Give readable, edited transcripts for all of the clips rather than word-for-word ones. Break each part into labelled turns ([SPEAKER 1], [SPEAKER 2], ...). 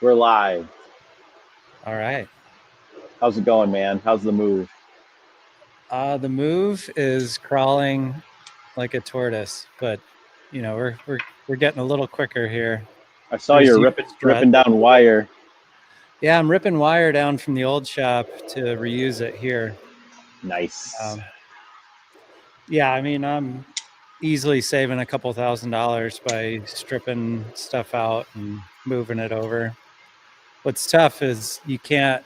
[SPEAKER 1] We're live.
[SPEAKER 2] All right.
[SPEAKER 1] How's it going, man? How's the move?
[SPEAKER 2] The move is crawling like a tortoise, but we're getting a little quicker here.
[SPEAKER 1] I saw
[SPEAKER 2] There's
[SPEAKER 1] you're
[SPEAKER 2] huge
[SPEAKER 1] ripping
[SPEAKER 2] strut.
[SPEAKER 1] down wire.
[SPEAKER 2] Yeah, I'm ripping wire down from the old shop to reuse it here.
[SPEAKER 1] Nice.
[SPEAKER 2] Um, yeah, I mean, I'm easily saving a couple $1,000s by stripping stuff out and moving it over. What's tough is you can't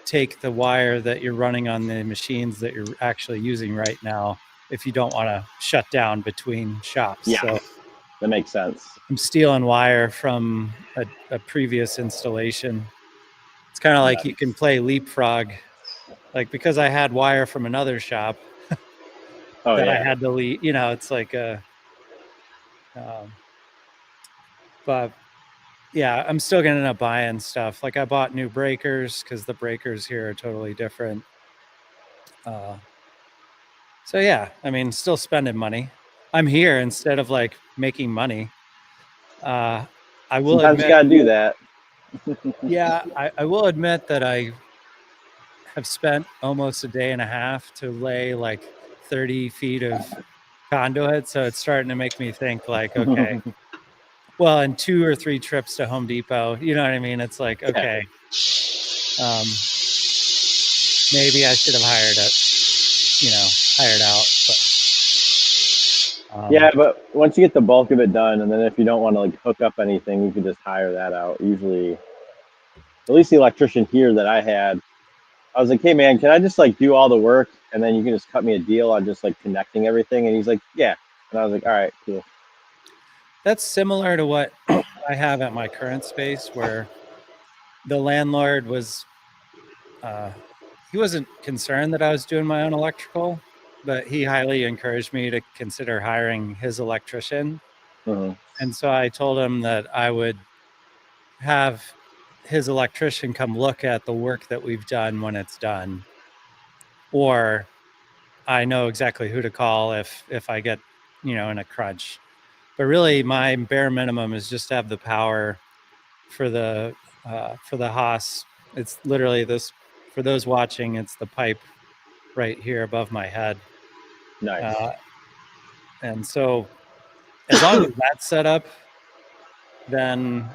[SPEAKER 2] take the wire that you're running on the machines that you're actually using right now if you don't want to shut down between shops.
[SPEAKER 1] Yeah,
[SPEAKER 2] So
[SPEAKER 1] that makes sense.
[SPEAKER 2] I'm stealing wire from a previous installation. It's kind of like you can
[SPEAKER 1] Nice.
[SPEAKER 2] play leapfrog, like because I had wire from another shop
[SPEAKER 1] Oh
[SPEAKER 2] that I
[SPEAKER 1] yeah.
[SPEAKER 2] had to leave. It's like um, but yeah, I'm still gonna end up buying stuff. Like I bought new breakers because the breakers here are totally different. Uh, So yeah, I mean, still spending money. I'm here instead of like making money. Uh, I will
[SPEAKER 1] Sometimes you
[SPEAKER 2] admit,
[SPEAKER 1] gotta do that.
[SPEAKER 2] yeah, I will admit that I have spent almost a day and a half to lay like 30 feet of conduit. So it's starting to make me think like, okay, well, and 2 or 3 trips to Home Depot, you know what I mean? It's like,
[SPEAKER 1] Yeah.
[SPEAKER 2] okay, maybe I should have hired out, but
[SPEAKER 1] Yeah, but once you get the bulk of it done, and then if you don't want to like hook up anything, you can just hire that out. Usually, at least the electrician here that I had, I was like, "Hey man, can I just like do all the work, and then you can just cut me a deal on just like connecting everything?" And he's like, "Yeah," and I was like, "All right, cool."
[SPEAKER 2] that's similar to what I have at my current space where the landlord was uh, he wasn't concerned that I was doing my own electrical, but he highly encouraged me to consider hiring his electrician.
[SPEAKER 1] Mhm.
[SPEAKER 2] And so I told him that I would have his electrician come look at the work that we've done when it's done, or I know exactly who to call if I get in a crunch. But really, my bare minimum is just to have the power for the Haas. It's literally this. For those watching, it's the pipe right here above my head,
[SPEAKER 1] Nice.
[SPEAKER 2] uh, and so as long as that's set up, then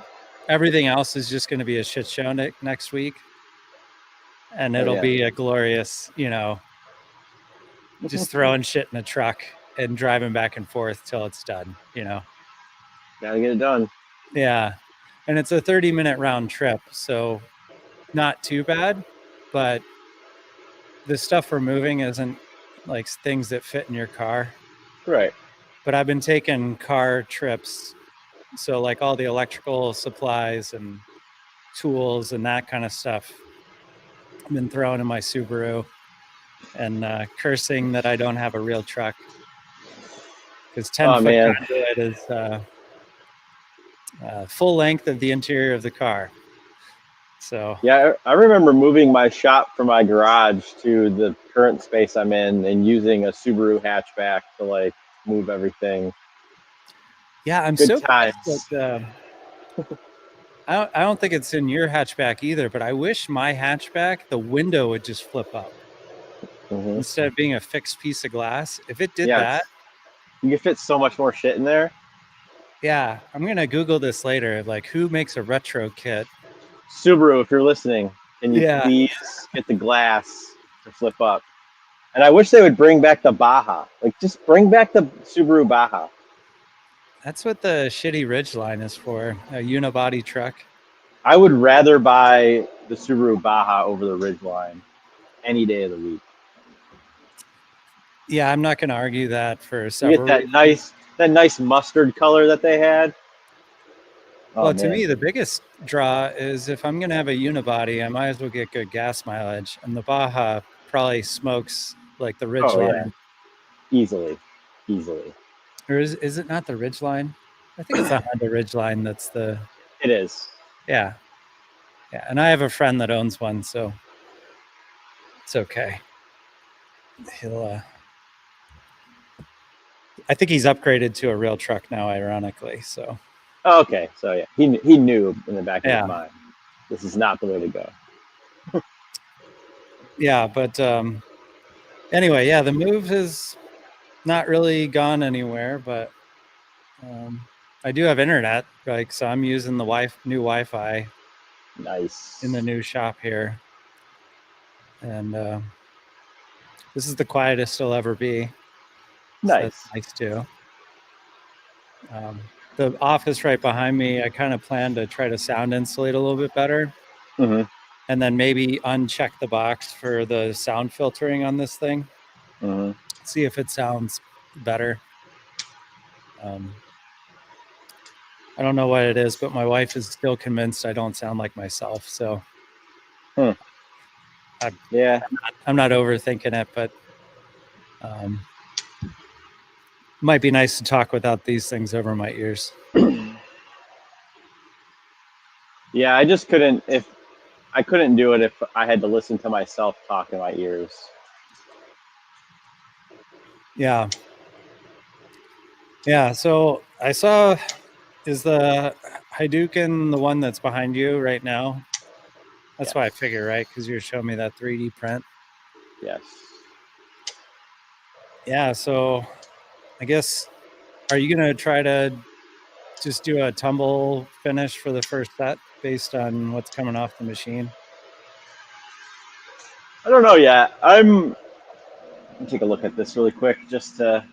[SPEAKER 2] everything else is just going to be a shit show next week, and
[SPEAKER 1] Oh
[SPEAKER 2] it'll
[SPEAKER 1] yeah.
[SPEAKER 2] be a glorious, just throwing shit in a truck and driving back and forth till it's done.
[SPEAKER 1] Gotta get it done.
[SPEAKER 2] Yeah, and it's a 30-minute round trip, so not too bad, but the stuff we're moving isn't like things that fit in your car.
[SPEAKER 1] Right.
[SPEAKER 2] But I've been taking car trips, so like all the electrical supplies and tools and that kind of stuff I've been throwing in my Subaru and cursing that I don't have a real truck because 10
[SPEAKER 1] Oh
[SPEAKER 2] foot
[SPEAKER 1] man.
[SPEAKER 2] conduit is full length of the interior of the car. So
[SPEAKER 1] Yeah, I remember moving my shop from my garage to the current space I'm in and using a Subaru hatchback to like move everything.
[SPEAKER 2] yeah, I'm
[SPEAKER 1] Good
[SPEAKER 2] so pissed
[SPEAKER 1] times.
[SPEAKER 2] that I don't think it's in your hatchback either, but I wish my hatchback, the window would just flip up
[SPEAKER 1] Hmm.
[SPEAKER 2] instead of being a fixed piece of glass. If it did
[SPEAKER 1] Yeah,
[SPEAKER 2] that,
[SPEAKER 1] you can fit so much more shit in there.
[SPEAKER 2] yeah, I'm gonna Google this later. Like, who makes a retro kit?
[SPEAKER 1] Subaru, if you're listening, can you
[SPEAKER 2] Yeah,
[SPEAKER 1] please get the glass to flip up? And I wish they would bring back the Baja. Like, just bring back the Subaru Baja.
[SPEAKER 2] that's what the shitty Ridgeline is for, a unibody truck.
[SPEAKER 1] I would rather buy the Subaru Baja over the Ridgeline any day of the week.
[SPEAKER 2] Yeah, I'm not gonna argue that for
[SPEAKER 1] You get
[SPEAKER 2] several reasons.
[SPEAKER 1] that nice mustard color that they had. Oh
[SPEAKER 2] Well, to
[SPEAKER 1] man.
[SPEAKER 2] me, the biggest draw is if I'm gonna have a unibody, I might as well get good gas mileage, and the Baja probably smokes like the
[SPEAKER 1] Oh yeah.
[SPEAKER 2] Ridgeline.
[SPEAKER 1] Easily. Easily.
[SPEAKER 2] Or is it not the Ridgeline? I think it's the Honda Ridgeline that's the
[SPEAKER 1] It is.
[SPEAKER 2] yeah. Yeah, and I have a friend that owns one, so it's okay. He'll I think he's upgraded to a real truck now, ironically. So
[SPEAKER 1] Okay, so yeah, he knew in the back of his
[SPEAKER 2] yeah.
[SPEAKER 1] mind. this is not the way to go.
[SPEAKER 2] Yeah, but anyway, yeah, the move has not really gone anywhere, but I do have internet, like, so I'm using the new Wi-Fi
[SPEAKER 1] Nice.
[SPEAKER 2] in the new shop here, and this is the quietest it'll ever be. So that's
[SPEAKER 1] Nice.
[SPEAKER 2] nice too. The office right behind me, I kind of plan to try to sound insulate a little bit better,
[SPEAKER 1] hmm
[SPEAKER 2] and then maybe uncheck the box for the sound filtering on this thing.
[SPEAKER 1] hmm
[SPEAKER 2] See if it sounds better. I don't know what it is, but my wife is still convinced I don't sound like myself. So
[SPEAKER 1] Yeah.
[SPEAKER 2] I'm not overthinking it, but it might be nice to talk without these things over my ears.
[SPEAKER 1] Yeah, I just couldn't if I couldn't do it if I had to listen to myself talk in my ears.
[SPEAKER 2] Yeah. Yeah. So I saw, is the Hadouken the one that's behind you right now? That's
[SPEAKER 1] Yes.
[SPEAKER 2] why I figure, right? Because you're showing me that 3D print.
[SPEAKER 1] Yes.
[SPEAKER 2] Yeah. So I guess, are you going to try to just do a tumble finish for the first set based on what's coming off the machine?
[SPEAKER 1] I don't know yet. Let me take a look at this really quick just to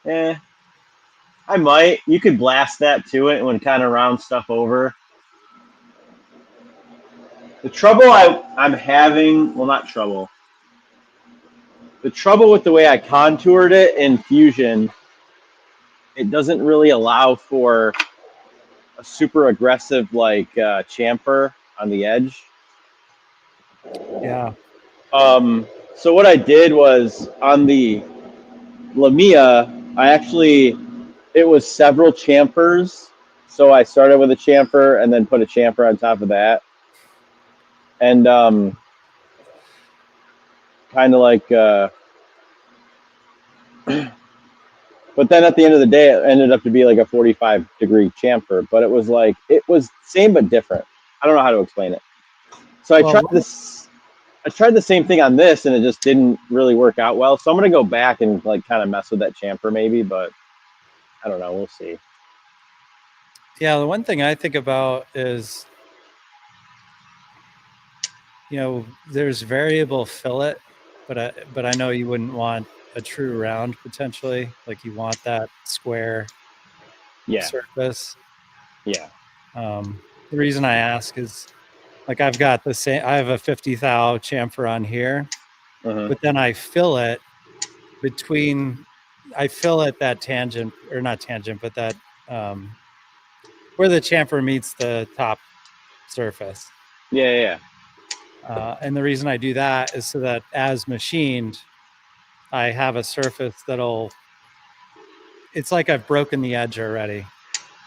[SPEAKER 1] I might. You could blast that to it and kind of round stuff over. The trouble I'm having, well, not trouble. The trouble with the way I contoured it in Fusion, it doesn't really allow for a super aggressive like chamfer on the edge.
[SPEAKER 2] Yeah.
[SPEAKER 1] So what I did was on the Lamia, it was several chamfers. So I started with a chamfer and then put a chamfer on top of that. And kind of like, but then at the end of the day, it ended up to be like a 45-degree chamfer. But it was same but different. I don't know how to explain it. So I tried the same thing on this, and it just didn't really work out well. So I'm gonna go back and like kind of mess with that chamfer maybe, but I don't know. We'll see.
[SPEAKER 2] Yeah, the one thing I think about is, there's variable fillet, but I know you wouldn't want a true round potentially. Like, you want that square
[SPEAKER 1] Yeah,
[SPEAKER 2] surface.
[SPEAKER 1] yeah,
[SPEAKER 2] The reason I ask is, like, I've got I have a 50 thou chamfer on here,
[SPEAKER 1] uh-huh.
[SPEAKER 2] but then I fill it that tangent, or not tangent, but that where the chamfer meets the top surface.
[SPEAKER 1] Yeah.
[SPEAKER 2] And the reason I do that is so that as machined, I have a surface it's like I've broken the edge already.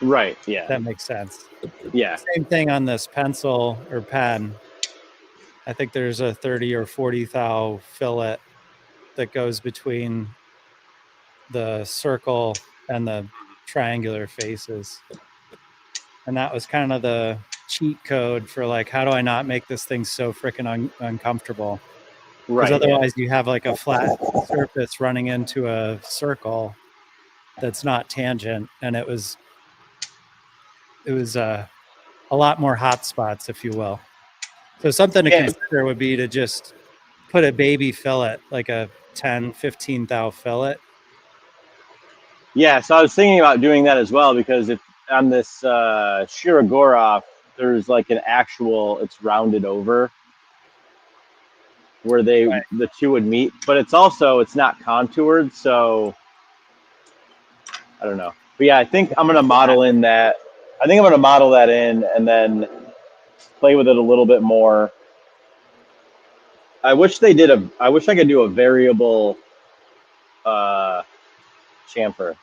[SPEAKER 1] Right. Yeah.
[SPEAKER 2] That makes sense.
[SPEAKER 1] Yeah.
[SPEAKER 2] Same thing on this pencil or pen. I think there's a 30 or 40 thou fillet that goes between the circle and the triangular faces. And that was kind of the cheat code for, like, how do I not make this thing so freaking uncomfortable? Because
[SPEAKER 1] Right. Yeah.
[SPEAKER 2] otherwise you have like a flat surface running into a circle that's not tangent, and it was a lot more hot spots, if you will. So something to
[SPEAKER 1] Yeah.
[SPEAKER 2] consider would be to just put a baby fillet, like a 10, 15 thou fillet.
[SPEAKER 1] Yeah. So I was thinking about doing that as well because if on this Shirogorov, there's like an actual, it's rounded over where the two would meet, but it's not contoured, so I don't know. But yeah, I think I'm gonna model in that. I think I'm gonna model that in and then play with it a little bit more. I wish I could do a variable chamfer.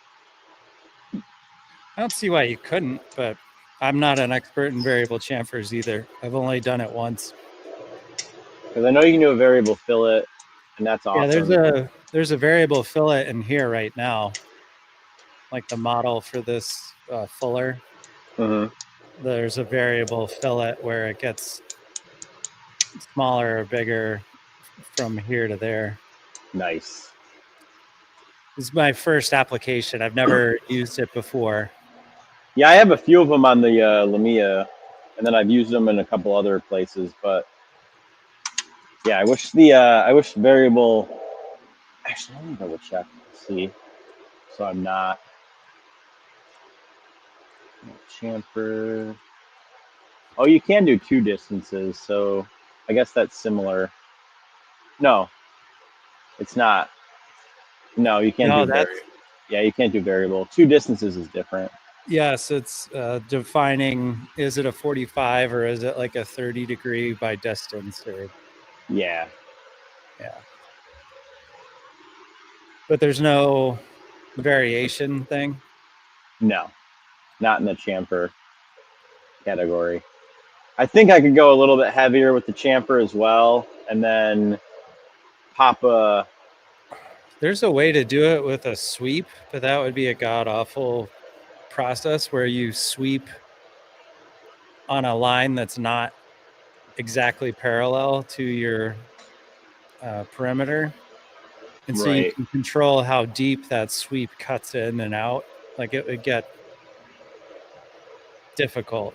[SPEAKER 2] I don't see why you couldn't, but I'm not an expert in variable chamfers either. I've only done it once.
[SPEAKER 1] Because I know you can do a variable fillet, and that's
[SPEAKER 2] Yeah,
[SPEAKER 1] awesome.
[SPEAKER 2] there's a variable fillet in here right now, like the model for this Fuller.
[SPEAKER 1] Mm-hmm.
[SPEAKER 2] there's a variable fillet where it gets smaller or bigger from here to there.
[SPEAKER 1] Nice.
[SPEAKER 2] This is my first application. I've never used it before.
[SPEAKER 1] Yeah, I have a few of them on the Lumia, and then I've used them in a couple other places. But yeah, I wish variable. Actually, let me double check. See, so I'm not chamfer. Oh, you can do two distances, so I guess that's similar. No, it's not. No, you can't
[SPEAKER 2] No,
[SPEAKER 1] do
[SPEAKER 2] that's
[SPEAKER 1] variable. Yeah, you can't do variable. Two distances is different.
[SPEAKER 2] yes. It's defining, is it a 45 or is it like a 30-degree by distance, or
[SPEAKER 1] Yeah.
[SPEAKER 2] yeah. But there's no variation thing.
[SPEAKER 1] No, not in the chamfer category. I think I could go a little bit heavier with the chamfer as well, and then pop a.
[SPEAKER 2] There's a way to do it with a sweep, but that would be a god awful process where you sweep on a line that's not exactly parallel to your perimeter. And so you
[SPEAKER 1] Right.
[SPEAKER 2] can control how deep that sweep cuts in and out. Like it would get difficult.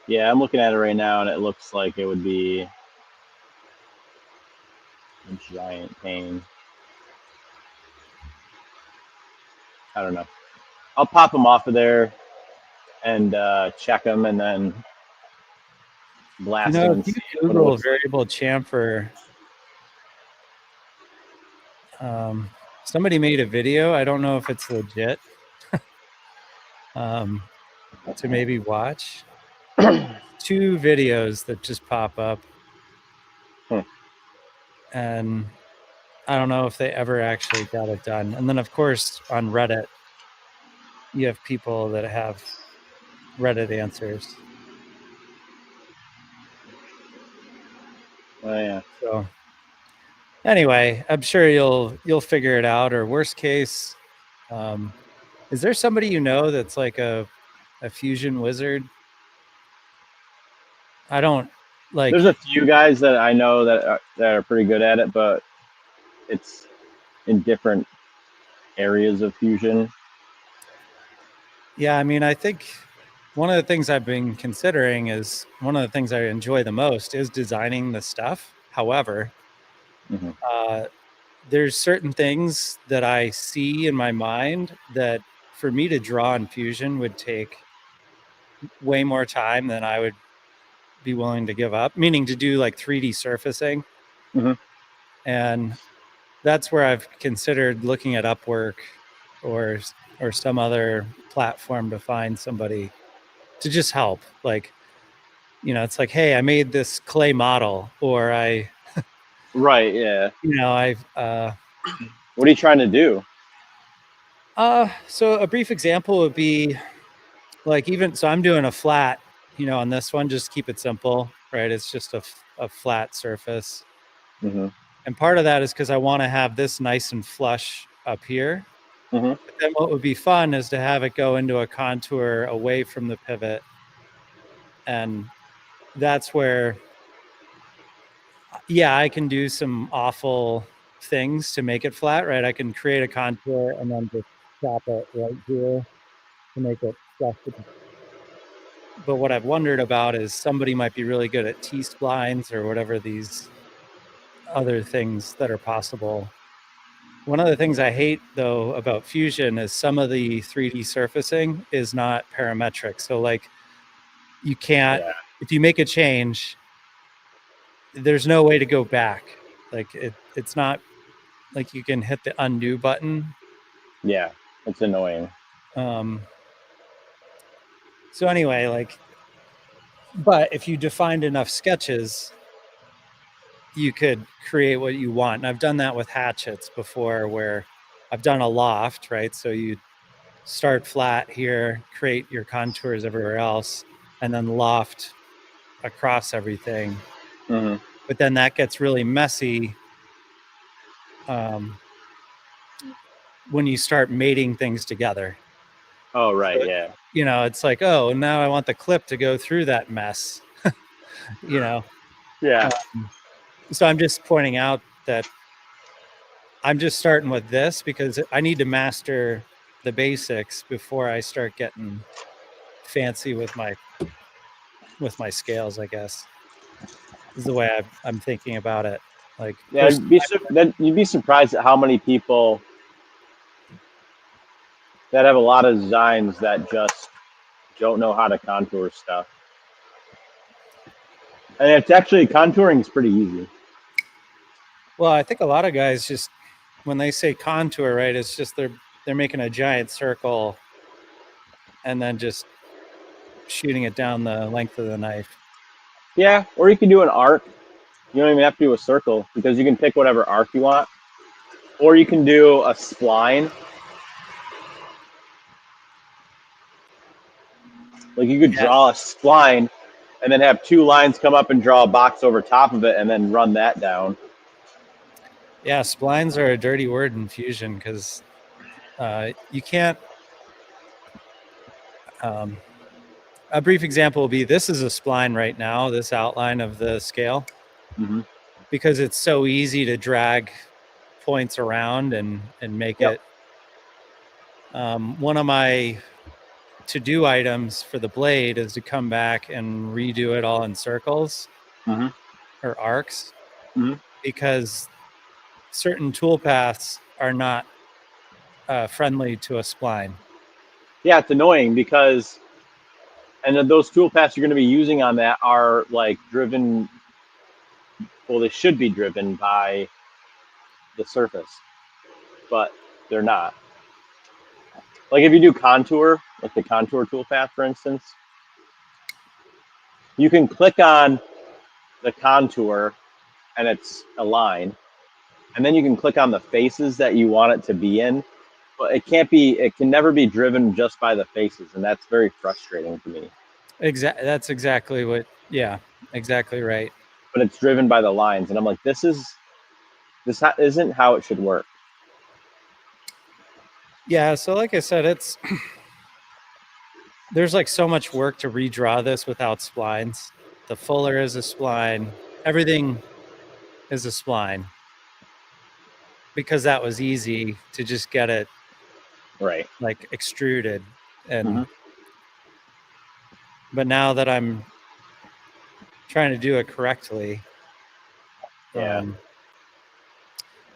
[SPEAKER 1] Yeah, I'm looking at it right now, and it looks like it would be a giant pain. I don't know. I'll pop them off of there and check them, and then blast them
[SPEAKER 2] If
[SPEAKER 1] and
[SPEAKER 2] you
[SPEAKER 1] see what it
[SPEAKER 2] Google
[SPEAKER 1] looks like.
[SPEAKER 2] variable chamfer, somebody made a video. I don't know if it's legit to maybe watch. 2 videos that just pop up. And I don't know if they ever actually got it done. And then, of course, on Reddit, you have people that have Reddit answers.
[SPEAKER 1] Oh yeah.
[SPEAKER 2] So anyway, I'm sure you'll figure it out. Or worst case, is there somebody you know that's like a fusion wizard? I don't like.
[SPEAKER 1] There's a few guys that I know that are pretty good at it, but it's in different areas of fusion.
[SPEAKER 2] Yeah, I mean, I think one of the things I've been considering is one of the things I enjoy the most is designing the stuff. However, there's certain things that I see in my mind that for me to draw in Fusion would take way more time than I would be willing to give up, meaning to do like 3D surfacing. And that's where I've considered looking at Upwork or some other platform to find somebody to just help. Like, it's like, hey, I made this clay model, or
[SPEAKER 1] Right. Yeah.
[SPEAKER 2] I've
[SPEAKER 1] What are you trying to do?
[SPEAKER 2] so a brief example would be like, so I'm doing a flat, on this one, just keep it simple, right? It's just a flat surface. And part of that is because I want to have this nice and flush up here. But then what would be fun is to have it go into a contour away from the pivot. And that's where, yeah, I can do some awful things to make it flat, right? I can create a contour and then just chop it right here to make it flush. But what I've wondered about is somebody might be really good at T-splines or whatever these other things that are possible. One of the things I hate, though, about Fusion is some of the 3D surfacing is not parametric. So, like, you can't, if you make a change, there's no way to go back. Like, it's not like you can hit the undo button.
[SPEAKER 1] Yeah, it's annoying.
[SPEAKER 2] So anyway, like, but if you defined enough sketches, you could create what you want. And I've done that with hatchets before, where I've done a loft, right? So you start flat here, create your contours everywhere else, and then loft across everything. But then that gets really messy when you start mating things together.
[SPEAKER 1] Oh, right. Yeah.
[SPEAKER 2] You know, it's like, oh, now I want the clip to go through that mess. You know,
[SPEAKER 1] Yeah.
[SPEAKER 2] so I'm just pointing out that I'm just starting with this because I need to master the basics before I start getting fancy with my scales, I guess, is the way I'm thinking about it. Like,
[SPEAKER 1] Yeah. You'd be surprised at how many people that have a lot of designs that just don't know how to contour stuff. And it's actually contouring is pretty easy.
[SPEAKER 2] well, I think a lot of guys just when they say contour, right, it's just they're making a giant circle and then just shooting it down the length of the knife.
[SPEAKER 1] Yeah, or you can do an arc. You don't even have to do a circle because you can pick whatever arc you want. Or you can do a spline. Like you could
[SPEAKER 2] Yeah,
[SPEAKER 1] draw a spline and then have two lines come up and draw a box over top of it and then run that down.
[SPEAKER 2] yeah, splines are a dirty word in Fusion because you can't. A brief example will be this is a spline right now, this outline of the scale,
[SPEAKER 1] Mm-hmm.
[SPEAKER 2] because it's so easy to drag points around and make
[SPEAKER 1] Yep.
[SPEAKER 2] it. One of my to-do items for the blade is to come back and redo it all in circles
[SPEAKER 1] Mm-hmm.
[SPEAKER 2] or arcs,
[SPEAKER 1] Mm-hmm.
[SPEAKER 2] because certain tool paths are not friendly to a spline.
[SPEAKER 1] Yeah, it's annoying because, and then those tool paths you're going to be using on that are like driven, well, they should be driven by the surface, but they're not. Like if you do contour, like the contour tool path, for instance, you can click on the contour and it's a line, and then you can click on the faces that you want it to be in. But it can never be driven just by the faces, and that's very frustrating to me.
[SPEAKER 2] That's exactly what. Yeah, exactly right.
[SPEAKER 1] But it's driven by the lines, and I'm like, isn't how it should work.
[SPEAKER 2] Yeah, so like I said, it's there's like so much work to redraw this without splines. The fuller is a spline. Everything is a spline because that was easy to just get it
[SPEAKER 1] Right.
[SPEAKER 2] like extruded.
[SPEAKER 1] Mm-hmm.
[SPEAKER 2] And but now that I'm trying to do it correctly,
[SPEAKER 1] Yeah.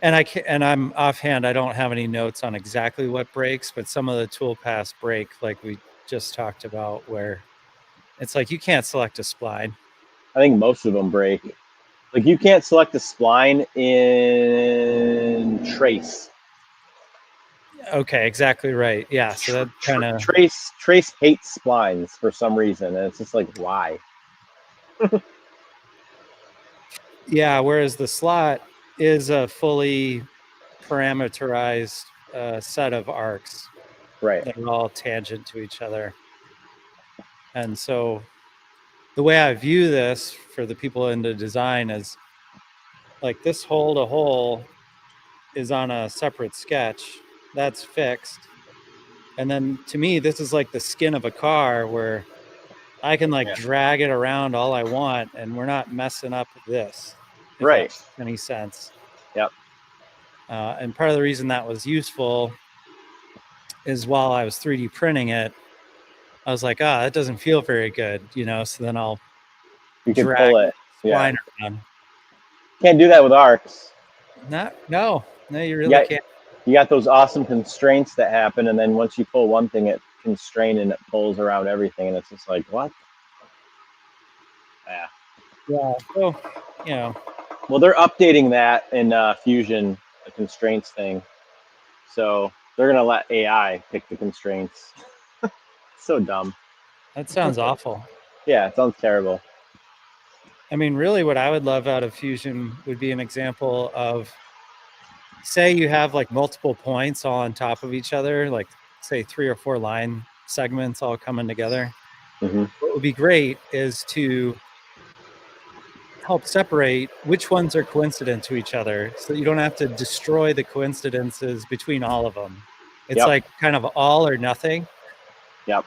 [SPEAKER 2] and I'm offhand, I don't have any notes on exactly what breaks, but some of the tool paths break, like we just talked about, where it's like you can't select a spline.
[SPEAKER 1] I think most of them break. Like you can't select the spline in Trace.
[SPEAKER 2] Okay, exactly right. Yeah, so that kind of
[SPEAKER 1] Trace hates splines for some reason, and it's just like why?
[SPEAKER 2] yeah. Whereas the slot is a fully parameterized set of arcs
[SPEAKER 1] Right.
[SPEAKER 2] that are all tangent to each other, and so the way I view this for the people into design is like this hole to hole is on a separate sketch that's fixed. And then to me, this is like the skin of a car where I can like
[SPEAKER 1] Yeah.
[SPEAKER 2] drag it around all I want and we're not messing up this, if that
[SPEAKER 1] Right.
[SPEAKER 2] makes any sense.
[SPEAKER 1] Yep.
[SPEAKER 2] And part of the reason that was useful is while I was 3D printing it, I was like, that doesn't feel very good, you know? So then I'll
[SPEAKER 1] You could
[SPEAKER 2] drag
[SPEAKER 1] pull
[SPEAKER 2] the
[SPEAKER 1] it. Yeah.
[SPEAKER 2] spline around.
[SPEAKER 1] Can't do that with arcs.
[SPEAKER 2] No, you
[SPEAKER 1] You
[SPEAKER 2] really
[SPEAKER 1] got
[SPEAKER 2] can't.
[SPEAKER 1] you got those awesome constraints that happen, and then once you pull one thing, it constrains and it pulls around everything, and it's just like what? Yeah.
[SPEAKER 2] Yeah. So, you know,
[SPEAKER 1] Well, they're updating that in Fusion, the constraints thing. So they're gonna let AI pick the constraints. So dumb.
[SPEAKER 2] that sounds awful.
[SPEAKER 1] Yeah, it sounds terrible.
[SPEAKER 2] I mean, really, what I would love out of Fusion would be an example of, say, you have like multiple points all on top of each other, like say 3 or 4 line segments all coming together.
[SPEAKER 1] Mm-hmm.
[SPEAKER 2] What would be great is to help separate which ones are coincident to each other so that you don't have to destroy the coincidences between all of them. It's
[SPEAKER 1] Yep.
[SPEAKER 2] like kind of all or nothing.
[SPEAKER 1] Yep.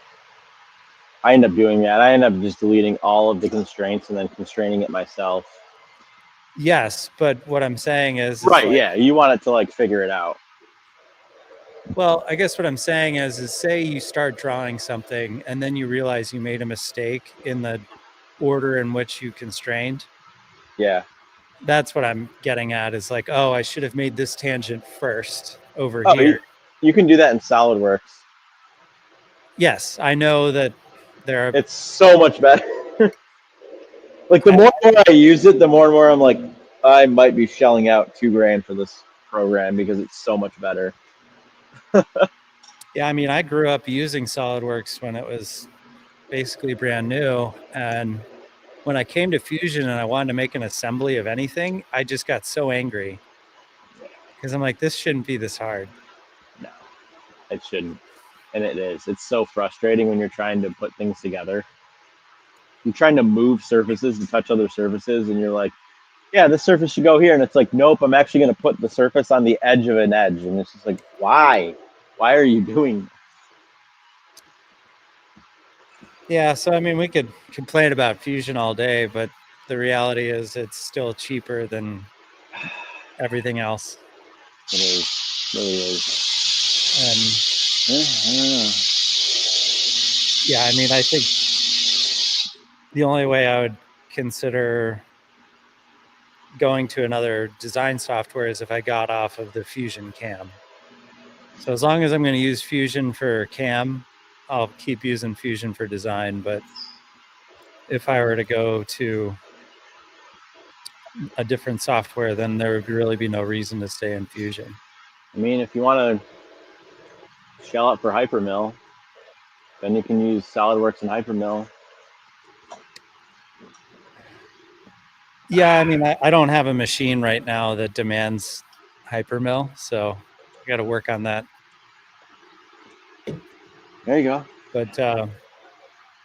[SPEAKER 1] I end up doing that. I end up just deleting all of the constraints and then constraining it myself.
[SPEAKER 2] Yes, but what I'm saying is
[SPEAKER 1] Right,
[SPEAKER 2] like,
[SPEAKER 1] yeah. You want it to like figure it out.
[SPEAKER 2] well, I guess what I'm saying is say you start drawing something and then you realize you made a mistake in the order in which you constrained.
[SPEAKER 1] Yeah.
[SPEAKER 2] That's what I'm getting at is like, oh, I should have made this tangent first over
[SPEAKER 1] Oh,
[SPEAKER 2] here.
[SPEAKER 1] you can do that in SolidWorks.
[SPEAKER 2] Yes, I know that there are.
[SPEAKER 1] It's so much better. Like the more and more I use it, the more and more I'm like, I might be shelling out $2,000 for this program because it's so much better.
[SPEAKER 2] Yeah, I mean, I grew up using SolidWorks when it was basically brand new. And when I came to Fusion and I wanted to make an assembly of anything, I just got so angry because I'm like, this shouldn't be this hard.
[SPEAKER 1] No, it shouldn't. And it is. It's so frustrating when you're trying to put things together. You're trying to move surfaces to touch other surfaces, and you're like, yeah, this surface should go here. And it's like, nope, I'm actually going to put the surface on the edge of an edge. And it's just like, why? Why are you doing that?
[SPEAKER 2] Yeah, so I mean, we could complain about Fusion all day, but the reality is it's still cheaper than everything else.
[SPEAKER 1] It is. It really is.
[SPEAKER 2] And yeah, I mean, I think the only way I would consider going to another design software is if I got off of the Fusion CAM. So as long as I'm going to use Fusion for CAM, I'll keep using Fusion for design. But if I were to go to a different software, then there would really be no reason to stay in Fusion.
[SPEAKER 1] I mean, if you want to shell out for Hypermill, then you can use SolidWorks and Hypermill.
[SPEAKER 2] Yeah, I mean, I don't have a machine right now that demands Hypermill, so I got to work on that.
[SPEAKER 1] There you go.
[SPEAKER 2] But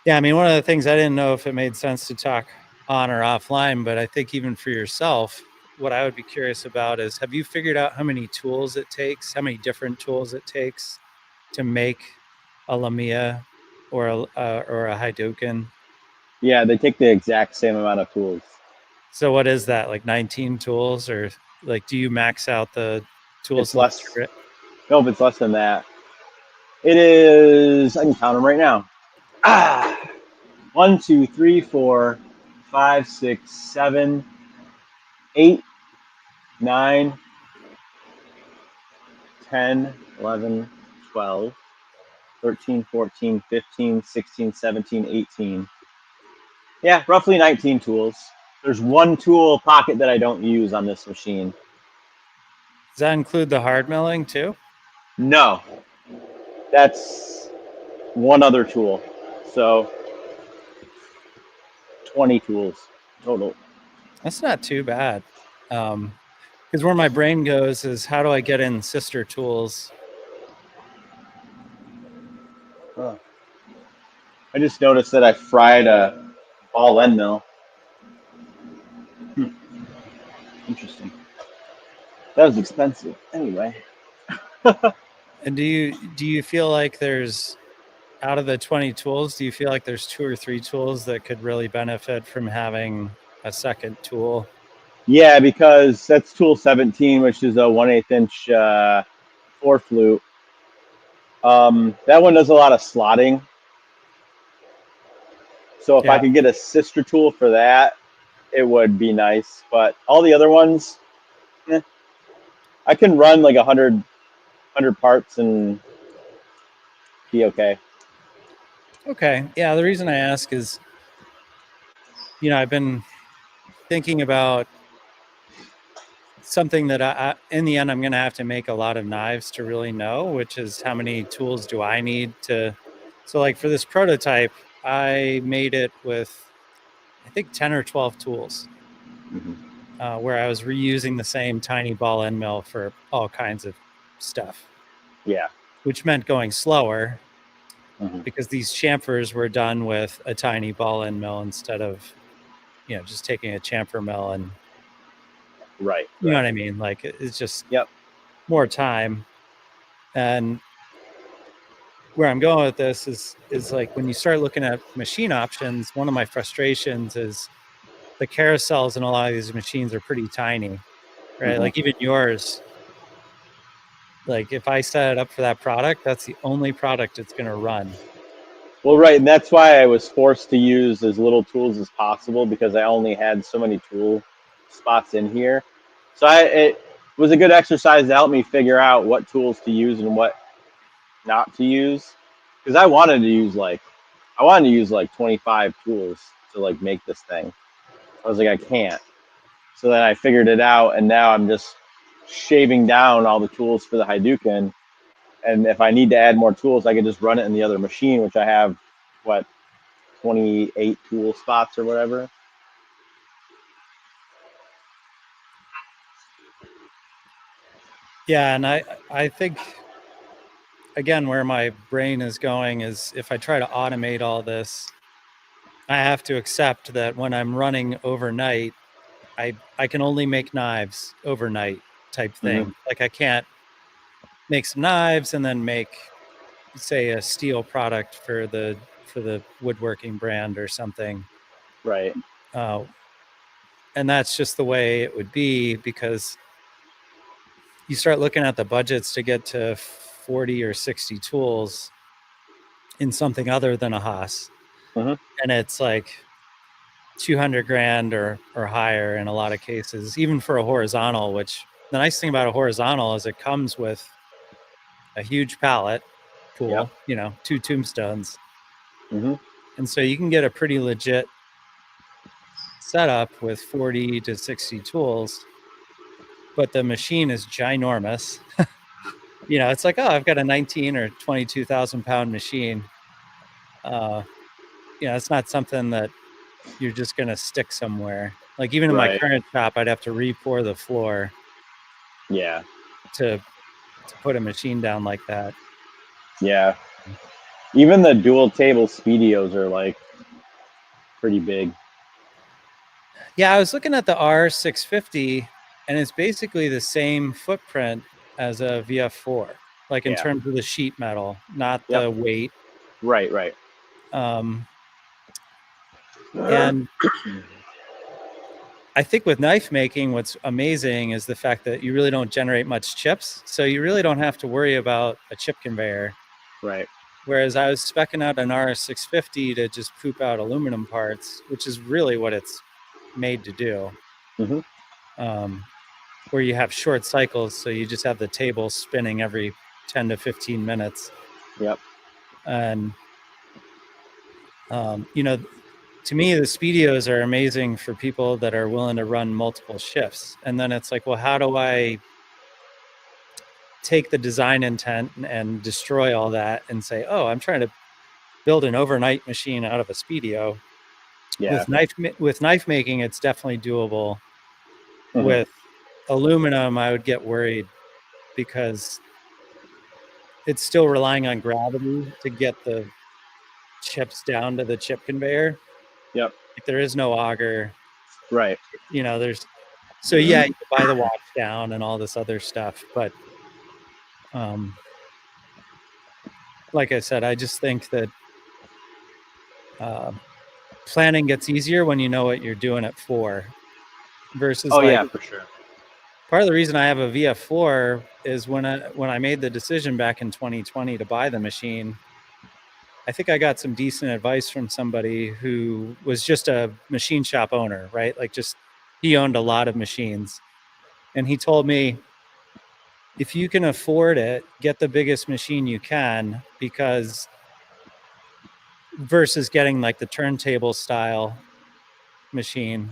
[SPEAKER 2] yeah, I mean, one of the things I didn't know if it made sense to talk on or offline, but I think even for yourself, what I would be curious about is, have you figured out how many tools it takes, how many different tools it takes to make a Lamia or a Hadouken?
[SPEAKER 1] Yeah, they take the exact same amount of tools.
[SPEAKER 2] So what is that, like 19 tools, or like do you max out the tools?
[SPEAKER 1] It's less. Nope, it's less than that. It is. I can count them right now. 1, 2, 3, 4, 5, 6, 7, 8, 9, 10, 11, 12, 13, 14, 15, 16, 17, 18. Yeah, roughly 19 tools. There's one tool pocket that I don't use on this machine.
[SPEAKER 2] Does that include the hard milling too?
[SPEAKER 1] No, that's one other tool. So 20 tools total.
[SPEAKER 2] That's not too bad. Because where my brain goes is, how do I get in sister tools?
[SPEAKER 1] Huh. I just noticed that I fried a ball end mill. Interesting. That was expensive. Anyway.
[SPEAKER 2] And do you feel like there's, out of the 20 tools, do you feel like there's 2 or 3 tools that could really benefit from having a second tool?
[SPEAKER 1] Yeah, because that's tool 17, which is a 1/8 inch 4 flute. That one does a lot of slotting. So if I could get a sister tool for that, it would be nice. But all the other ones, I can run like 100 parts and be okay.
[SPEAKER 2] Okay. Yeah, the reason I ask is, I've been thinking about something that I in the end, I'm going to have to make a lot of knives to really know, which is how many tools do I need to. So like for this prototype, I made it with, I think, 10 or 12 tools, where I was reusing the same tiny ball end mill for all kinds of stuff.
[SPEAKER 1] Yeah.
[SPEAKER 2] Which meant going slower, because these chamfers were done with a tiny ball end mill instead of, just taking a chamfer mill and,
[SPEAKER 1] Right.
[SPEAKER 2] you know what I mean? Like, it's just
[SPEAKER 1] Yep.
[SPEAKER 2] more time. And where I'm going with this is like when you start looking at machine options, one of my frustrations is the carousels in a lot of these machines are pretty tiny, right? Like even yours, like if I set it up for that product, that's the only product it's going to run.
[SPEAKER 1] Well, right, and that's why I was forced to use as little tools as possible because I only had so many tool spots in here. So it was a good exercise to help me figure out what tools to use and what not to use. Because I wanted to use like 25 tools to like make this thing. I was like, I can't. So then I figured it out, and now I'm just shaving down all the tools for the Hadouken. And if I need to add more tools, I can just run it in the other machine, which I have, what, 28 tool spots or whatever.
[SPEAKER 2] Yeah, and I think again where my brain is going is if I try to automate all this, I have to accept that when I'm running overnight, I can only make knives overnight type thing. Like I can't make some knives and then make say a steel product for the woodworking brand or something.
[SPEAKER 1] Right.
[SPEAKER 2] And that's just the way it would be because you start looking at the budgets to get to 40 or 60 tools in something other than a Haas.
[SPEAKER 1] Mhm.
[SPEAKER 2] And it's like 200 grand or higher in a lot of cases, even for a horizontal, which the nice thing about a horizontal is it comes with a huge pallet
[SPEAKER 1] Yep.
[SPEAKER 2] pool, 2 tombstones.
[SPEAKER 1] Mhm.
[SPEAKER 2] And so you can get a pretty legit setup with 40 to 60 tools, but the machine is ginormous. It's like, oh, I've got a 19 or 22,000 pound machine. It's not something that you're just going to stick somewhere. Like even in my
[SPEAKER 1] Right.
[SPEAKER 2] current shop, I'd have to re-pour the floor
[SPEAKER 1] Yeah.
[SPEAKER 2] to put a machine down like that.
[SPEAKER 1] Yeah. Even the dual table Speedios are like pretty big.
[SPEAKER 2] Yeah, I was looking at the R650 and it's basically the same footprint as a VF4, like in
[SPEAKER 1] Yeah.
[SPEAKER 2] terms of the sheet metal, not
[SPEAKER 1] Yep.
[SPEAKER 2] the weight.
[SPEAKER 1] Right. Right.
[SPEAKER 2] And I think with knife making, what's amazing is the fact that you really don't generate much chips. So you really don't have to worry about a chip conveyor.
[SPEAKER 1] Right.
[SPEAKER 2] Whereas I was speccing out an R650 to just poop out aluminum parts, which is really what it's made to do. Where you have short cycles. So you just have the table spinning every 10 to 15 minutes.
[SPEAKER 1] Yep.
[SPEAKER 2] And, to me, the Speedios are amazing for people that are willing to run multiple shifts. And then it's like, well, how do I take the design intent and destroy all that and say, oh, I'm trying to build an overnight machine out of a Speedio?
[SPEAKER 1] Yeah.
[SPEAKER 2] With knife making, it's definitely doable.
[SPEAKER 1] Mhm.
[SPEAKER 2] With aluminum, I would get worried because it's still relying on gravity to get the chips down to the chip conveyor.
[SPEAKER 1] Yep.
[SPEAKER 2] Like there is no auger.
[SPEAKER 1] Right.
[SPEAKER 2] There's so yeah, you can buy the watch down and all this other stuff, but like I said, I just think that planning gets easier when you know what you're doing it for versus
[SPEAKER 1] Oh
[SPEAKER 2] like
[SPEAKER 1] yeah, for sure.
[SPEAKER 2] part of the reason I have a VF4 is when I made the decision back in 2020 to buy the machine, I think I got some decent advice from somebody who was just a machine shop owner, right? Like just he owned a lot of machines. And he told me, if you can afford it, get the biggest machine you can, because versus getting like the turntable style machine.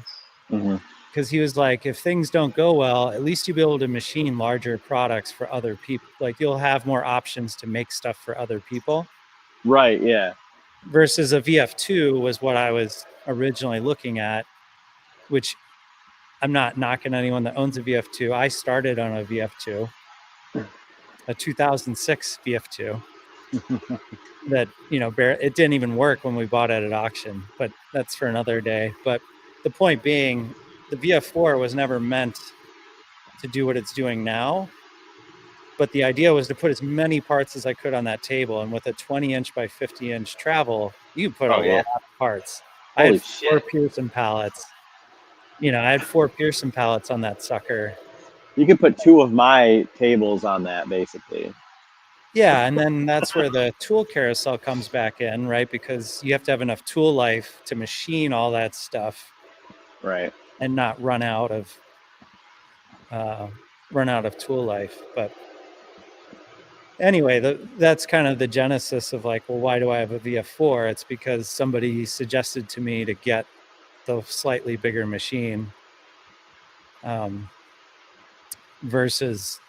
[SPEAKER 2] Because he was like, if things don't go well, at least you'll be able to machine larger products for other people. Like you'll have more options to make stuff for other people.
[SPEAKER 1] Right. Yeah.
[SPEAKER 2] Versus a VF2 was what I was originally looking at, which I'm not knocking anyone that owns a VF2. I started on a VF2, a 2006 VF2 that, it didn't even work when we bought it at auction, but that's for another day. But the point being, the VF4 was never meant to do what it's doing now, But the idea was to put as many parts as I could on that table. And with a 20-inch by 50-inch travel, you can put a lot of parts. I
[SPEAKER 1] Holy
[SPEAKER 2] had 4
[SPEAKER 1] shit.
[SPEAKER 2] Pearson pallets. I had 4 Pearson pallets on that sucker.
[SPEAKER 1] You could put 2 of my tables on that, basically.
[SPEAKER 2] Yeah, and then that's where the tool carousel comes back in, right? Because you have to have enough tool life to machine all that stuff,
[SPEAKER 1] right?
[SPEAKER 2] And not run out of tool life. But anyway, that's kind of the genesis of like, well, why do I have a VF4? It's because somebody suggested to me to get the slightly bigger machine versus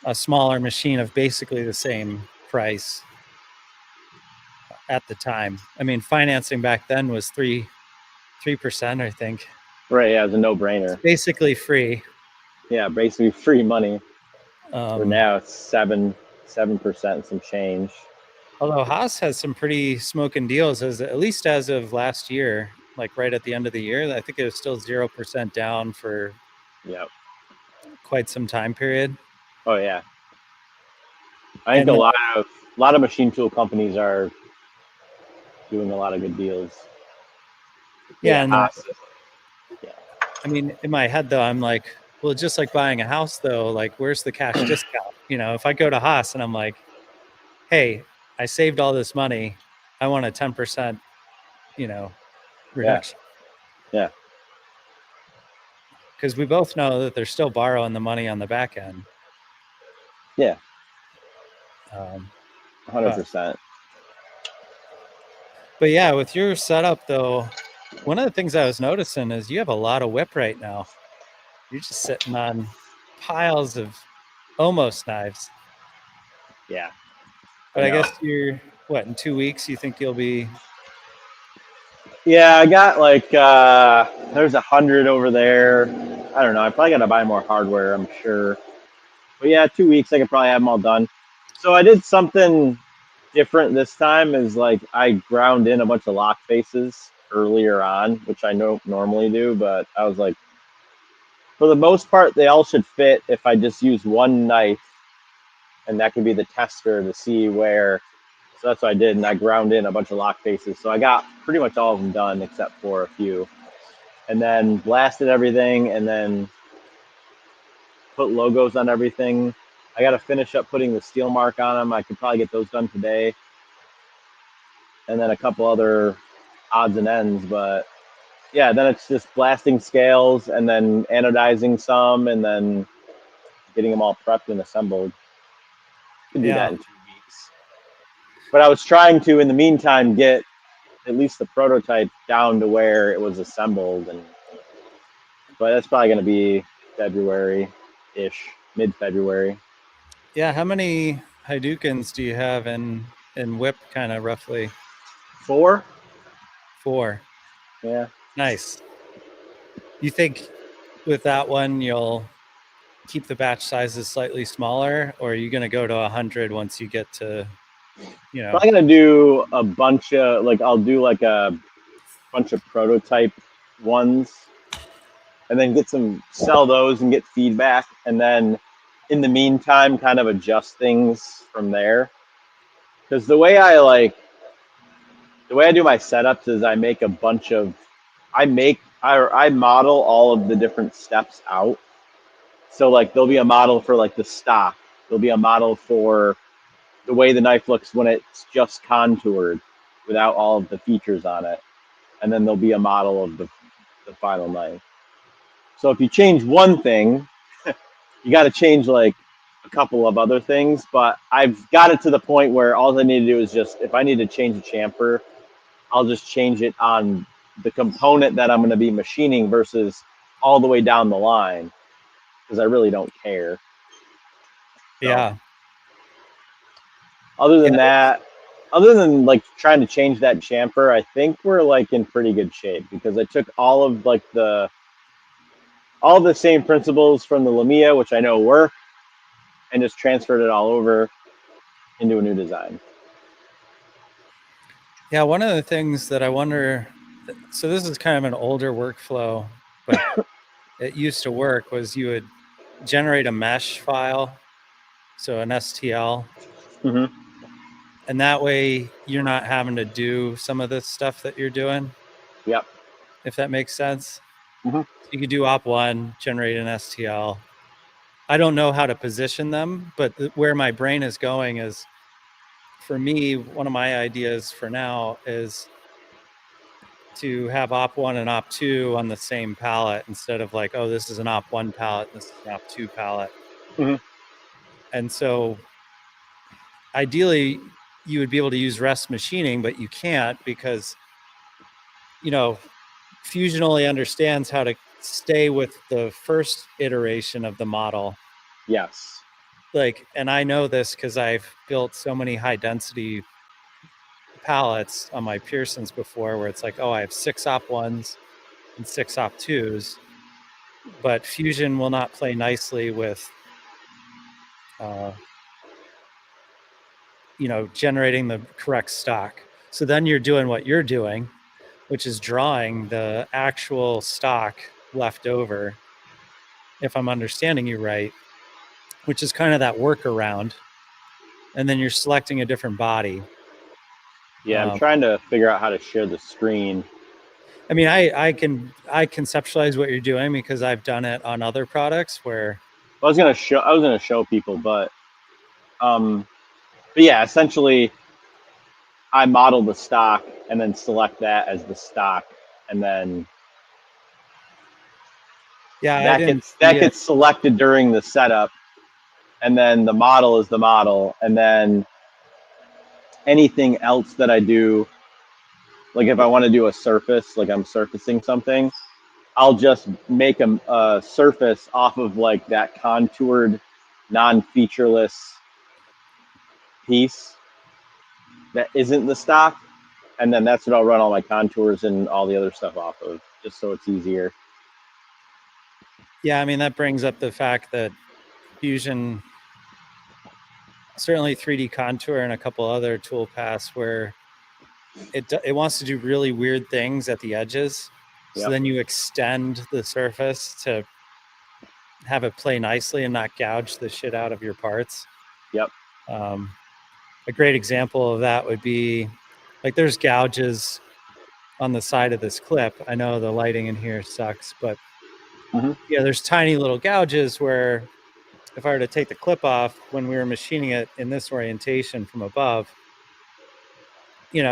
[SPEAKER 2] a smaller machine of basically the same price at the time. I mean, financing back then was 3%, I think.
[SPEAKER 1] Right, yeah, it's a no-brainer.
[SPEAKER 2] It's basically free.
[SPEAKER 1] Yeah, basically free money. For now, it's 7% some change.
[SPEAKER 2] Although Haas has some pretty smoking deals, at least as of last year, like right at the end of the year. I think it was still 0% down for quite some time period.
[SPEAKER 1] Oh yeah, I think a lot of machine tool companies are doing a lot of good deals.
[SPEAKER 2] Yeah, I mean, in my head though, I'm like, well, just like buying a house though, like where's the cash discount? If I go to Haas and I'm like, hey, I saved all this money, I want a 10%, reduction.
[SPEAKER 1] Yeah.
[SPEAKER 2] Because we both know that they're still borrowing the money on the back end.
[SPEAKER 1] Yeah.
[SPEAKER 2] 100%. But yeah, with your setup though, one of the things I was noticing is you have a lot of whip right now. You're just sitting on piles of almost knives.
[SPEAKER 1] Yeah.
[SPEAKER 2] But I guess you're, in 2 weeks, you think you'll be...
[SPEAKER 1] Yeah, I got like, there's 100 over there. I don't know. I probably got to buy more hardware, I'm sure. But yeah, 2 weeks, I could probably have them all done. So I did something different this time is like I ground in a bunch of lock faces earlier on, which I don't normally do, but I was like, for the most part, they all should fit if I just use one knife, and that could be the tester to see where. So that's what I did, and I ground in a bunch of lock faces. So I got pretty much all of them done except for a few, and then blasted everything, and then put logos on everything. I got to finish up putting the steel mark on them. I could probably get those done today, and then a couple other odds and ends, but yeah, then it's just blasting scales and then anodizing some and then getting them all prepped and assembled. You can do that in 2 weeks. But I was trying to, in the meantime, get at least the prototype down to where it was assembled, but that's probably going to be February-ish, mid-February.
[SPEAKER 2] Yeah, how many Hadoukens do you have in whip, kind of roughly?
[SPEAKER 1] 4.
[SPEAKER 2] 4.
[SPEAKER 1] Yeah.
[SPEAKER 2] Nice. You think with that one you'll keep the batch sizes slightly smaller, or are you going to go to 100 once you get to,
[SPEAKER 1] I'm going to do a bunch of, like, I'll do like a bunch of prototype ones and then sell those and get feedback. And then in the meantime, kind of adjust things from there. Because the way I do my setups is I make a bunch of, I model all of the different steps out. So like there'll be a model for like the stock. There'll be a model for the way the knife looks when it's just contoured without all of the features on it. And then there'll be a model of the final knife. So if you change one thing, you got to change like a couple of other things. But I've got it to the point where all I need to do is just, if I need to change the chamfer, I'll just change it on the component that I'm going to be machining versus all the way down the line, because I really don't care.
[SPEAKER 2] Yeah.
[SPEAKER 1] So, other than like trying to change that chamfer, I think we're like in pretty good shape, because I took all of like all the same principles from the Lamia, which I know work, and just transferred it all over into a new design.
[SPEAKER 2] Yeah, one of the things that I wonder, so this is kind of an older workflow, but it used to work, was you would generate a mesh file so an STL.
[SPEAKER 1] Mm-hmm.
[SPEAKER 2] And that way you're not having to do some of the stuff that you're doing,
[SPEAKER 1] Yep.
[SPEAKER 2] if that makes sense.
[SPEAKER 1] Mm-hmm.
[SPEAKER 2] You could do op1, generate an STL. I don't know how to position them, but where my brain is going is, for me, one of my ideas for now is to have op1 and op2 on the same palette instead of like, oh, this is an op1 palette, this is an op2 palette.
[SPEAKER 1] Mm-hmm.
[SPEAKER 2] And so ideally you would be able to use rest machining, but you can't because, you know, Fusion only understands how to stay with the first iteration of the model.
[SPEAKER 1] Yes.
[SPEAKER 2] Like, and I know this because I've built so many high density palettes on my Pearsons before, where it's like, oh, I have 6 op1s and 6 op2s, but Fusion will not play nicely with, generating the correct stock. So then you're doing what you're doing, which is drawing the actual stock left over, if I'm understanding you right, which is kind of that workaround. And then you're selecting a different body.
[SPEAKER 1] Yeah, I'm trying to figure out how to share the screen.
[SPEAKER 2] I mean, I conceptualize what you're doing because I've done it on other products where
[SPEAKER 1] I was gonna show people, but yeah, essentially I model the stock and then select that as the stock, and then
[SPEAKER 2] I didn't
[SPEAKER 1] that
[SPEAKER 2] see it.
[SPEAKER 1] gets selected during the setup, and then the model is the model, and then anything else that I do, like if I want to do a surface, like I'm surfacing something, I'll just make a surface off of like that contoured, non-featureless piece that isn't the stock, and then that's what I'll run all my contours and all the other stuff off of, just so it's easier.
[SPEAKER 2] Yeah, I mean, that brings up the fact that Fusion, certainly 3D Contour and a couple other tool paths, where it wants to do really weird things at the edges. So
[SPEAKER 1] Yep.
[SPEAKER 2] then you extend the surface to have it play nicely and not gouge the shit out of your parts.
[SPEAKER 1] Yep.
[SPEAKER 2] A great example of that would be, like, there's gouges on the side of this clip. I know the lighting in here sucks, but yeah, there's tiny little gouges where if I were to take the clip off when we were machining it in this orientation from above, you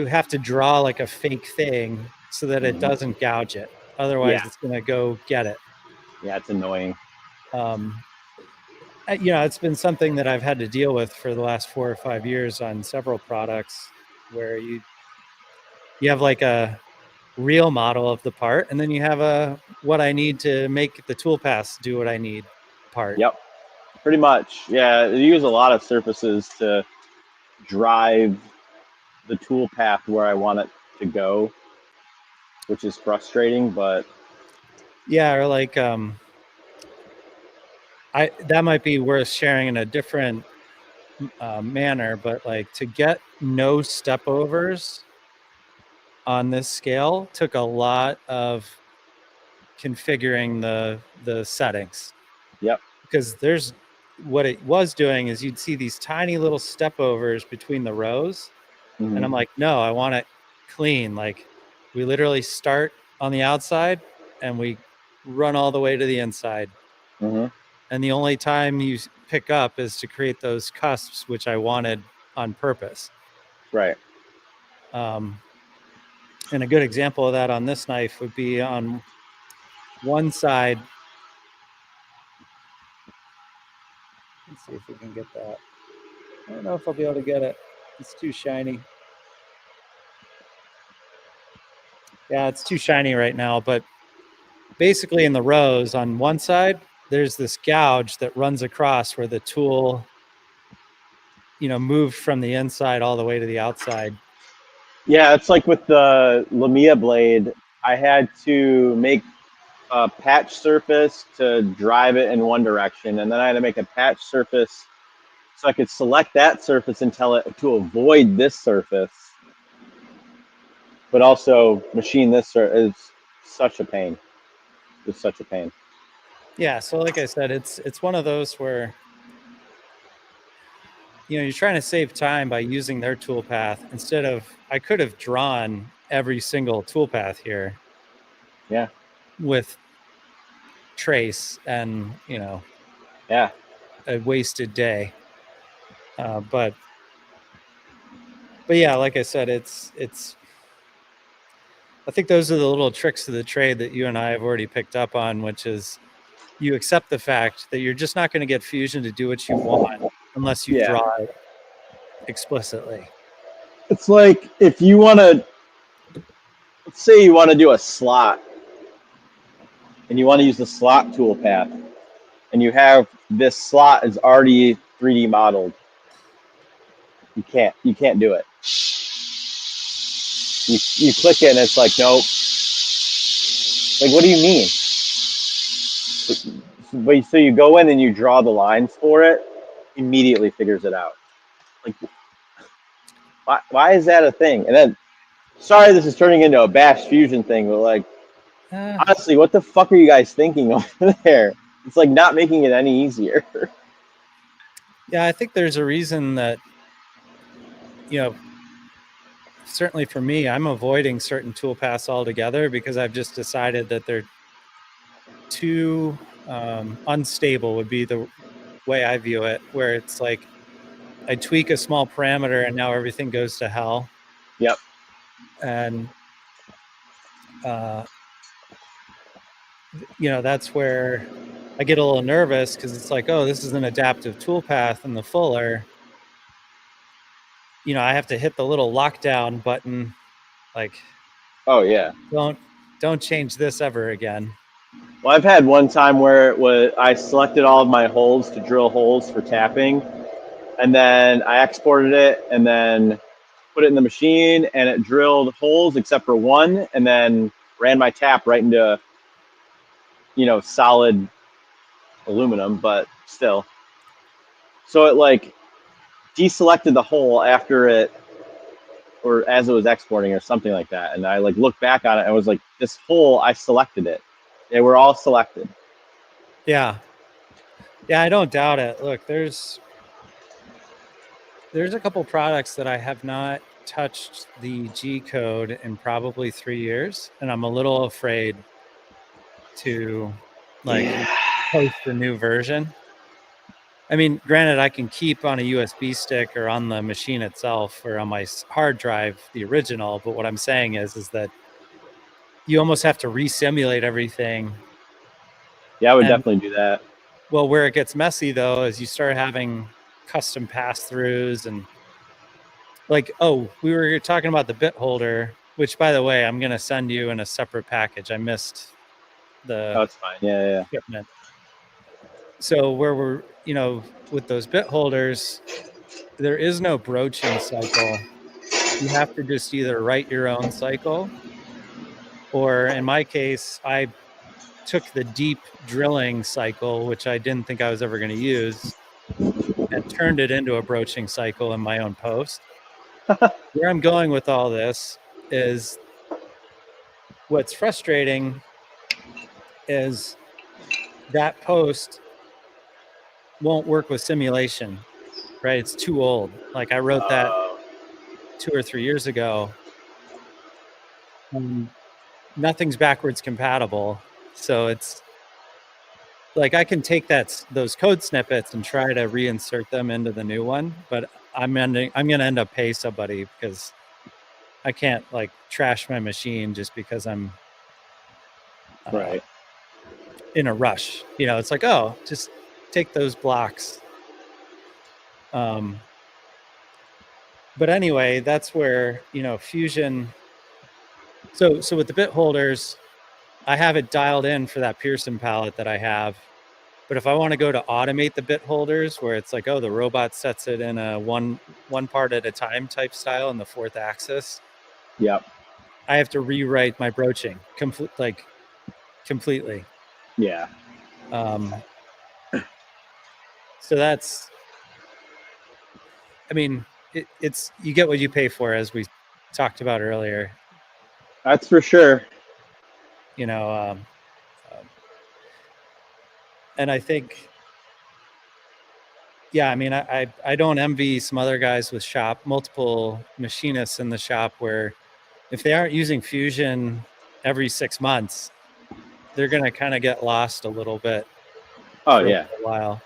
[SPEAKER 2] have to draw like a fake thing so that it doesn't gouge it. Otherwise, it's going to go get it.
[SPEAKER 1] Yeah, it's annoying.
[SPEAKER 2] It's been something that I've had to deal with for the last 4 or 5 years on several products, where you have like a real model of the part, and then you have a what I need to make the tool paths do what I need part.
[SPEAKER 1] Yep. Pretty much. Yeah, you use a lot of surfaces to drive the tool path where I want it to go, which is frustrating, but
[SPEAKER 2] yeah, or like that might be worth sharing in a different manner, but like to get no step overs on this scale took a lot of configuring the settings.
[SPEAKER 1] Yep.
[SPEAKER 2] Because there's what it was doing is you'd see these tiny little step overs between the rows.
[SPEAKER 1] Mm-hmm.
[SPEAKER 2] And I'm like, no, I want it clean. Like, we literally start on the outside and we run all the way to the inside.
[SPEAKER 1] Mm-hmm.
[SPEAKER 2] And the only time you pick up is to create those cusps, which I wanted on purpose.
[SPEAKER 1] Right.
[SPEAKER 2] And a good example of that on this knife would be on one side. Let's see if we can get that. I don't know if I'll be able to get it. It's too shiny. Yeah, it's too shiny right now. But basically in the rows on one side, there's this gouge that runs across where the tool, moved from the inside all the way to the outside.
[SPEAKER 1] Yeah, it's like with the Lumia blade, I had to make a patch surface to drive it in one direction, and then I had to make a patch surface so I could select that surface and tell it to avoid this surface, but also machine this surface. Is such a pain. It's such a pain.
[SPEAKER 2] Yeah, so like I said, it's one of those where you're trying to save time by using their toolpath instead of I could have drawn every single toolpath here
[SPEAKER 1] Yeah.
[SPEAKER 2] with trace and
[SPEAKER 1] Yeah.
[SPEAKER 2] a wasted day. But yeah, like I said, it's I think those are the little tricks of the trade that you and I have already picked up on, which is you accept the fact that you're just not going to get Fusion to do what you want unless you
[SPEAKER 1] Yeah.
[SPEAKER 2] draw it explicitly.
[SPEAKER 1] It's like if you want to, let's say you want to do a slot and you want to use the slot toolpath and you have this slot is already 3D modeled. You can't do it. You click it and it's like, nope. Like, what do you mean? But so you go in and you draw the lines for it, immediately figures it out. Like, why is that a thing? And then, sorry, this is turning into a Bash Fusion thing, but like, honestly, what the fuck are you guys thinking over there? It's like not making it any easier.
[SPEAKER 2] Yeah, I think there's a reason that, certainly for me, I'm avoiding certain toolpaths altogether because I've just decided that they're too unstable would be the way I view it, where it's like I tweak a small parameter and now everything goes to hell.
[SPEAKER 1] Yep.
[SPEAKER 2] And, that's where I get a little nervous because it's like, oh, this is an adaptive toolpath in the Fuller. I have to hit the little lockdown button. Like,
[SPEAKER 1] oh yeah.
[SPEAKER 2] Don't change this ever again.
[SPEAKER 1] Well, I've had one time where it was I selected all of my holes to drill holes for tapping, and then I exported it and then put it in the machine, and it drilled holes except for one, and then ran my tap right into solid aluminum, but still. So it like deselected the hole after it or as it was exporting or something like that. And I like looked back on it and was like, this hole, I selected it. They were all selected.
[SPEAKER 2] Yeah. Yeah, I don't doubt it. Look, there's a couple products that I have not touched the G code in probably 3 years, and I'm a little afraid to post a new version. I mean, granted, I can keep on a USB stick or on the machine itself or on my hard drive the original, but what I'm saying is that you almost have to re-simulate everything.
[SPEAKER 1] Yeah, I would definitely do that.
[SPEAKER 2] Well, where it gets messy though is you start having custom pass-throughs and we were talking about the bit holder, which by the way, I'm going to send you in a separate package. I missed the
[SPEAKER 1] That's fine. Yeah.
[SPEAKER 2] shipment. So where we're, with those bit holders, there is no broaching cycle. You have to just either write your own cycle, or in my case, I took the deep drilling cycle, which I didn't think I was ever going to use, and turned it into a broaching cycle in my own post. Where I'm going with all this is what's frustrating is that post won't work with simulation, right? It's too old. Like I wrote that 2 or 3 years ago. Nothing's backwards compatible. So it's like I can take those code snippets and try to reinsert them into the new one, but I'm going to end up pay somebody because I can't trash my machine just because I'm
[SPEAKER 1] right
[SPEAKER 2] in a rush. It's like, oh, just take those blocks. But anyway, that's where Fusion. So with the bit holders, I have it dialed in for that Pearson palette that I have. But if I want to go to automate the bit holders, where it's like, oh, the robot sets it in a one part at a time type style in the 4th axis.
[SPEAKER 1] Yep.
[SPEAKER 2] I have to rewrite my broaching completely.
[SPEAKER 1] Yeah.
[SPEAKER 2] So that's, I mean, it's you get what you pay for, as we talked about earlier.
[SPEAKER 1] That's for sure.
[SPEAKER 2] And I think, yeah, I mean, I don't envy some other guys with multiple machinists in the shop where if they aren't using Fusion every 6 months, they're going to kind of get lost a little bit
[SPEAKER 1] Oh
[SPEAKER 2] for a
[SPEAKER 1] yeah,
[SPEAKER 2] while.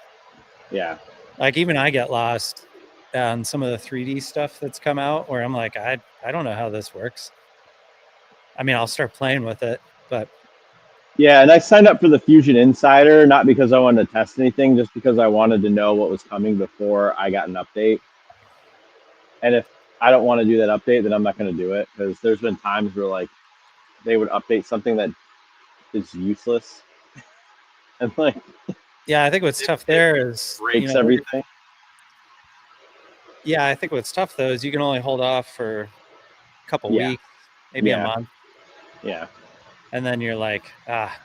[SPEAKER 1] yeah,
[SPEAKER 2] Like even I get lost on some of the 3D stuff that's come out where I'm like, I don't know how this works. I mean, I'll start playing with it, but
[SPEAKER 1] yeah. And I signed up for the Fusion Insider not because I wanted to test anything, just because I wanted to know what was coming before I got an update. And if I don't want to do that update, then I'm not going to do it, because there's been times where like they would update something that is useless and like
[SPEAKER 2] yeah, I think what's tough there is,
[SPEAKER 1] breaks everything.
[SPEAKER 2] yeah, I think what's tough though is you can only hold off for a couple
[SPEAKER 1] Yeah,
[SPEAKER 2] weeks, maybe a
[SPEAKER 1] yeah,
[SPEAKER 2] month,
[SPEAKER 1] yeah,
[SPEAKER 2] and then you're like, ah.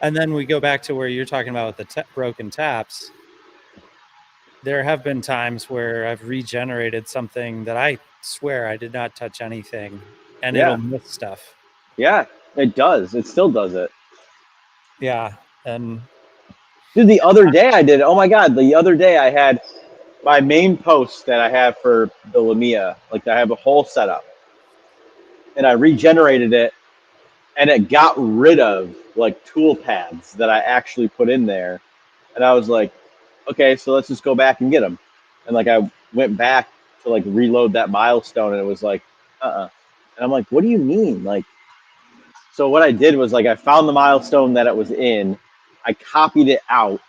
[SPEAKER 2] And then we go back to where you're talking about with the broken taps. There have been times where I've regenerated something that I swear I did not touch anything, and it'll
[SPEAKER 1] yeah,
[SPEAKER 2] miss stuff.
[SPEAKER 1] yeah. It does. It still does it.
[SPEAKER 2] Yeah, and
[SPEAKER 1] Dude, the other day I did. Oh my god! The other day I had my main post that I have for the Lumia. Like I have a whole setup, and I regenerated it, and it got rid of like tool pads that I actually put in there. And I was like, okay, so let's just go back and get them. And like I went back to like reload that milestone, and it was like, And I'm like, what do you mean? Like, so what I did was like I found the milestone that it was in, I copied it out,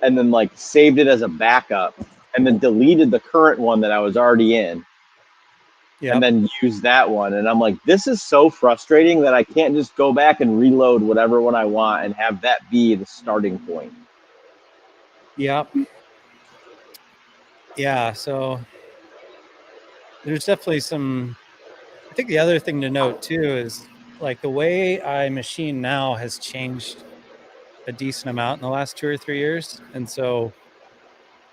[SPEAKER 1] and then like saved it as a backup, and then deleted the current one that I was already in, and
[SPEAKER 2] yep.
[SPEAKER 1] then used that one. And I'm like, this is so frustrating that I can't just go back and reload whatever one I want and have that be the starting point.
[SPEAKER 2] Yep. Yeah, so there's definitely some. I think the other thing to note too is like the way I machine now has changed a decent amount in the last 2 or 3 years. And so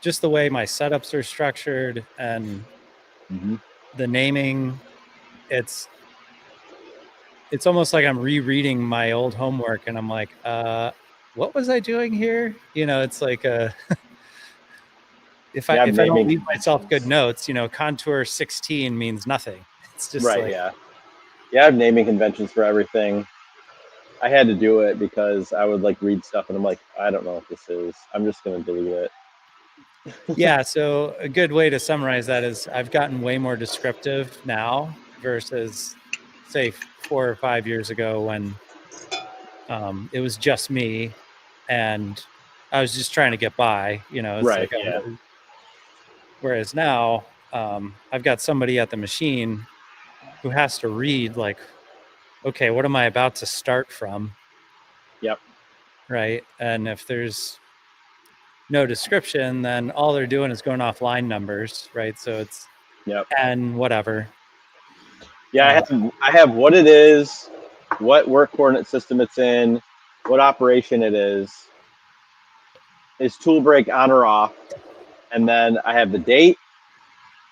[SPEAKER 2] just the way my setups are structured and
[SPEAKER 1] Mm-hmm.
[SPEAKER 2] the naming, it's almost like I'm rereading my old homework and I'm like, what was I doing here? It's like if I
[SPEAKER 1] Yeah, I'm
[SPEAKER 2] if I don't
[SPEAKER 1] naming
[SPEAKER 2] leave myself good
[SPEAKER 1] conventions.
[SPEAKER 2] notes, contour 16 means nothing. It's just
[SPEAKER 1] Right,
[SPEAKER 2] like,
[SPEAKER 1] yeah. Yeah, I have naming conventions for everything. I had to do it because I would like read stuff and I'm like, I don't know what this is. I'm just gonna delete it.
[SPEAKER 2] yeah, so a good way to summarize that is I've gotten way more descriptive now versus say 4 or 5 years ago when it was just me and I was just trying to get by. It's
[SPEAKER 1] Right,
[SPEAKER 2] like
[SPEAKER 1] yeah.
[SPEAKER 2] whereas now I've got somebody at the machine who has to read like, okay, what am I about to start from?
[SPEAKER 1] Yep.
[SPEAKER 2] Right. And if there's no description, then all they're doing is going off line numbers. Right. So it's
[SPEAKER 1] Yep.
[SPEAKER 2] and whatever.
[SPEAKER 1] Yeah, I have what it is, what work coordinate system it's in, what operation it is tool break on or off, and then I have the date,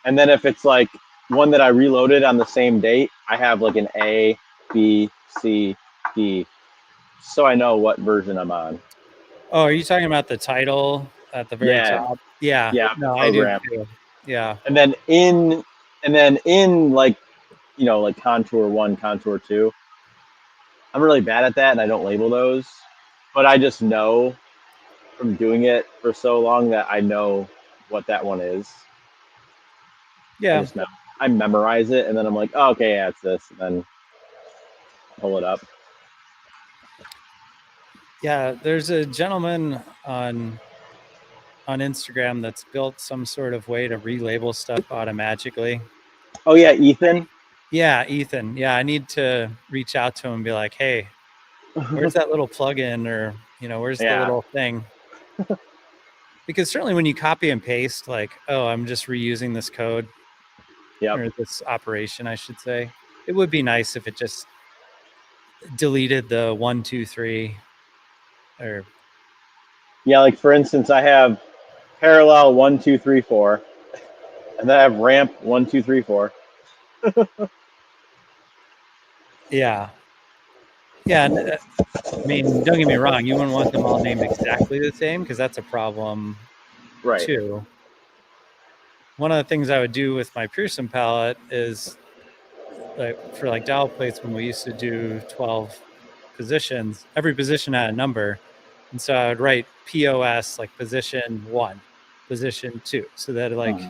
[SPEAKER 1] and then if it's like one that I reloaded on the same date, I have like an A, B, C, D, so I know what version I'm on.
[SPEAKER 2] Oh, are you talking about the title at the very
[SPEAKER 1] Yeah,
[SPEAKER 2] top? Yeah.
[SPEAKER 1] yeah, the
[SPEAKER 2] No, I do
[SPEAKER 1] program,
[SPEAKER 2] too. Yeah.
[SPEAKER 1] and then in like like contour one, contour two. I'm really bad at that, and I don't label those, but I just know from doing it for so long that I know what that one is. I
[SPEAKER 2] Yeah.
[SPEAKER 1] just know. I memorize it, and then I'm like, oh, okay, yeah, it's this, and then pull it up.
[SPEAKER 2] Yeah. There's a gentleman on Instagram that's built some sort of way to relabel stuff automatically.
[SPEAKER 1] Oh yeah, Ethan.
[SPEAKER 2] Yeah, Ethan. Yeah, I need to reach out to him and be like, hey, where's that little plugin or, where's the
[SPEAKER 1] Yeah.
[SPEAKER 2] little thing? Because certainly when you copy and paste, like, oh, I'm just reusing this code
[SPEAKER 1] Yep.
[SPEAKER 2] or this operation, I should say, it would be nice if it just deleted the 1, 2, 3 or
[SPEAKER 1] Yeah, like for instance, I have parallel 1, 2, 3, 4, and then I have ramp 1, 2, 3, 4.
[SPEAKER 2] yeah. Yeah, and, I mean, don't get me wrong, you wouldn't want them all named exactly the same because that's a problem
[SPEAKER 1] Right.
[SPEAKER 2] too. One of the things I would do with my Pearson palette is like for like dowel plates when we used to do 12 positions, every position had a number. And so I would write POS like position 1, position 2, so that like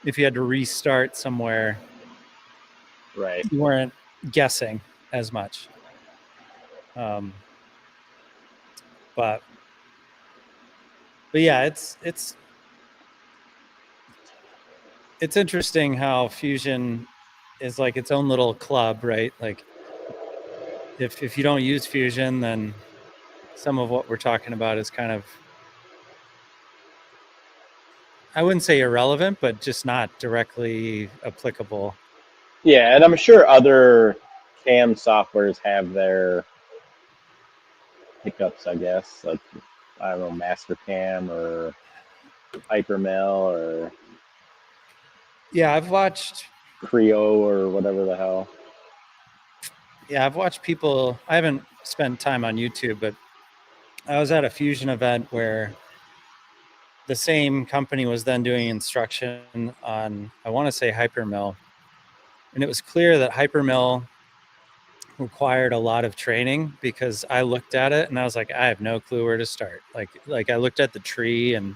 [SPEAKER 2] if you had to restart somewhere,
[SPEAKER 1] Right.
[SPEAKER 2] you weren't guessing as much. But yeah, it's interesting how Fusion is like its own little club, right? Like if you don't use Fusion, then some of what we're talking about is kind of, I wouldn't say irrelevant, but just not directly applicable.
[SPEAKER 1] Yeah, and I'm sure other cam softwares have their hiccups, I guess. Like, I don't know, Mastercam or Hypermill or
[SPEAKER 2] Yeah, I've watched
[SPEAKER 1] Creo or whatever the hell.
[SPEAKER 2] people. I haven't spent time on YouTube, but I was at a Fusion event where the same company was then doing instruction on, I want to say, Hypermill. And it was clear that Hypermill required a lot of training because I looked at it and I was like, I have no clue where to start. Like I looked at the tree and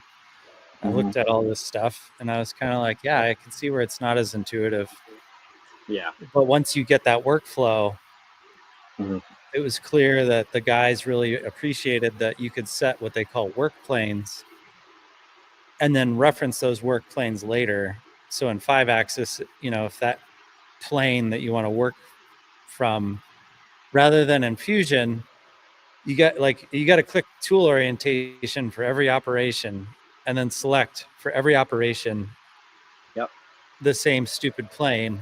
[SPEAKER 2] I looked at all this stuff and I was kind of like, yeah, I can see where it's not as intuitive.
[SPEAKER 1] Yeah.
[SPEAKER 2] But once you get that workflow,
[SPEAKER 1] Mhm.
[SPEAKER 2] it was clear that the guys really appreciated that you could set what they call work planes and then reference those work planes later. So in 5-axis, if that plane that you want to work from, rather than in Fusion, you got to click tool orientation for every operation and then select for every operation
[SPEAKER 1] Yep.
[SPEAKER 2] the same stupid plane.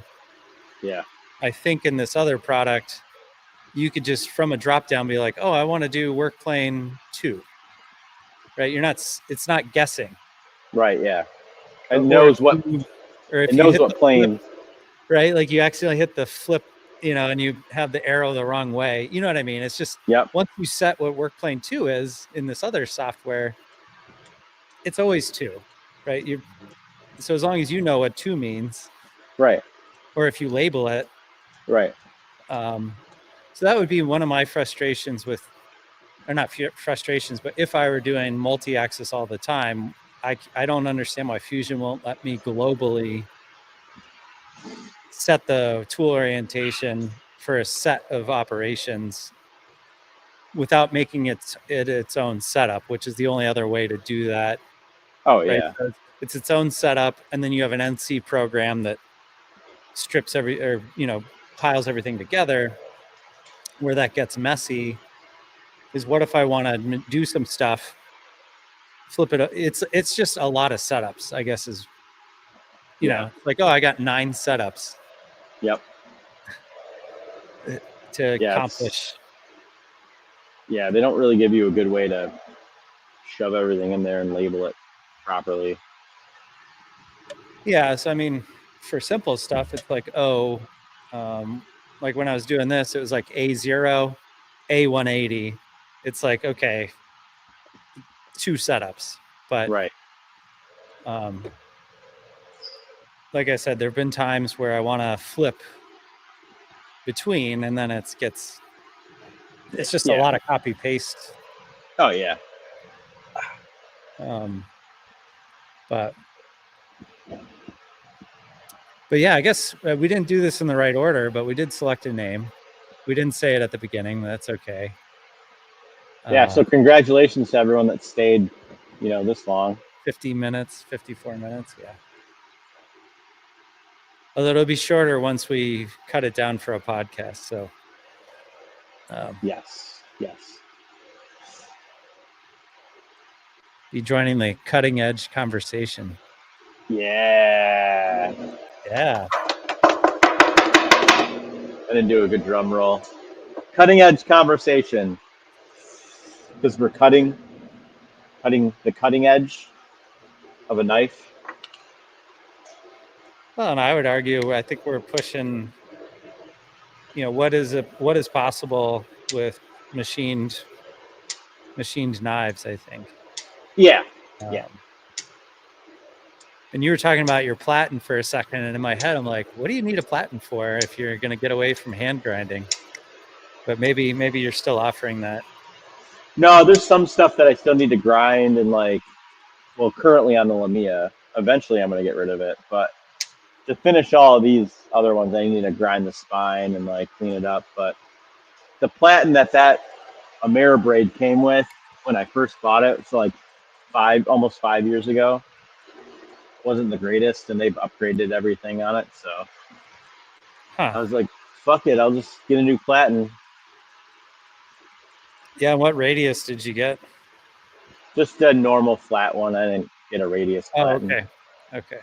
[SPEAKER 1] Yeah.
[SPEAKER 2] I think in this other product, you could just from a drop down be like, oh, I want to do work plane 2. Right? It's not guessing.
[SPEAKER 1] Right. Yeah. It
[SPEAKER 2] Or
[SPEAKER 1] knows what
[SPEAKER 2] if
[SPEAKER 1] it
[SPEAKER 2] you
[SPEAKER 1] knows
[SPEAKER 2] hit
[SPEAKER 1] what
[SPEAKER 2] the
[SPEAKER 1] plane.
[SPEAKER 2] flip, right? Like you accidentally hit the flip, and you have the arrow the wrong way. You know what I mean? It's just
[SPEAKER 1] Yep.
[SPEAKER 2] once you set what work plane 2 is in this other software, it's always 2, right? So as long as you know what 2 means,
[SPEAKER 1] Right.
[SPEAKER 2] or if you label it,
[SPEAKER 1] Right.
[SPEAKER 2] so that would be one of my frustrations with, or not frustrations, but if I were doing multi-axis all the time, I don't understand why Fusion won't let me globally set the tool orientation for a set of operations without making it its own setup, which is the only other way to do that.
[SPEAKER 1] Oh
[SPEAKER 2] Right?
[SPEAKER 1] yeah.
[SPEAKER 2] So it's its own setup, and then you have an NC program that strips piles everything together. Where that gets messy is what if I want to do some stuff, flip it. It's just a lot of setups, I guess, is,
[SPEAKER 1] Yeah.
[SPEAKER 2] like, oh, I got 9 setups
[SPEAKER 1] Yep.
[SPEAKER 2] to
[SPEAKER 1] Yeah.
[SPEAKER 2] accomplish.
[SPEAKER 1] Yeah. They don't really give you a good way to shove everything in there and label it properly.
[SPEAKER 2] Yeah. So, I mean, for simple stuff, it's like, like when I was doing this, it was like A0, A180. It's like, okay, 2 setups. But
[SPEAKER 1] Right.
[SPEAKER 2] like I said, there have been times where I want to flip between, and then it's just a
[SPEAKER 1] Yeah.
[SPEAKER 2] lot of copy paste.
[SPEAKER 1] Oh yeah.
[SPEAKER 2] But yeah, I guess we didn't do this in the right order, but we did select a name. We didn't say it at the beginning. That's okay.
[SPEAKER 1] Yeah. So congratulations to everyone that stayed, this long.
[SPEAKER 2] 50 minutes, 54 minutes. Yeah. Although it'll be shorter once we cut it down for a podcast. So
[SPEAKER 1] Yes.
[SPEAKER 2] be joining the cutting edge conversation.
[SPEAKER 1] Yeah.
[SPEAKER 2] Yeah.
[SPEAKER 1] I didn't do a good drum roll. Cutting edge conversation. Because we're cutting the cutting edge of a knife.
[SPEAKER 2] Well, and I would argue, I think we're pushing, what is possible with machined knives, I think.
[SPEAKER 1] Yeah.
[SPEAKER 2] Um, and you were talking about your platen for a second, and in my head, I'm like, what do you need a platen for if you're going to get away from hand grinding? But maybe you're still offering that.
[SPEAKER 1] No, there's some stuff that I still need to grind and like, well, currently on the Lamia. Eventually, I'm gonna get rid of it, but to finish all of these other ones, I need to grind the spine and like clean it up. But the platen that Ameribraid came with when I first bought it, so like almost 5 years ago, wasn't the greatest, and they've upgraded everything on it. So I was like, fuck it, I'll just get a new platen.
[SPEAKER 2] Yeah, what radius did you get?
[SPEAKER 1] Just a normal flat one. I didn't get a radius platen.
[SPEAKER 2] Okay.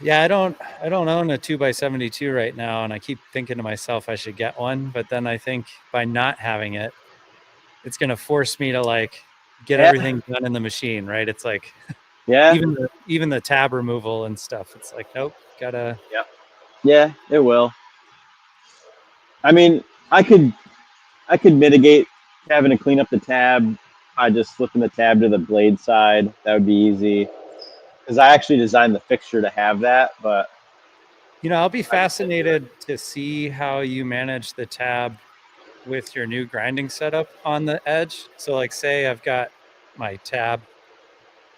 [SPEAKER 2] Yeah, I don't own a 2x72 right now, and I keep thinking to myself I should get one, but then I think by not having it, it's going to force me to like get everything done in the machine, right? It's like even the tab removal and stuff. It's like, nope, gotta.
[SPEAKER 1] Yeah, it will. I mean, I could mitigate having to clean up the tab by just flipping the tab to the blade side. That would be easy because I actually designed the fixture to have that. But
[SPEAKER 2] I'll be fascinated to see how you manage the tab with your new grinding setup on the edge. So, like, say I've got my tab.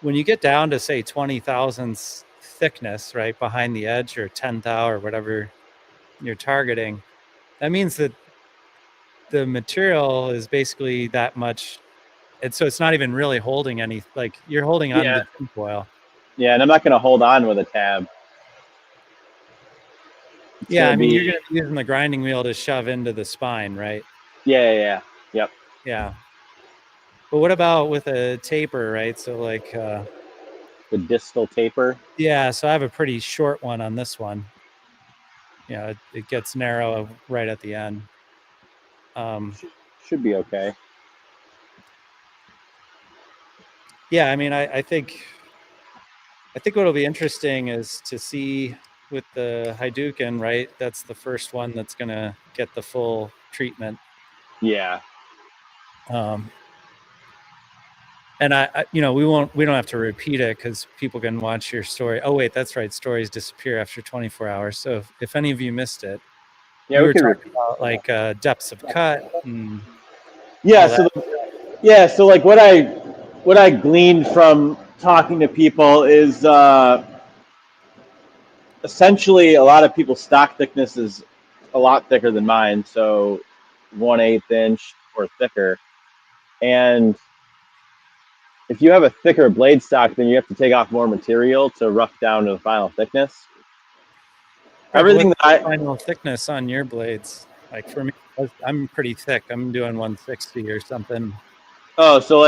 [SPEAKER 2] When you get down to say 20 thousandths thickness, right behind the edge, or 10 thou or whatever you're targeting, that means that the material is basically that much. And so it's not even really holding any, like you're holding on to tinfoil.
[SPEAKER 1] Yeah, and I'm not going to hold on with a tab.
[SPEAKER 2] You're going to be using the grinding wheel to shove into the spine, right?
[SPEAKER 1] Yeah.
[SPEAKER 2] Yeah. But what about with a taper, right? So like
[SPEAKER 1] the distal taper.
[SPEAKER 2] Yeah, so I have a pretty short one on this one. Yeah, it gets narrow right at the end.
[SPEAKER 1] Should be okay.
[SPEAKER 2] Yeah, I mean, I think what'll be interesting is to see with the Hadouken, right? That's the first one that's going to get the full treatment.
[SPEAKER 1] Yeah.
[SPEAKER 2] And we don't have to repeat it because people can watch your story. Oh wait, that's right. Stories disappear after 24 hours. So if any of you missed it,
[SPEAKER 1] yeah,
[SPEAKER 2] we were talking about like depths of cut. And
[SPEAKER 1] so like what I gleaned from talking to people is essentially a lot of people's stock thickness is a lot thicker than mine, so 1/8 inch or thicker. And if you have a thicker blade stock, then you have to take off more material to rough down to the final thickness. Everything that
[SPEAKER 2] final thickness on your blades, like for me, I'm pretty thick. I'm doing 160 or something.
[SPEAKER 1] Oh, so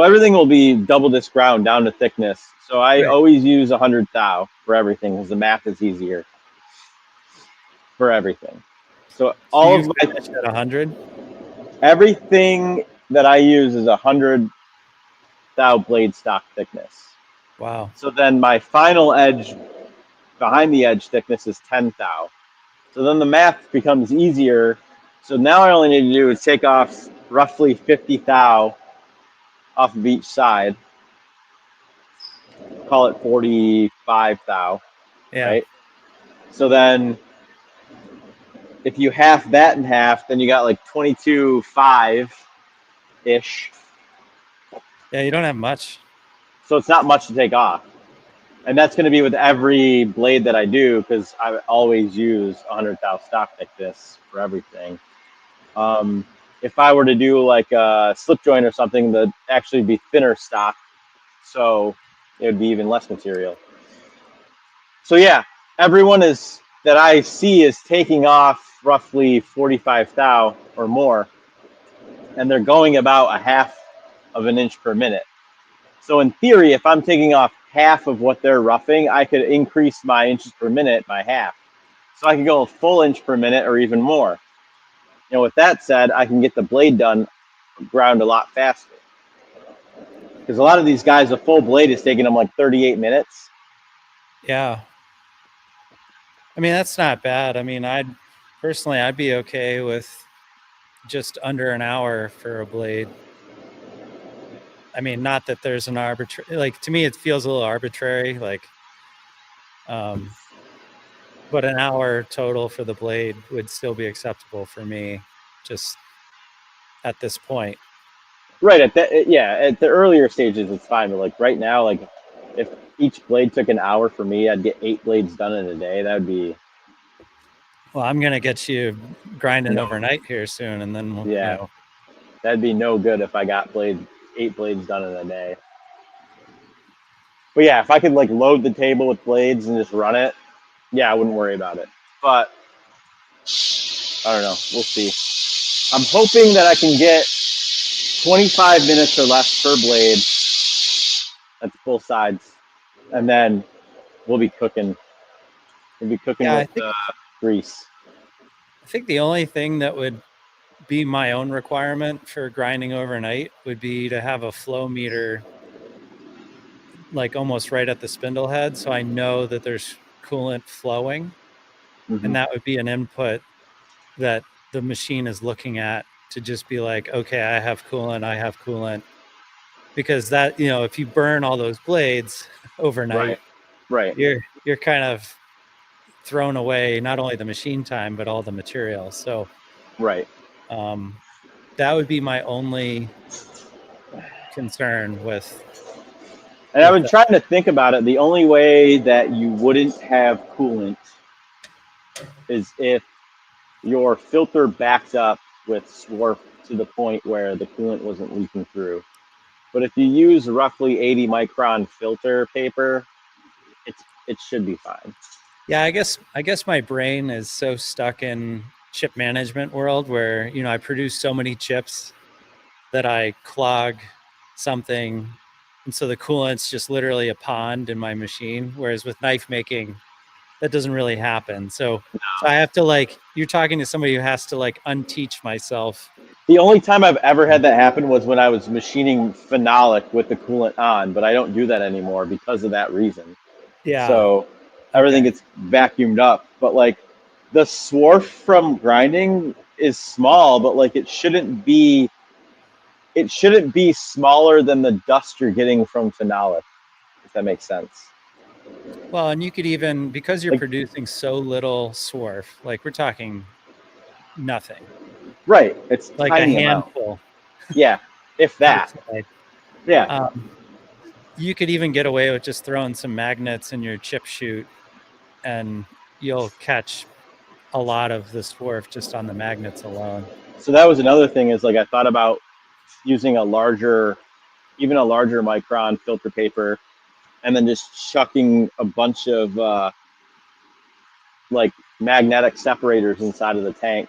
[SPEAKER 1] everything will be double disc ground down to thickness. So I always use 100 thou for everything because the math is easier for everything. So all of my
[SPEAKER 2] at 100.
[SPEAKER 1] Everything that I use is 100 thou blade stock thickness.
[SPEAKER 2] Wow.
[SPEAKER 1] So then my final edge behind the edge thickness is 10 thou. So then the math becomes easier. So now I only need to do is take off roughly 50 thou off of each side. Call it 45 thou.
[SPEAKER 2] Yeah.
[SPEAKER 1] Right? So then if you half that in half, then you got like 22.5-ish.
[SPEAKER 2] Yeah, you don't have much.
[SPEAKER 1] So it's not much to take off. And that's going to be with every blade that I do because I always use 100 thou stock thickness for everything. If I were to do like a slip joint or something, that'd actually be thinner stock, so it would be even less material. So yeah, everyone that I see is taking off roughly 45 thou or more, and they're going about 1/2 inch per minute. So in theory, if I'm taking off half of what they're roughing, I could increase my inches per minute by half. So I could go a full inch per minute or even more. With that said, I can get the blade done ground a lot faster. Because a lot of these guys, a full blade is taking them like 38 minutes.
[SPEAKER 2] Yeah. I mean, that's not bad. I mean, I'd be okay with just under an hour for a blade. I mean, not that there's an arbitrary, like, to me, it feels a little arbitrary, like, but an hour total for the blade would still be acceptable for me, just at this point.
[SPEAKER 1] Right at that, yeah, at the earlier stages it's fine, but like right now, like if each blade took an hour for me, I'd get 8 blades done in a day. That would be
[SPEAKER 2] Well, I'm gonna get you grinding
[SPEAKER 1] no,
[SPEAKER 2] overnight here soon, and then we'll,
[SPEAKER 1] yeah, that'd be no good if I got 8 blades done in a day. But yeah, if I could like load the table with blades and just run it, yeah, I wouldn't worry about it. But I don't know. We'll see. I'm hoping that I can get 25 minutes or less per blade. That's both sides, and then we'll be cooking. We'll be cooking
[SPEAKER 2] yeah.
[SPEAKER 1] with grease.
[SPEAKER 2] I think the only thing that would be my own requirement for grinding overnight would be to have a flow meter like almost right at the spindle head, so I know that there's coolant flowing, and that would be an input that the machine is looking at to just be like, okay, I have coolant, because that, if you burn all those blades overnight,
[SPEAKER 1] Right.
[SPEAKER 2] you're kind of thrown away not only the machine time but all the material. So
[SPEAKER 1] Right.
[SPEAKER 2] that would be my only concern with.
[SPEAKER 1] And I've been trying to think about it. The only way that you wouldn't have coolant is if your filter backs up with swarf to the point where the coolant wasn't leaking through. But if you use roughly 80 micron filter paper, it should be fine.
[SPEAKER 2] Yeah, I guess my brain is so stuck in chip management world where, I produce so many chips that I clog something, and so the coolant's just literally a pond in my machine, whereas with knife making that doesn't really happen. So I have to, like, you're talking to somebody who has to like unteach myself.
[SPEAKER 1] The only time I've ever had that happen was when I was machining phenolic with the coolant on, but I don't do that anymore because of that reason.
[SPEAKER 2] Yeah.
[SPEAKER 1] So everything gets vacuumed up. But like the swarf from grinding is small, but like it shouldn't be smaller than the dust you're getting from phenolic, if that makes sense.
[SPEAKER 2] Well, and you could even, because you're producing so little swarf, like we're talking nothing.
[SPEAKER 1] Right. It's
[SPEAKER 2] like
[SPEAKER 1] tiny
[SPEAKER 2] a handful.
[SPEAKER 1] Amount. Yeah. If that. Yeah.
[SPEAKER 2] You could even get away with just throwing some magnets in your chip chute, and you'll catch a lot of the swarf just on the magnets alone.
[SPEAKER 1] So that was another thing, is like I thought about using a larger micron filter paper, and then just chucking a bunch of like magnetic separators inside of the tank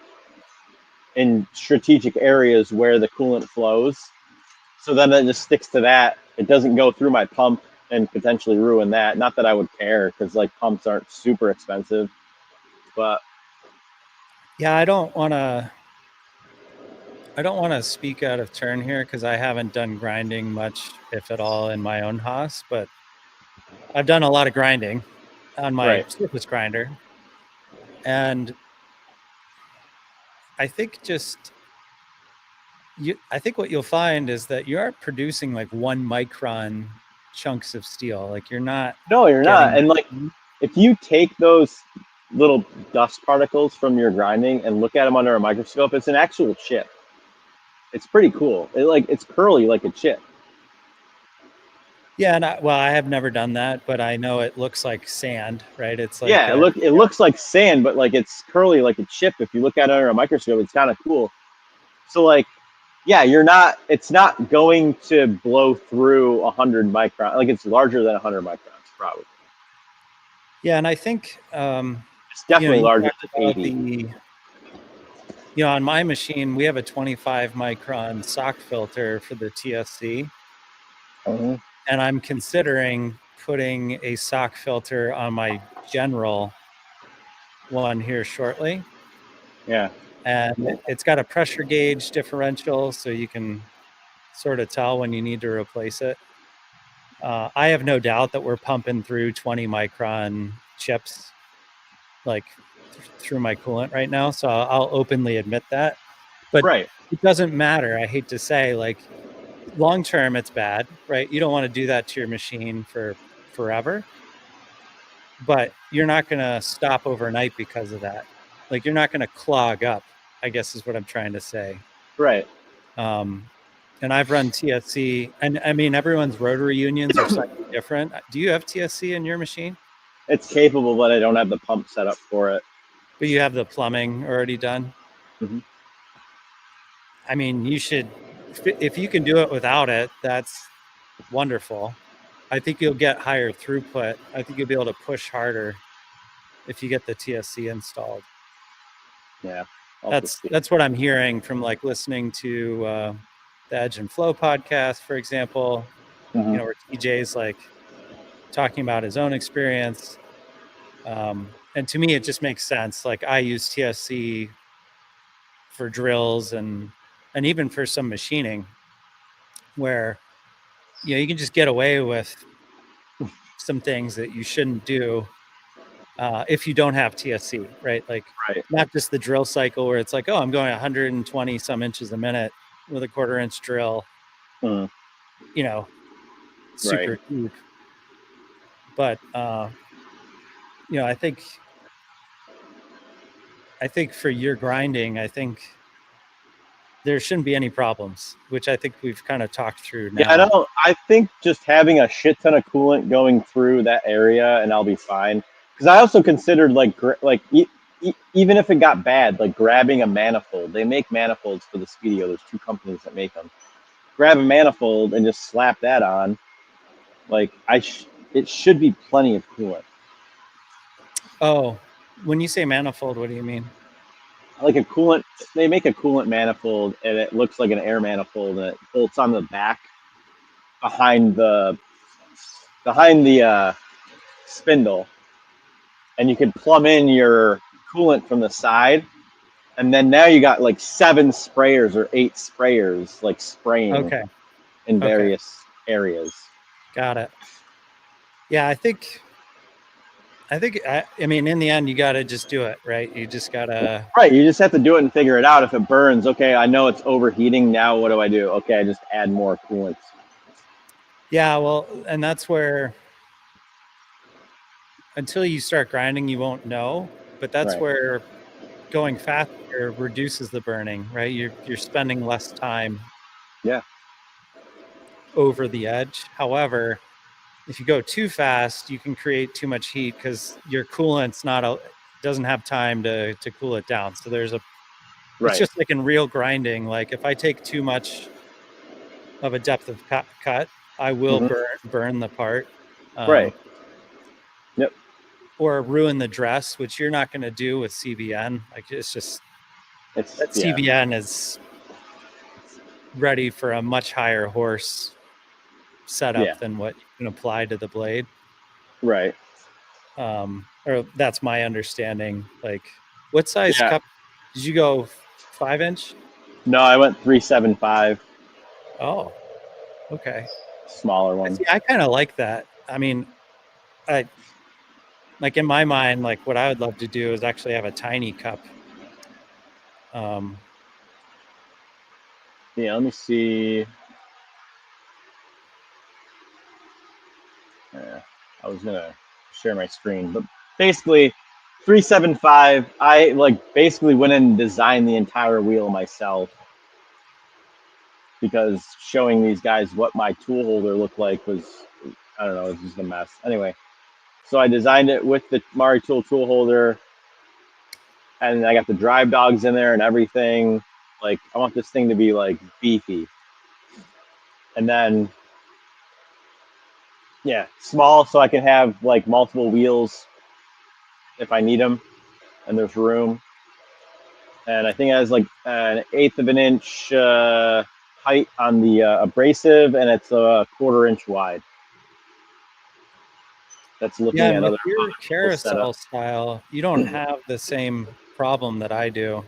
[SPEAKER 1] in strategic areas where the coolant flows. So then it just sticks to that. It doesn't go through my pump and potentially ruin that. Not that I would care, because like pumps aren't super expensive, but
[SPEAKER 2] yeah, I don't want to speak out of turn here, because I haven't done grinding much, if at all, in my own Haas, but I've done a lot of grinding on my surface grinder. And I think I think what you'll find is that you aren't producing like 1 micron chunks of steel. Like you're not.
[SPEAKER 1] No, you're not. And like, if you take those little dust particles from your grinding and look at them under a microscope, it's an actual chip. It's pretty cool. It's curly like a chip.
[SPEAKER 2] Yeah, and I have never done that, but I know it looks like sand, right? It's like,
[SPEAKER 1] yeah, it looks like sand, but like it's curly like a chip. If you look at it under a microscope, it's kind of cool. So like, yeah, it's not going to blow through 100 microns. Like it's larger than 100 microns, probably.
[SPEAKER 2] Yeah, and I think
[SPEAKER 1] it's definitely larger than 80.
[SPEAKER 2] On my machine, we have a 25 micron sock filter for the TSC.
[SPEAKER 1] Mm-hmm.
[SPEAKER 2] And I'm considering putting a sock filter on my general one here shortly.
[SPEAKER 1] Yeah.
[SPEAKER 2] And it's got a pressure gauge differential, so you can sort of tell when you need to replace it. I have no doubt that we're pumping through 20 micron chips like through my coolant right now, so I'll openly admit that. But
[SPEAKER 1] Right.
[SPEAKER 2] it doesn't matter. I hate to say, like, long term, it's bad, right? You don't want to do that to your machine for forever, but you're not going to stop overnight because of that. Like, you're not going to clog up, I guess is what I'm trying to say.
[SPEAKER 1] Right.
[SPEAKER 2] And I've run TSC, and I mean, everyone's rotary unions are slightly different. Do you have TSC in your machine?
[SPEAKER 1] It's capable, but I don't have the pump set up for it.
[SPEAKER 2] But you have the plumbing already done?
[SPEAKER 1] Mhm.
[SPEAKER 2] I mean, you should, if you can do it without it, that's wonderful. I think you'll get higher throughput. I think you'll be able to push harder if you get the TSC installed.
[SPEAKER 1] Yeah.
[SPEAKER 2] That's what I'm hearing from like listening to the Edge and Flow podcast, for example.
[SPEAKER 1] Mhm.
[SPEAKER 2] You know, where TJ's like talking about his own experience. And to me, it just makes sense. Like, I use TSC for drills and even for some machining, where you can just get away with some things that you shouldn't do if you don't have TSC, right? Like,
[SPEAKER 1] Right.
[SPEAKER 2] not just the drill cycle where it's like, oh, I'm going 120 some inches a minute with a 1/4 inch drill,
[SPEAKER 1] Mhm.
[SPEAKER 2] Super
[SPEAKER 1] Right.
[SPEAKER 2] deep. But I think for your grinding, I think there shouldn't be any problems, which I think we've kind of talked through now.
[SPEAKER 1] Yeah, I think just having a shit ton of coolant going through that area, and I'll be fine. Because I also considered even if it got bad, like grabbing a manifold. They make manifolds for the Speedio. There's 2 companies that make them. Grab a manifold and just slap that on. Like it should be plenty of coolant.
[SPEAKER 2] Oh, when you say manifold, what do you mean?
[SPEAKER 1] Like a coolant, they make a coolant manifold, and it looks like an air manifold, and it bolts on the back behind the spindle, and you can plumb in your coolant from the side, and then now you got like 7 sprayers or 8 sprayers like spraying in various areas.
[SPEAKER 2] Got it. Yeah, I mean, in the end, you got to just do it, right? You just got to.
[SPEAKER 1] Right. You just have to do it and figure it out. If it burns, okay, I know it's overheating. Now what do I do? Okay, I just add more coolant.
[SPEAKER 2] Yeah, well, and that's where, until you start grinding, you won't know. But that's where going faster reduces the burning, right? You're spending less time.
[SPEAKER 1] Yeah.
[SPEAKER 2] Over the edge. However, if you go too fast, you can create too much heat because your coolant's doesn't have time to cool it down. So it's just like in real grinding. Like, if I take too much of a depth of cut, I will burn the part.
[SPEAKER 1] Right. Yep.
[SPEAKER 2] Or ruin the dress, which you're not going to do with CBN. Like, CBN is ready for a much higher horse setup than what you can apply to the blade.
[SPEAKER 1] Right.
[SPEAKER 2] Or that's my understanding. Like, what size cup did you go? 5-inch?
[SPEAKER 1] No, I went 375.
[SPEAKER 2] Oh, okay.
[SPEAKER 1] Smaller one.
[SPEAKER 2] I kind of like that. I mean, like, in my mind, like, what I would love to do is actually have a tiny cup.
[SPEAKER 1] Yeah, let me see. I was gonna share my screen, but basically 375. I basically went in and designed the entire wheel myself, because showing these guys what my tool holder looked like was, I don't know, it was just a mess. Anyway, so I designed it with the Mari tool holder, and I got the drive dogs in there and everything. Like, I want this thing to be like beefy, and then small, so I can have like multiple wheels if I need them, and there's room. And I think it has like an 1/8 of an inch height on the abrasive, and it's a 1/4 inch wide. That's looking at
[SPEAKER 2] with
[SPEAKER 1] other
[SPEAKER 2] your carousel style, you don't have the same problem that I do.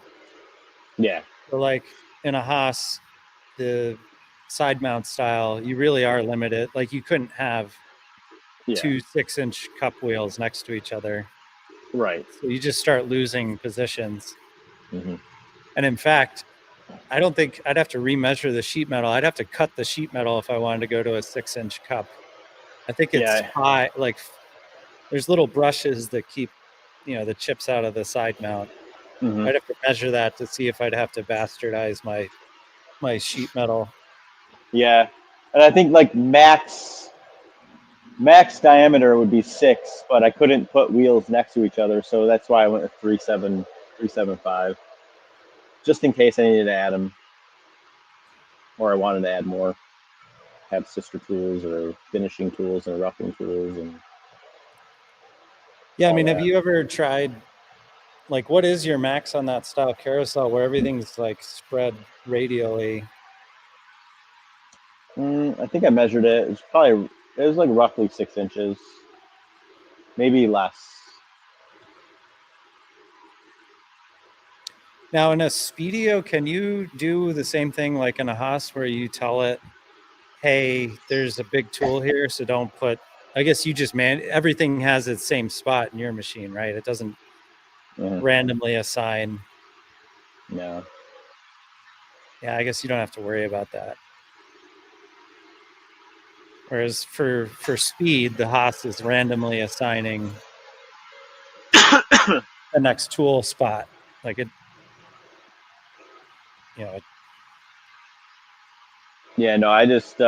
[SPEAKER 1] Yeah.
[SPEAKER 2] So, like, in a Haas, the side mount style, you really are limited. Like, you couldn't have 2 6-inch cup wheels next to each other.
[SPEAKER 1] Right.
[SPEAKER 2] So you just start losing positions.
[SPEAKER 1] Mm-hmm.
[SPEAKER 2] And in fact, I don't think I'd have to remeasure the sheet metal. I'd have to cut the sheet metal if I wanted to go to a 6-inch cup. I think it's
[SPEAKER 1] Yeah.
[SPEAKER 2] high, like there's little brushes that keep, the chips out of the side mount.
[SPEAKER 1] Mm-hmm.
[SPEAKER 2] I'd have to measure that to see if I'd have to bastardize my sheet metal.
[SPEAKER 1] Yeah. And I think like max diameter would be 6, but I couldn't put wheels next to each other, so that's why I went with 375, just in case I needed to add them, or I wanted to add more, have sister tools or finishing tools and roughing tools and
[SPEAKER 2] Yeah, I
[SPEAKER 1] all
[SPEAKER 2] mean, have
[SPEAKER 1] that.
[SPEAKER 2] you ever tried, like, what is your max on that style carousel where everything's like spread radially?
[SPEAKER 1] I think I measured it. It was like roughly 6 inches, maybe less.
[SPEAKER 2] Now, in a Speedio, can you do the same thing like in a Haas where you tell it, hey, there's a big tool here, so don't put, I guess you just, everything has its same spot in your machine, right? It doesn't
[SPEAKER 1] Mhm.
[SPEAKER 2] randomly assign.
[SPEAKER 1] No.
[SPEAKER 2] Yeah, I guess you don't have to worry about that. Whereas for speed, the Haas is randomly assigning the next tool spot. Like it,
[SPEAKER 1] Yeah, no, I just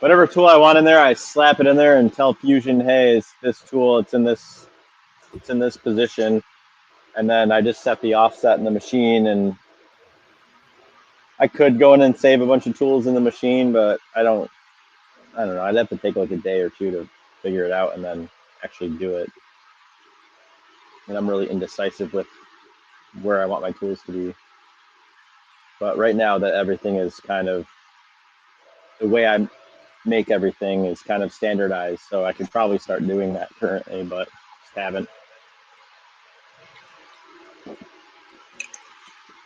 [SPEAKER 1] whatever tool I want in there, I slap it in there and tell Fusion, hey, it's this tool, it's in this position, and then I just set the offset in the machine. And I could go in and save a bunch of tools in the machine, but I don't know. I'd have to take like a day or two to figure it out and then actually do it. And I'm really indecisive with where I want my tools to be. But right now that everything is kind of the way I make everything is kind of standardized, so I could probably start doing that currently, but just haven't.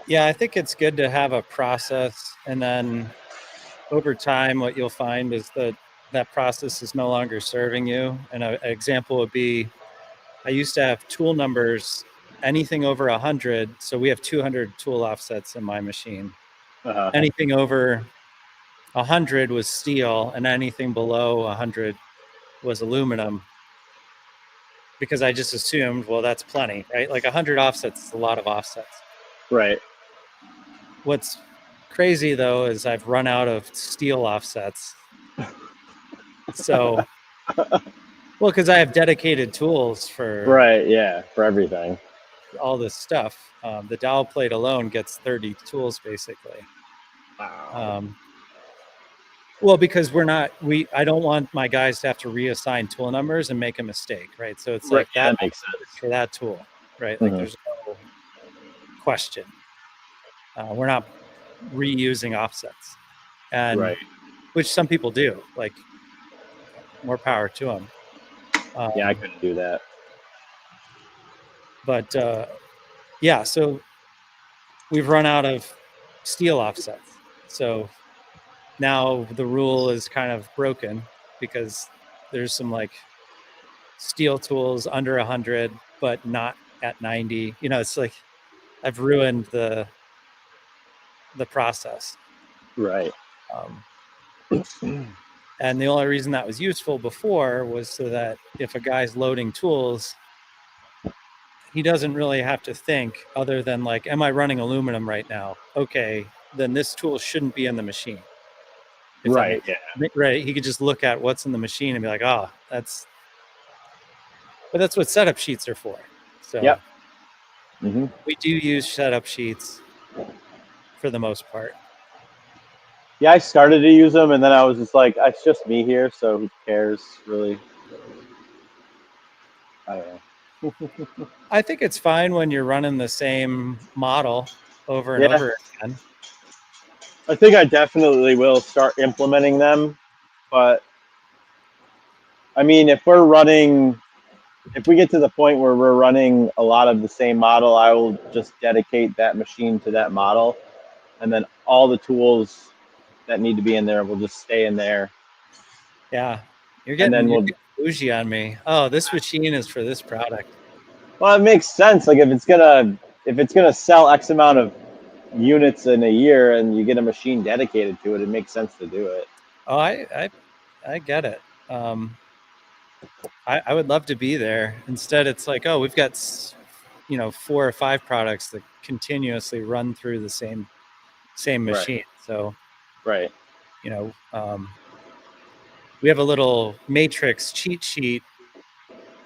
[SPEAKER 2] yeah, I think it's good to have a process, and then over time, what you'll find is that process is no longer serving you. And an example would be, I used to have tool numbers, anything over 100. So we have 200 tool offsets in my machine.
[SPEAKER 1] Uh-huh.
[SPEAKER 2] Anything over 100 was steel, and anything below 100 was aluminum, because I just assumed, well, that's plenty, right? Like 100 offsets is a lot of offsets.
[SPEAKER 1] Right.
[SPEAKER 2] What's crazy though is I've run out of steel offsets. So, well, because I have dedicated tools for
[SPEAKER 1] Right. Yeah. For everything.
[SPEAKER 2] all this stuff. The dowel plate alone gets 30 tools basically.
[SPEAKER 1] Wow.
[SPEAKER 2] Well, because I don't want my guys to have to reassign tool numbers and make a mistake, right? So it's
[SPEAKER 1] Right.
[SPEAKER 2] like
[SPEAKER 1] Yeah,
[SPEAKER 2] that
[SPEAKER 1] that makes sense.
[SPEAKER 2] for that tool, right? Like
[SPEAKER 1] Mm-hmm.
[SPEAKER 2] there's no question. We're not reusing offsets, and
[SPEAKER 1] Right.
[SPEAKER 2] which some people do. Like, more power to them.
[SPEAKER 1] Yeah, I couldn't do that.
[SPEAKER 2] But yeah, so we've run out of steel offsets. So now the rule is kind of broken because there's some like steel tools under 100, but not at 90. It's like I've ruined the process.
[SPEAKER 1] Right.
[SPEAKER 2] Um, and the only reason that was useful before was so that if a guy's loading tools, he doesn't really have to think other than like, am I running aluminum right now? Okay, then this tool shouldn't be in the machine. If that
[SPEAKER 1] Right.
[SPEAKER 2] makes
[SPEAKER 1] Yeah.
[SPEAKER 2] right, he could just look at what's in the machine and be like, oh, that's what setup sheets are for. So
[SPEAKER 1] Yep. Mm-hmm.
[SPEAKER 2] we do use setup sheets for the most part.
[SPEAKER 1] Yeah, I started to use them, and then I was just like, it's just me here, so who cares, really? I don't know.
[SPEAKER 2] I think it's fine when you're running the same model over and
[SPEAKER 1] Yeah,
[SPEAKER 2] over again.
[SPEAKER 1] I think I definitely will start implementing them, but I mean, if we get to the point where we're running a lot of the same model, I will just dedicate that machine to that model, and then all the tools that need to be in there will just stay in there,
[SPEAKER 2] Yeah, you're
[SPEAKER 1] and
[SPEAKER 2] getting
[SPEAKER 1] then
[SPEAKER 2] you're
[SPEAKER 1] we'll
[SPEAKER 2] getting bougie on me. Oh, this machine is for this product.
[SPEAKER 1] Well, it makes sense. Like if it's gonna sell X amount of units in a year, and you get a machine dedicated to it, it makes sense to do it.
[SPEAKER 2] Oh, I get it. I would love to be there. Instead, it's like, oh, we've got 4 or 5 products that continuously run through the same machine.
[SPEAKER 1] Right.
[SPEAKER 2] So
[SPEAKER 1] Right.
[SPEAKER 2] We have a little matrix cheat sheet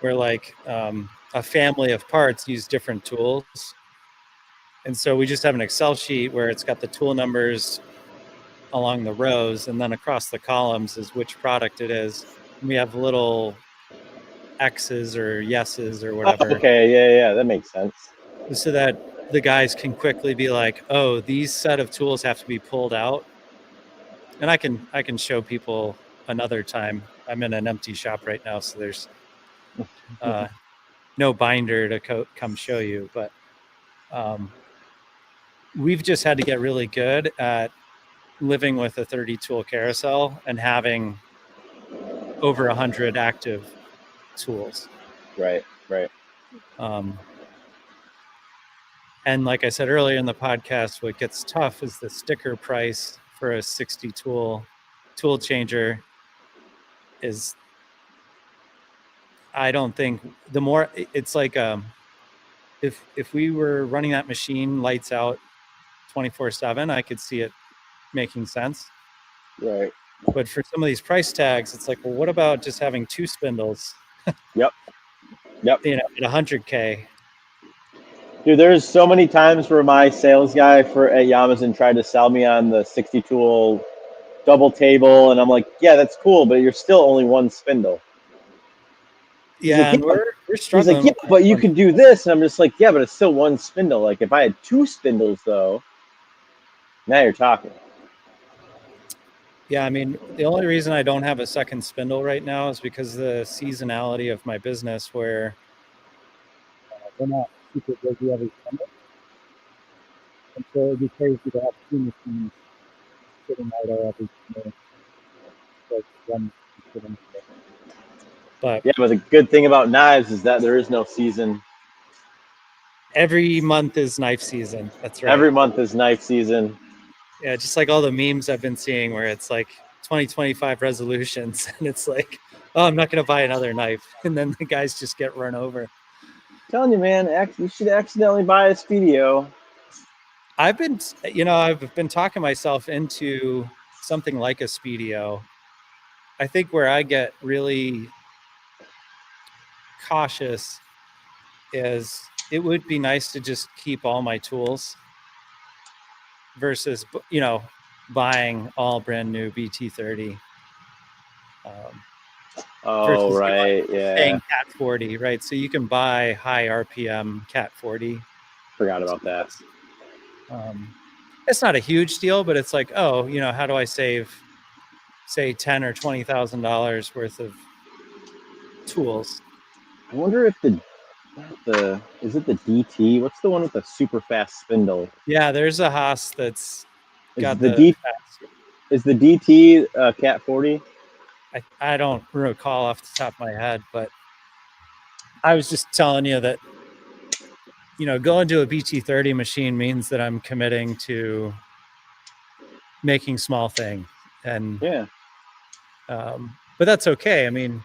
[SPEAKER 2] where like a family of parts use different tools. And so we just have an Excel sheet where it's got the tool numbers along the rows, and then across the columns is which product it is. And we have little X's or yeses or whatever.
[SPEAKER 1] Okay, yeah, that makes sense.
[SPEAKER 2] So that the guys can quickly be like, oh, these set of tools have to be pulled out. And I can show people another time. I'm in an empty shop right now, so there's no binder to come show you. But we've just had to get really good at living with a 30 tool carousel and having over 100 active tools.
[SPEAKER 1] Right.
[SPEAKER 2] And like I said earlier in the podcast, what gets tough is the sticker price for a 60 tool changer is, I don't think, the more it's like if we were running that machine lights out 24/7, I could see it making sense.
[SPEAKER 1] Right.
[SPEAKER 2] But for some of these price tags, it's like, well, what about just having 2 spindles?
[SPEAKER 1] Yep.
[SPEAKER 2] At $100K.
[SPEAKER 1] Dude, there's so many times where my sales guy at Yamazin tried to sell me on the 60 tool double table, and I'm like, yeah, that's cool, but you're still only one spindle.
[SPEAKER 2] Yeah,
[SPEAKER 1] like,
[SPEAKER 2] and we're struggling.
[SPEAKER 1] He's like, yeah, but you could do this, and I'm just like, yeah, but it's still one spindle. Like if I had 2 spindles, though, now you're talking.
[SPEAKER 2] Yeah, I mean, the only reason I don't have a second spindle right now is because of the seasonality of my business, where we're not super busy every summer. And so it'd be crazy to have 2 machines sitting idle every summer. Like one sitting there. But
[SPEAKER 1] yeah, but the good thing about knives is that there is no season.
[SPEAKER 2] Every month is knife season. That's right.
[SPEAKER 1] Every month is knife season.
[SPEAKER 2] Yeah, just like all the memes I've been seeing where it's like 2025 resolutions, and it's like, oh, I'm not going to buy another knife. And then the guys just get run over.
[SPEAKER 1] I'm telling you, man, you should accidentally buy a Speedio.
[SPEAKER 2] I've been talking myself into something like a Speedio. I think where I get really cautious is it would be nice to just keep all my tools versus, buying all brand new BT30.
[SPEAKER 1] Oh, right. Yeah.
[SPEAKER 2] Paying Cat 40, right? So you can buy high RPM Cat 40.
[SPEAKER 1] Forgot about that.
[SPEAKER 2] It's not a huge deal, but it's like, oh, how do I save, say, $10,000 or $20,000 worth of tools?
[SPEAKER 1] I wonder if is it the DT? What's the one with the super fast spindle?
[SPEAKER 2] Yeah, there's a Haas that's got
[SPEAKER 1] Is the DT Cat 40?
[SPEAKER 2] I don't recall off the top of my head, but I was just telling you that, going to a BT30 machine means that I'm committing to making small things, and
[SPEAKER 1] yeah.
[SPEAKER 2] But that's okay. I mean,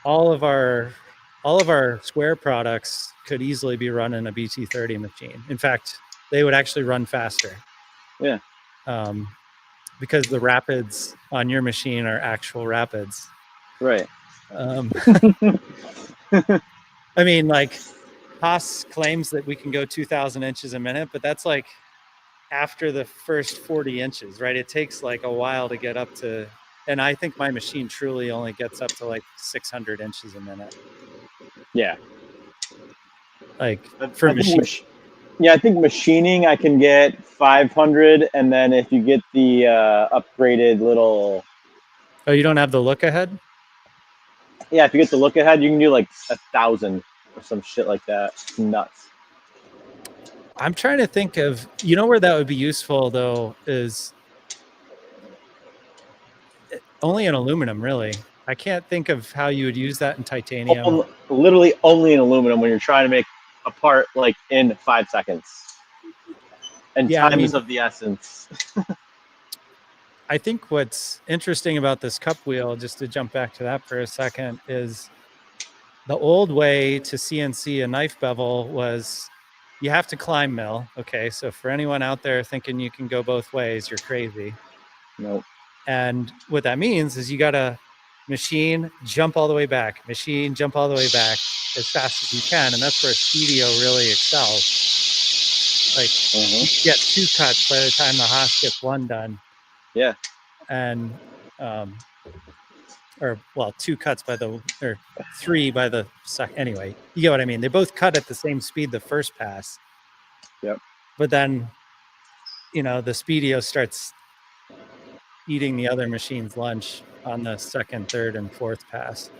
[SPEAKER 2] all of our square products could easily be run in a BT30 machine. In fact, they would actually run faster.
[SPEAKER 1] Yeah.
[SPEAKER 2] Because the rapids on your machine are actual rapids.
[SPEAKER 1] Right.
[SPEAKER 2] I mean, like, Haas claims that we can go 2,000 inches a minute, but that's like after the first 40 inches, right? It takes like a while to get up to, and I think my machine truly only gets up to like 600 inches a minute.
[SPEAKER 1] Yeah.
[SPEAKER 2] Like for machine.
[SPEAKER 1] Yeah, I think machining I can get 500, and then if you get the upgraded little.
[SPEAKER 2] Oh, you don't have the look ahead?
[SPEAKER 1] Yeah, if you get the look ahead, you can do like 1,000 or some shit like that. It's nuts.
[SPEAKER 2] I'm trying to think of, where that would be useful though is only in aluminum, really. I can't think of how you would use that in titanium.
[SPEAKER 1] Literally only in aluminum when you're trying to make a part like in 5 seconds. And
[SPEAKER 2] Yeah, I
[SPEAKER 1] time
[SPEAKER 2] mean,
[SPEAKER 1] is of the essence.
[SPEAKER 2] I think what's interesting about this cup wheel, just to jump back to that for a second, is the old way to CNC a knife bevel was you have to climb mill. Okay, so for anyone out there thinking you can go both ways, you're crazy.
[SPEAKER 1] Nope.
[SPEAKER 2] And what that means is you got to machine, jump all the way back, machine, jump all the way back as fast as you can. And that's where Speedio really excels. Like you get 2 cuts by the time the Haas gets 1 done.
[SPEAKER 1] Yeah.
[SPEAKER 2] And, or well, 2 cuts by the, or 3 by the second. Anyway, you get what I mean? They both cut at the same speed the first pass.
[SPEAKER 1] Yep.
[SPEAKER 2] But then, the Speedio starts eating the other machine's lunch on the second, third, and fourth pass.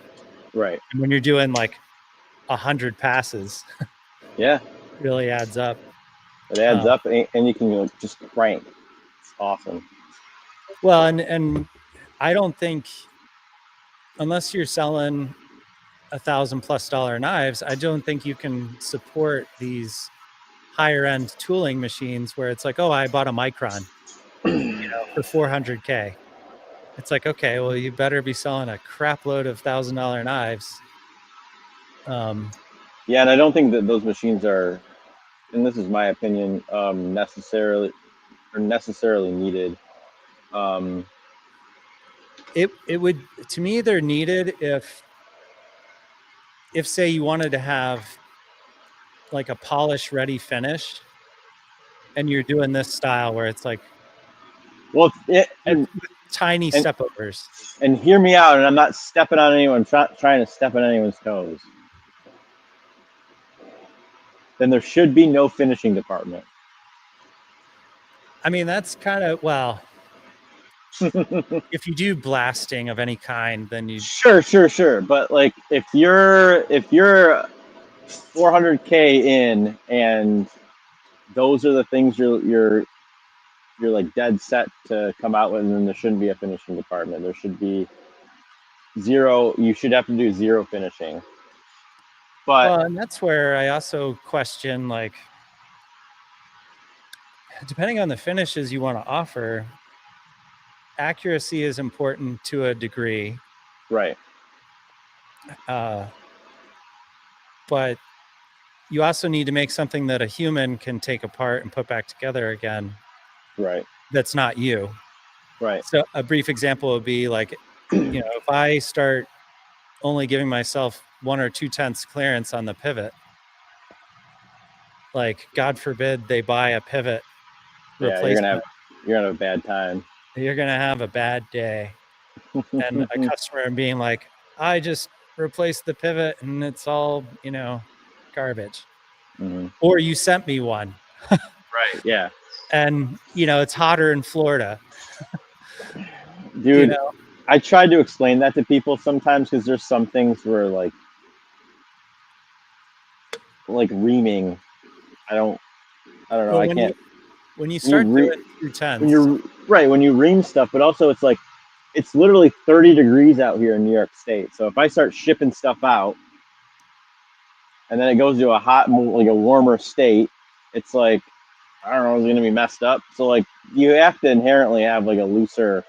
[SPEAKER 1] Right.
[SPEAKER 2] And when you're doing like 100 passes,
[SPEAKER 1] yeah,
[SPEAKER 2] it really adds up.
[SPEAKER 1] It adds up, and you can just crank. It's awesome.
[SPEAKER 2] Well, and I don't think, unless you're selling $1,000+ knives, I don't think you can support these higher end tooling machines where it's like, oh, I bought a Micron, for $400K. It's like, okay, well, you better be selling a crap load of $1,000 knives.
[SPEAKER 1] Yeah, and I don't think that those machines are, and this is my opinion, necessarily needed.
[SPEAKER 2] It would, to me, they're needed if say you wanted to have like a polish ready finish, and you're doing this style where it's like,
[SPEAKER 1] well, and
[SPEAKER 2] tiny step overs.
[SPEAKER 1] And hear me out, and I'm not stepping on anyone, trying to step on anyone's toes. Then there should be no finishing department.
[SPEAKER 2] I mean, that's kind of, well, if you do blasting of any kind, then you
[SPEAKER 1] sure. But like, if you're 400K in, and those are the things you're like dead set to come out with, and then there shouldn't be a finishing department. There should be zero. You should have to do zero finishing. But
[SPEAKER 2] well, and that's where I also question, like, depending on the finishes you want to offer, accuracy is important to a degree.
[SPEAKER 1] Right.
[SPEAKER 2] But you also need to make something that a human can take apart and put back together again.
[SPEAKER 1] Right.
[SPEAKER 2] That's not you.
[SPEAKER 1] Right.
[SPEAKER 2] So a brief example would be like, if I start only giving myself 1 or 2 tenths clearance on the pivot, like, God forbid they buy a pivot replacement.
[SPEAKER 1] You're gonna have a bad time.
[SPEAKER 2] You're gonna have a bad day. And a customer being like, I just replaced the pivot and it's all, garbage.
[SPEAKER 1] Mm-hmm.
[SPEAKER 2] Or you sent me one.
[SPEAKER 1] Right. Yeah.
[SPEAKER 2] And, it's hotter in Florida.
[SPEAKER 1] Dude, I tried to explain that to people sometimes, because there's some things where like reaming, I don't know. Well, I can't.
[SPEAKER 2] When you start doing 2 tenths.
[SPEAKER 1] When you ream stuff, but also it's like, it's literally 30 degrees out here in New York State. So if I start shipping stuff out, and then it goes to a warmer state, it's like, I don't know, it's going to be messed up. So like, you have to inherently have like a looser.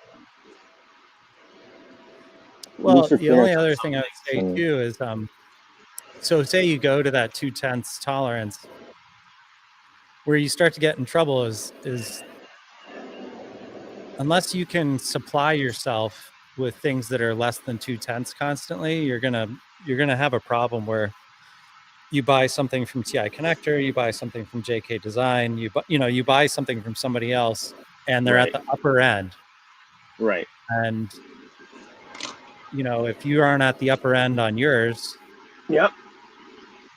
[SPEAKER 2] Well, the only other thing I would say too is, so say you go to that 2 tenths tolerance, where you start to get in trouble is unless you can supply yourself with things that are less than 2 tenths constantly, you're gonna have a problem where you buy something from TI Connector, you buy something from JK Design, you buy something from somebody else, and they're at the upper end.
[SPEAKER 1] Right.
[SPEAKER 2] And if you aren't at the upper end on yours,
[SPEAKER 1] yep,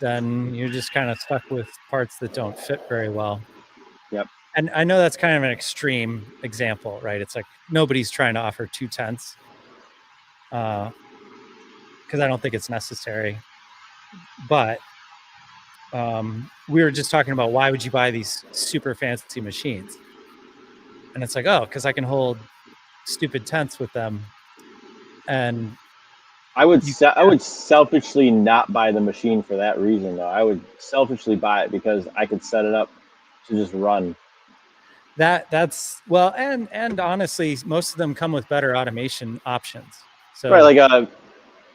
[SPEAKER 2] then you're just kind of stuck with parts that don't fit very well.
[SPEAKER 1] Yep.
[SPEAKER 2] And I know that's kind of an extreme example, right? It's like nobody's trying to offer 2 tenths, because I don't think it's necessary. But we were just talking about, why would you buy these super fancy machines? And it's like, oh, because I can hold stupid tenths with them. And
[SPEAKER 1] I would
[SPEAKER 2] You
[SPEAKER 1] I would selfishly not buy the machine for that reason though. I would selfishly buy it because I could set it up to just run.
[SPEAKER 2] that's well, and honestly, most of them come with better automation options.
[SPEAKER 1] Right,
[SPEAKER 2] So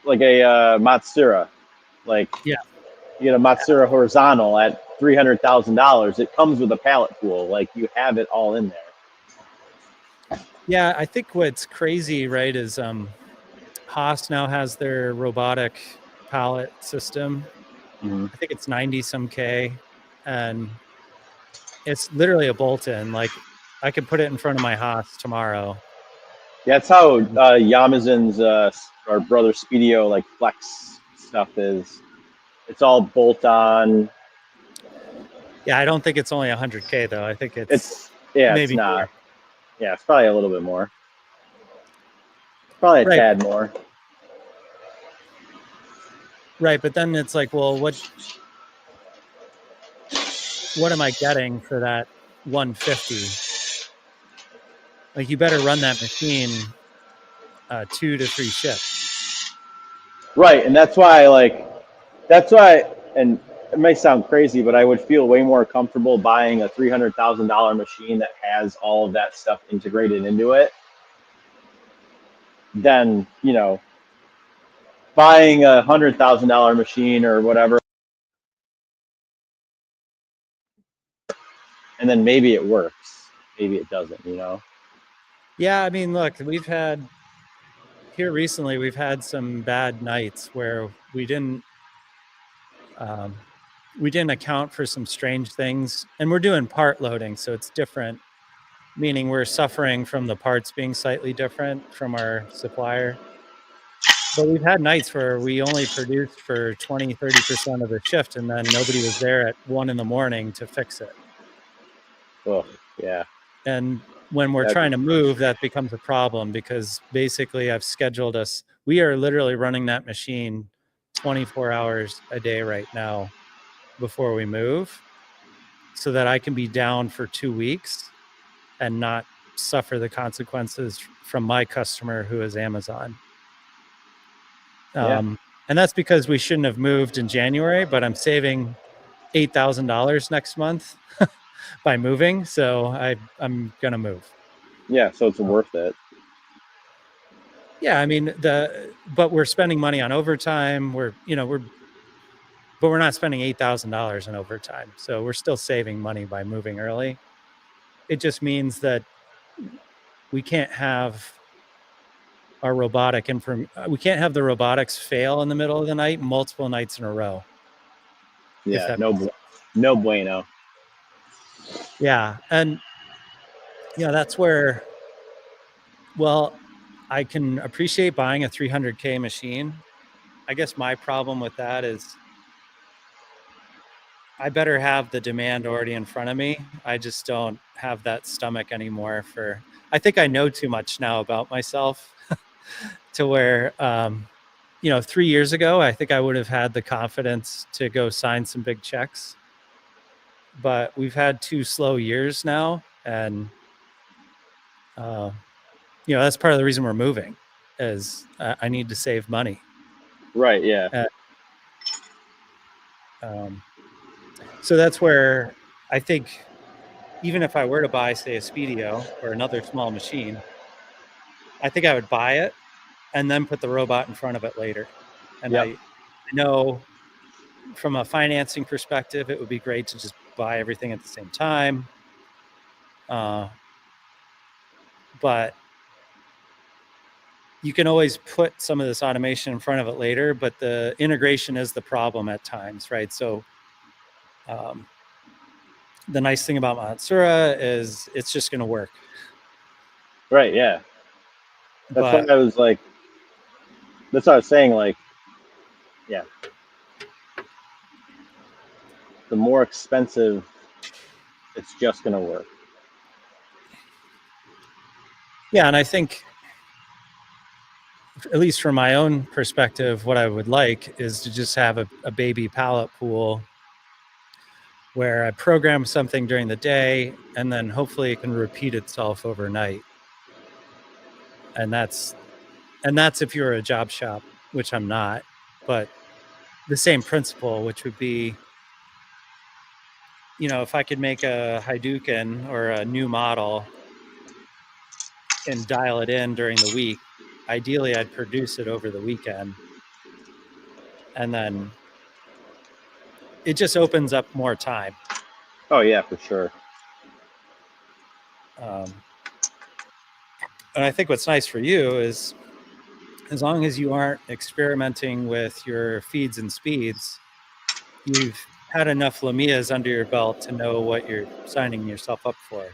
[SPEAKER 1] like a Matsura. Like
[SPEAKER 2] yeah,
[SPEAKER 1] you get a Matsura horizontal at $300,000. It comes with a pallet pool. Like you have it all in there.
[SPEAKER 2] yeah. I think what's crazy, right, is Haas now has their robotic pallet system.
[SPEAKER 1] Mm-hmm.
[SPEAKER 2] I think it's 90 some K, and it's literally a bolt-in. Like I could put it in front of my Haas tomorrow.
[SPEAKER 1] Yeah, that's how Yamazon's our brother Speedio like flex stuff is. It's all bolt on.
[SPEAKER 2] Yeah, I don't think it's only 100K though. I think it's
[SPEAKER 1] It's
[SPEAKER 2] maybe more.
[SPEAKER 1] not. Yeah, it's probably a little bit more. Probably a
[SPEAKER 2] Right,
[SPEAKER 1] tad more.
[SPEAKER 2] right. But then it's like, well, what am I getting for that 150? Like you better run that machine 2 to 3 shifts.
[SPEAKER 1] Right, and and it may sound crazy, but I would feel way more comfortable buying a $300,000 machine that has all of that stuff integrated into it than buying a $100,000 machine or whatever, and then maybe it works, maybe it doesn't.
[SPEAKER 2] Yeah, I mean, look, we've had some bad nights where we didn't account for some strange things, and we're doing part loading, so it's different, meaning we're suffering from the parts being slightly different from our supplier. But we've had nights where we only produced for 20-30% of the shift, and then nobody was there at 1 a.m. to fix it.
[SPEAKER 1] Oh, yeah.
[SPEAKER 2] And when we're
[SPEAKER 1] That,
[SPEAKER 2] trying to move, that becomes a problem because basically I've scheduled us. We are literally running that machine 24 hours a day right now before we move, so that I can be down for 2 weeks and not suffer the consequences from my customer, who is Amazon.
[SPEAKER 1] yeah.
[SPEAKER 2] And that's because we shouldn't have moved in January, but I'm saving $8,000 next month by moving. So I'm going to move.
[SPEAKER 1] Yeah, so it's worth it.
[SPEAKER 2] Yeah. I mean, but we're spending money on overtime. But we're not spending $8,000 in overtime. So we're still saving money by moving early. It just means that we can't have we can't have the robotics fail in the middle of the night multiple nights in a row.
[SPEAKER 1] Yeah, no bueno.
[SPEAKER 2] Yeah. And that's where, well, I can appreciate buying a 300K machine. I guess my problem with that is I better have the demand already in front of me. I just don't have that stomach anymore I think I know too much now about myself to where, 3 years ago, I think I would have had the confidence to go sign some big checks, but we've had 2 slow years now. And, that's part of the reason we're moving is I need to save money.
[SPEAKER 1] Right, yeah.
[SPEAKER 2] So that's where I think even if I were to buy, say, a Speedio or another small machine, I think I would buy it and then put the robot in front of it later. And
[SPEAKER 1] Yep.
[SPEAKER 2] I know from a financing perspective, it would be great to just buy everything at the same time. But you can always put some of this automation in front of it later, but the integration is the problem at times, right? So the nice thing about Matsura is it's just going to work.
[SPEAKER 1] Right, yeah. That's what I was like. That's what I was saying. Like, yeah. The more expensive, it's just going to work.
[SPEAKER 2] Yeah, and I think, at least from my own perspective, what I would like is to just have a baby pallet pool where I program something during the day and then hopefully it can repeat itself overnight. And that's if you're a job shop. which I'm not, but the same principle, which would be, if I could make a Hadouken or a new model and dial it in during the week, ideally I'd produce it over the weekend. And then it just opens up more time.
[SPEAKER 1] Oh yeah, for sure.
[SPEAKER 2] And I think what's nice for you is, as long as you aren't experimenting with your feeds and speeds, you've had enough Lamias under your belt to know what you're signing yourself up for.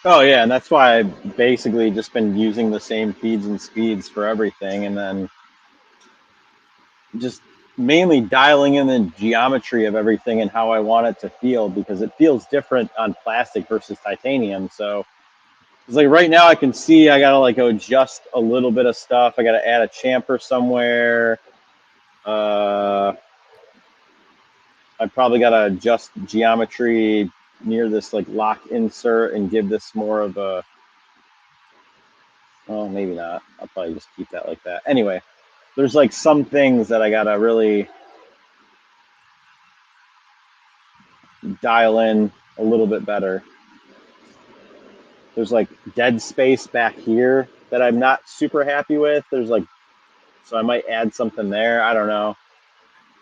[SPEAKER 1] Oh yeah, and that's why I've basically just been using the same feeds and speeds for everything, and then just mainly dialing in the geometry of everything and how I want it to feel, because it feels different on plastic versus titanium. So it's like right now I can see I gotta like adjust a little bit of stuff. I gotta add a chamfer somewhere. I probably gotta adjust geometry near this like lock insert and give this more of a, oh, maybe not. I'll probably just keep that like that. Anyway, there's like some things that I gotta really dial in a little bit better. There's like dead space back here that I'm not super happy with. There's like, so I might add something there. I don't know.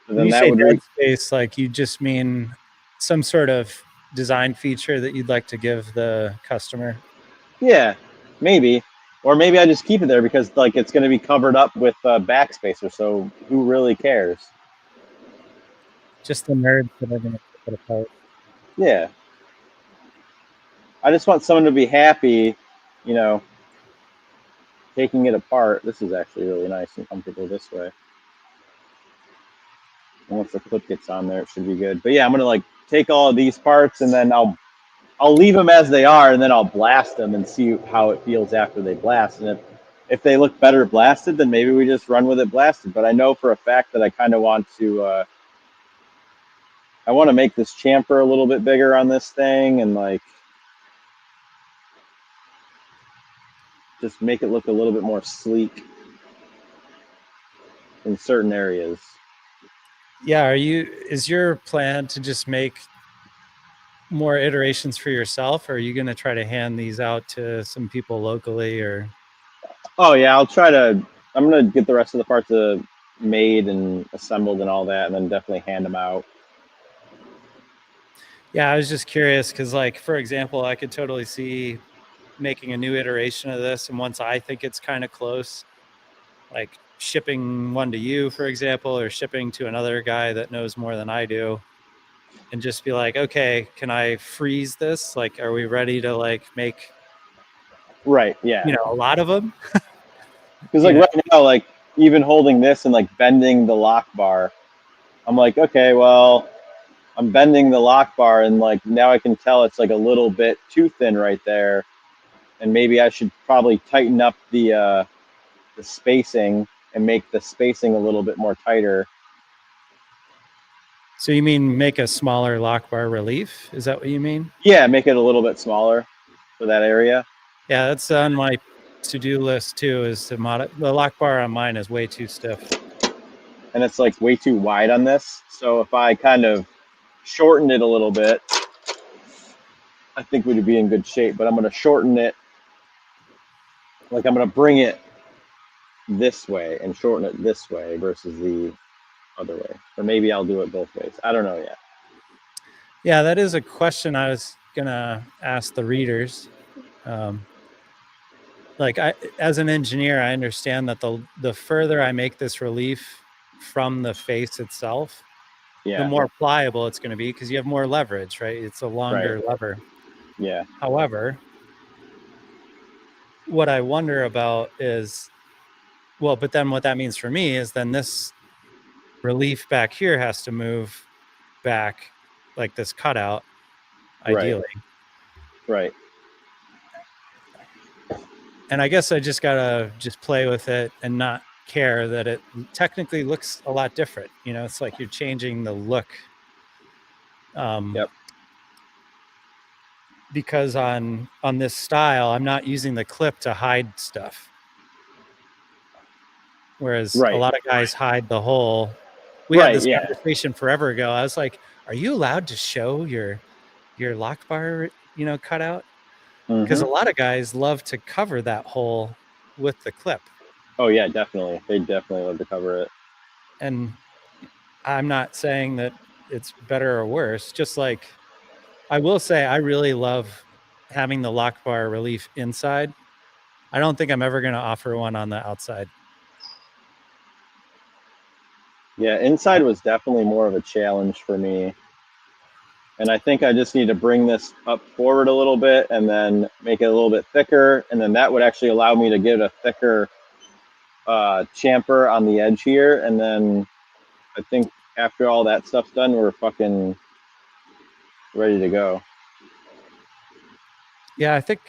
[SPEAKER 1] But
[SPEAKER 2] When
[SPEAKER 1] then
[SPEAKER 2] you
[SPEAKER 1] that
[SPEAKER 2] say
[SPEAKER 1] would
[SPEAKER 2] dead space, like you just mean some sort of design feature that you'd like to give the customer?
[SPEAKER 1] yeah, maybe. Or maybe I just keep it there because like it's going to be covered up with backspacer. So who really cares?
[SPEAKER 2] Just the nerds that are going to pick it apart.
[SPEAKER 1] Yeah. I just want someone to be happy, you know, taking it apart. This is actually really nice and comfortable this way. And once the clip gets on there, it should be good. But yeah, I'm gonna like take all of these parts and then I'll leave them as they are, and then I'll blast them and see how it feels after they blast. And if they look better blasted, then maybe we just run with it blasted. But I know for a fact that I kind of want to. I want to make this chamfer a little bit bigger on this thing, and like just make it look a little bit more sleek in certain areas.
[SPEAKER 2] Yeah, is your plan to just make more iterations for yourself, or are you going to try to hand these out to some people locally? Or
[SPEAKER 1] Oh yeah, I'll try to. I'm gonna get the rest of the parts made and assembled and all that, and then definitely hand them out.
[SPEAKER 2] yeah, I was just curious because, like, for example, I could totally see making a new iteration of this, and once I think it's kind of close, like shipping one to you, for example, or shipping to another guy that knows more than I do, and just be like, okay, can I freeze this? Like, are we ready to like make
[SPEAKER 1] Right. Yeah.
[SPEAKER 2] a lot of them?
[SPEAKER 1] Because
[SPEAKER 2] You
[SPEAKER 1] like
[SPEAKER 2] know,
[SPEAKER 1] right now, like even holding this and like bending the lock bar, I'm like, okay, well, I'm bending the lock bar, and like now I can tell it's like a little bit too thin right there, and maybe I should probably tighten up the spacing and make the spacing a little bit more tighter.
[SPEAKER 2] so you mean make a smaller lock bar relief? Is that what you mean?
[SPEAKER 1] Yeah, make it a little bit smaller for that area.
[SPEAKER 2] Yeah, that's on my to-do list too. Is to the lock bar on mine is way too stiff.
[SPEAKER 1] And it's like way too wide on this. So if I kind of shorten it a little bit, I think we'd be in good shape. But I'm going to shorten it. Like I'm going to bring it this way and shorten it this way versus the other way. Or maybe I'll do it both ways. I don't know yet.
[SPEAKER 2] Yeah, that is a question I was gonna ask the readers. Like, as an engineer, I understand that the further I make this relief from the face itself, the
[SPEAKER 1] Yeah.
[SPEAKER 2] more pliable it's going to be because you have more leverage, right? It's a
[SPEAKER 1] Right.
[SPEAKER 2] longer lever.
[SPEAKER 1] Yeah.
[SPEAKER 2] However, what I wonder about is, well, but then what that means for me is then this relief back here has to move back like this cutout,
[SPEAKER 1] Right.
[SPEAKER 2] ideally.
[SPEAKER 1] Right.
[SPEAKER 2] And I guess I just gotta just play with it and not care that it technically looks a lot different. It's like you're changing the look.
[SPEAKER 1] Yep.
[SPEAKER 2] Because on this style, I'm not using the clip to hide stuff. whereas a
[SPEAKER 1] Right.
[SPEAKER 2] lot of guys hide the hole. We
[SPEAKER 1] Right,
[SPEAKER 2] had this
[SPEAKER 1] yeah.
[SPEAKER 2] conversation forever ago. I was like, "Are you allowed to show your lock bar, cutout?" Because
[SPEAKER 1] Hmm.
[SPEAKER 2] a lot of guys love to cover that hole with the clip.
[SPEAKER 1] Oh yeah, definitely. They definitely love to cover it.
[SPEAKER 2] And I'm not saying that it's better or worse. Just like I will say, I really love having the lock bar relief inside. I don't think I'm ever going to offer one on the outside.
[SPEAKER 1] Yeah, inside was definitely more of a challenge for me. And I think I just need to bring this up forward a little bit and then make it a little bit thicker. And then that would actually allow me to get a thicker chamfer on the edge here. And then I think after all that stuff's done, we're fucking ready to go.
[SPEAKER 2] Yeah, I think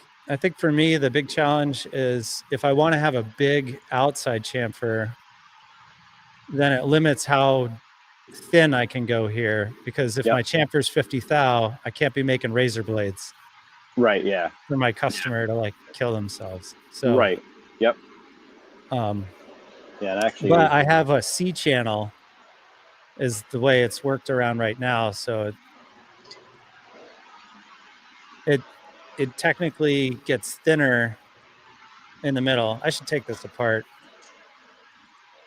[SPEAKER 2] for me the big challenge is if I want to have a big outside chamfer, then it limits how thin I can go here, because if
[SPEAKER 1] Yep.
[SPEAKER 2] my chamfer's 50 thou, I can't be making razor blades
[SPEAKER 1] Right. Yeah.
[SPEAKER 2] for my customer to like kill themselves. So,
[SPEAKER 1] Right. Yep.
[SPEAKER 2] um,
[SPEAKER 1] Yeah. And actually,
[SPEAKER 2] but I have a C channel is the way it's worked around right now. So it technically gets thinner in the middle. I should take this apart.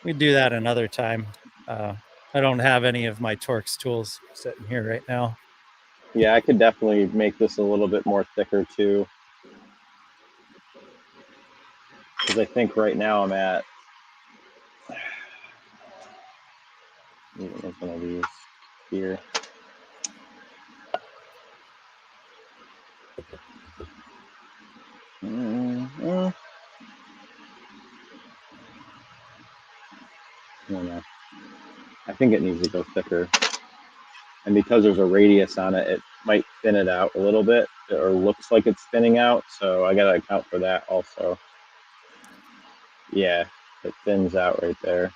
[SPEAKER 2] We do that another time. I don't have any of my Torx tools sitting here right now.
[SPEAKER 1] yeah, I could definitely make this a little bit more thicker too. Because I think right now I'm at, one of these here. Mm-hmm. I don't know. I think it needs to go thicker. And because there's a radius on it, it might thin it out a little bit, or looks like it's thinning out. So I got to account for that also. Yeah, it thins out right there.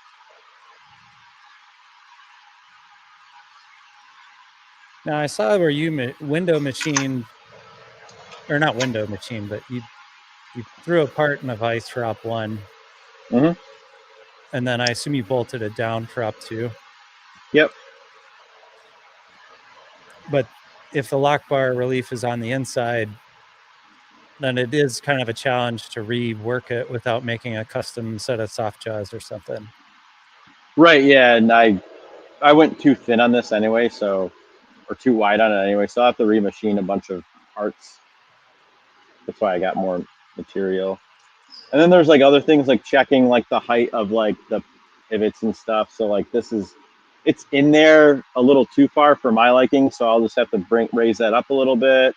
[SPEAKER 2] Now I saw where you window machined, or not window machine, but you threw a part in a vice for op one,
[SPEAKER 1] Mm-hmm.
[SPEAKER 2] and then I assume you bolted it down for op two.
[SPEAKER 1] Yep.
[SPEAKER 2] But if the lock bar relief is on the inside, then it is kind of a challenge to rework it without making a custom set of soft jaws or something.
[SPEAKER 1] Right. Yeah. And I went too thin on this anyway, so, or too wide on it anyway. So I have to remachine a bunch of parts. That's why I got more material. And then there's like other things like checking like the height of like the pivots and stuff. So like it's in there a little too far for my liking. So I'll just have to raise that up a little bit.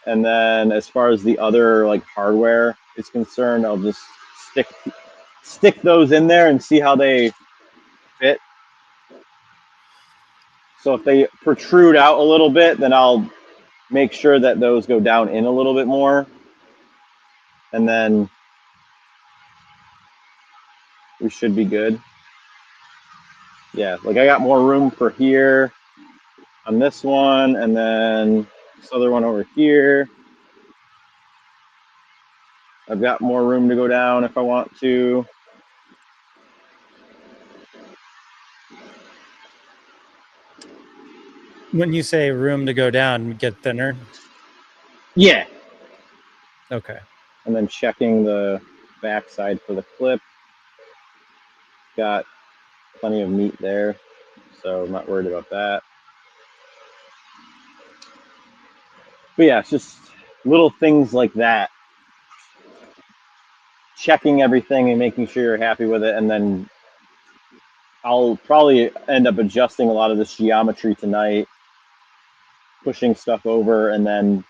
[SPEAKER 1] And then as far as the other like hardware is concerned, I'll just stick those in there and see how they fit. So if they protrude out a little bit, then I'll make sure that those go down in a little bit more. And then we should be good. Yeah, like I got more room for here on this one, and then this other one over here. I've got more room to go down if I want to.
[SPEAKER 2] When you say room to go down, get thinner.
[SPEAKER 1] Yeah.
[SPEAKER 2] Okay.
[SPEAKER 1] And then checking the backside for the clip. Got plenty of meat there, so I'm not worried about that. But yeah, it's just little things like that. Checking everything and making sure you're happy with it, and then I'll probably end up adjusting a lot of this geometry tonight, pushing stuff over, and then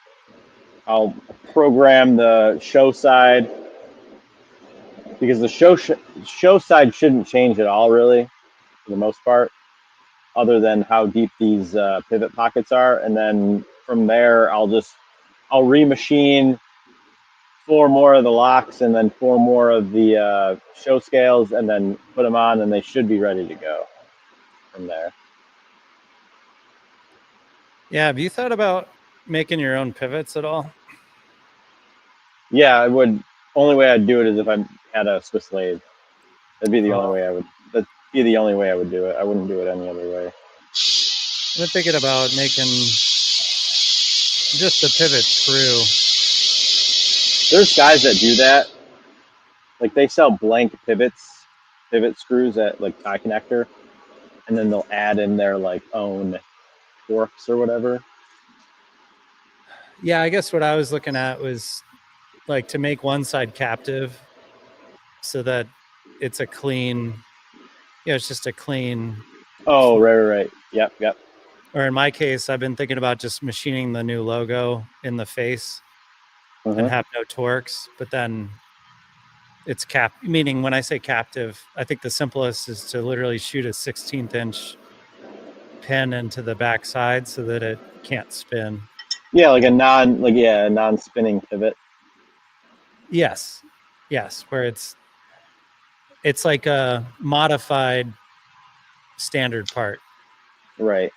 [SPEAKER 1] I'll program the show side, because the show side shouldn't change at all, really, for the most part, other than how deep these pivot pockets are. And then from there, I'll remachine 4 more of the locks and then 4 more of the show scales, and then put them on, and they should be ready to go from there.
[SPEAKER 2] Yeah. Have you thought about making your own pivots at all?
[SPEAKER 1] Yeah, I would. Only way I'd do it is if I had a Swiss lathe. That'd be the only way I would. That'd be the only way I would do it. I wouldn't do it any other way.
[SPEAKER 2] I've been thinking about making just the pivot screw.
[SPEAKER 1] There's guys that do that. Like they sell blank pivot screws at like Tie Connector, and then they'll add in their like own forks or whatever.
[SPEAKER 2] Yeah, I guess what I was looking at was like to make one side captive so that it's a clean, it's just a clean.
[SPEAKER 1] Oh, right. Yep.
[SPEAKER 2] Or in my case, I've been thinking about just machining the new logo in the face and have no torques, but then it's meaning when I say captive, I think the simplest is to literally shoot a 16th inch pin into the back side so that it can't spin.
[SPEAKER 1] Yeah, like a non-spinning pivot.
[SPEAKER 2] Yes, where it's like a modified standard part.
[SPEAKER 1] Right.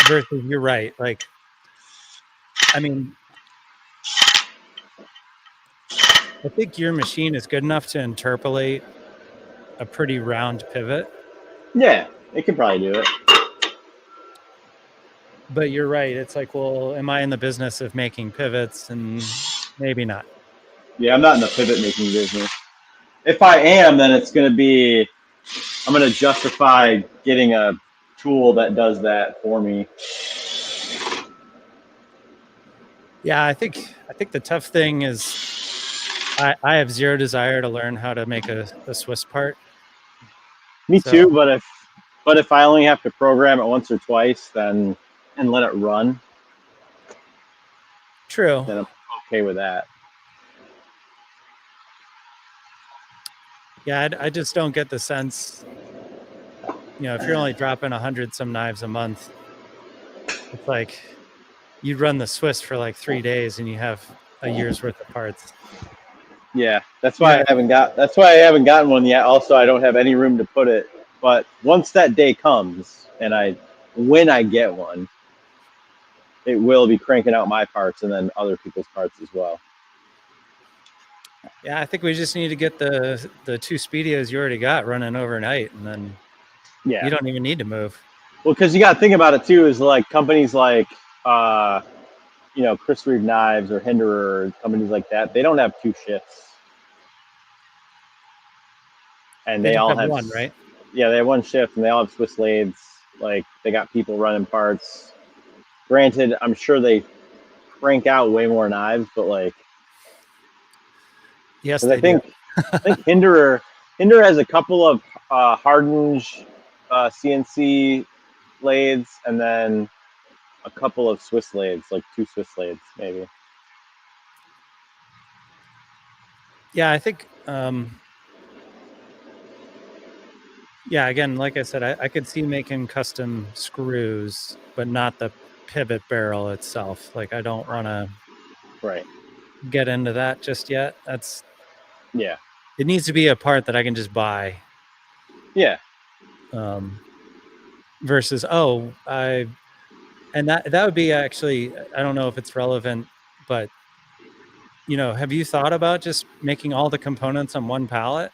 [SPEAKER 2] Versus, you're right. Like, I mean, I think your machine is good enough to interpolate a pretty round pivot.
[SPEAKER 1] Yeah, it could probably do it.
[SPEAKER 2] But you're right. It's like, well, am I in the business of making pivots? And maybe not.
[SPEAKER 1] Yeah, I'm not in the pivot making business. If I am, then it's going to be, I'm going to justify getting a tool that does that for me.
[SPEAKER 2] Yeah, I think the tough thing is I have zero desire to learn how to make a Swiss part.
[SPEAKER 1] Me too, but if I only have to program it once or twice, then and let it run.
[SPEAKER 2] True.
[SPEAKER 1] Then I'm okay with that.
[SPEAKER 2] Yeah, I just don't get the sense. If you're only dropping 100 some knives a month, it's like you'd run the Swiss for like 3 days and you have a year's worth of parts.
[SPEAKER 1] Yeah, that's why I haven't gotten one yet. Also, I don't have any room to put it. But once that day comes, and when I get one, it will be cranking out my parts and then other people's parts as well.
[SPEAKER 2] Yeah, I think we just need to get the 2 Speedios you already got running overnight, and then you don't even need to move.
[SPEAKER 1] Well, because you got to think about it too, is like companies like Chris Reeve Knives or Hinderer, companies like that, they don't have 2 shifts. And they all have
[SPEAKER 2] one, right?
[SPEAKER 1] Yeah, they have 1 shift, and they all have Swiss lathes. Like, they got people running parts. Granted, I'm sure they crank out way more knives, but like,
[SPEAKER 2] yes,
[SPEAKER 1] I think Hinderer has a couple of Hardinge CNC lathes, and then a couple of Swiss lathes, like 2 Swiss lathes, maybe.
[SPEAKER 2] Yeah, I think. Yeah, again, like I said, I could see making custom screws, but not the pivot barrel itself. Like, I don't want to get into that just yet. It needs to be a part that I can just buy.
[SPEAKER 1] Yeah.
[SPEAKER 2] Versus, and that would be actually, I don't know if it's relevant, but have you thought about just making all the components on one pallet?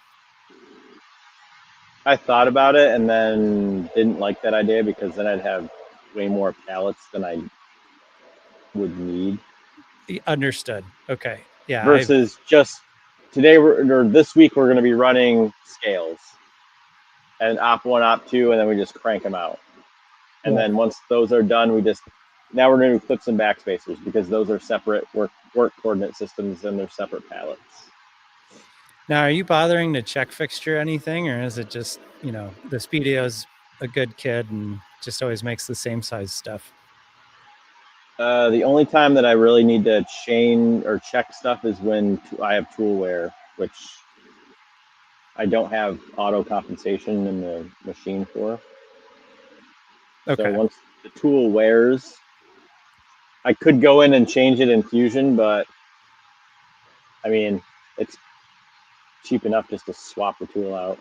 [SPEAKER 1] I thought about it and then didn't like that idea because then I'd have way more pallets than I would need.
[SPEAKER 2] Understood. Okay. Yeah.
[SPEAKER 1] Versus just today or this week we're going to be running scales and op 1, op 2, and then we just crank them out. And then once those are done, now we're going to do clips and backspacers because those are separate work coordinate systems and they're separate pallets.
[SPEAKER 2] Now, are you bothering to check fixture anything, or is it just, the Speedio's a good kid and just always makes the same size stuff?
[SPEAKER 1] The only time that I really need to chain or check stuff is when I have tool wear, which I don't have auto compensation in the machine for. Okay. So once the tool wears, I could go in and change it in Fusion, but I mean, it's cheap enough just to swap the tool out.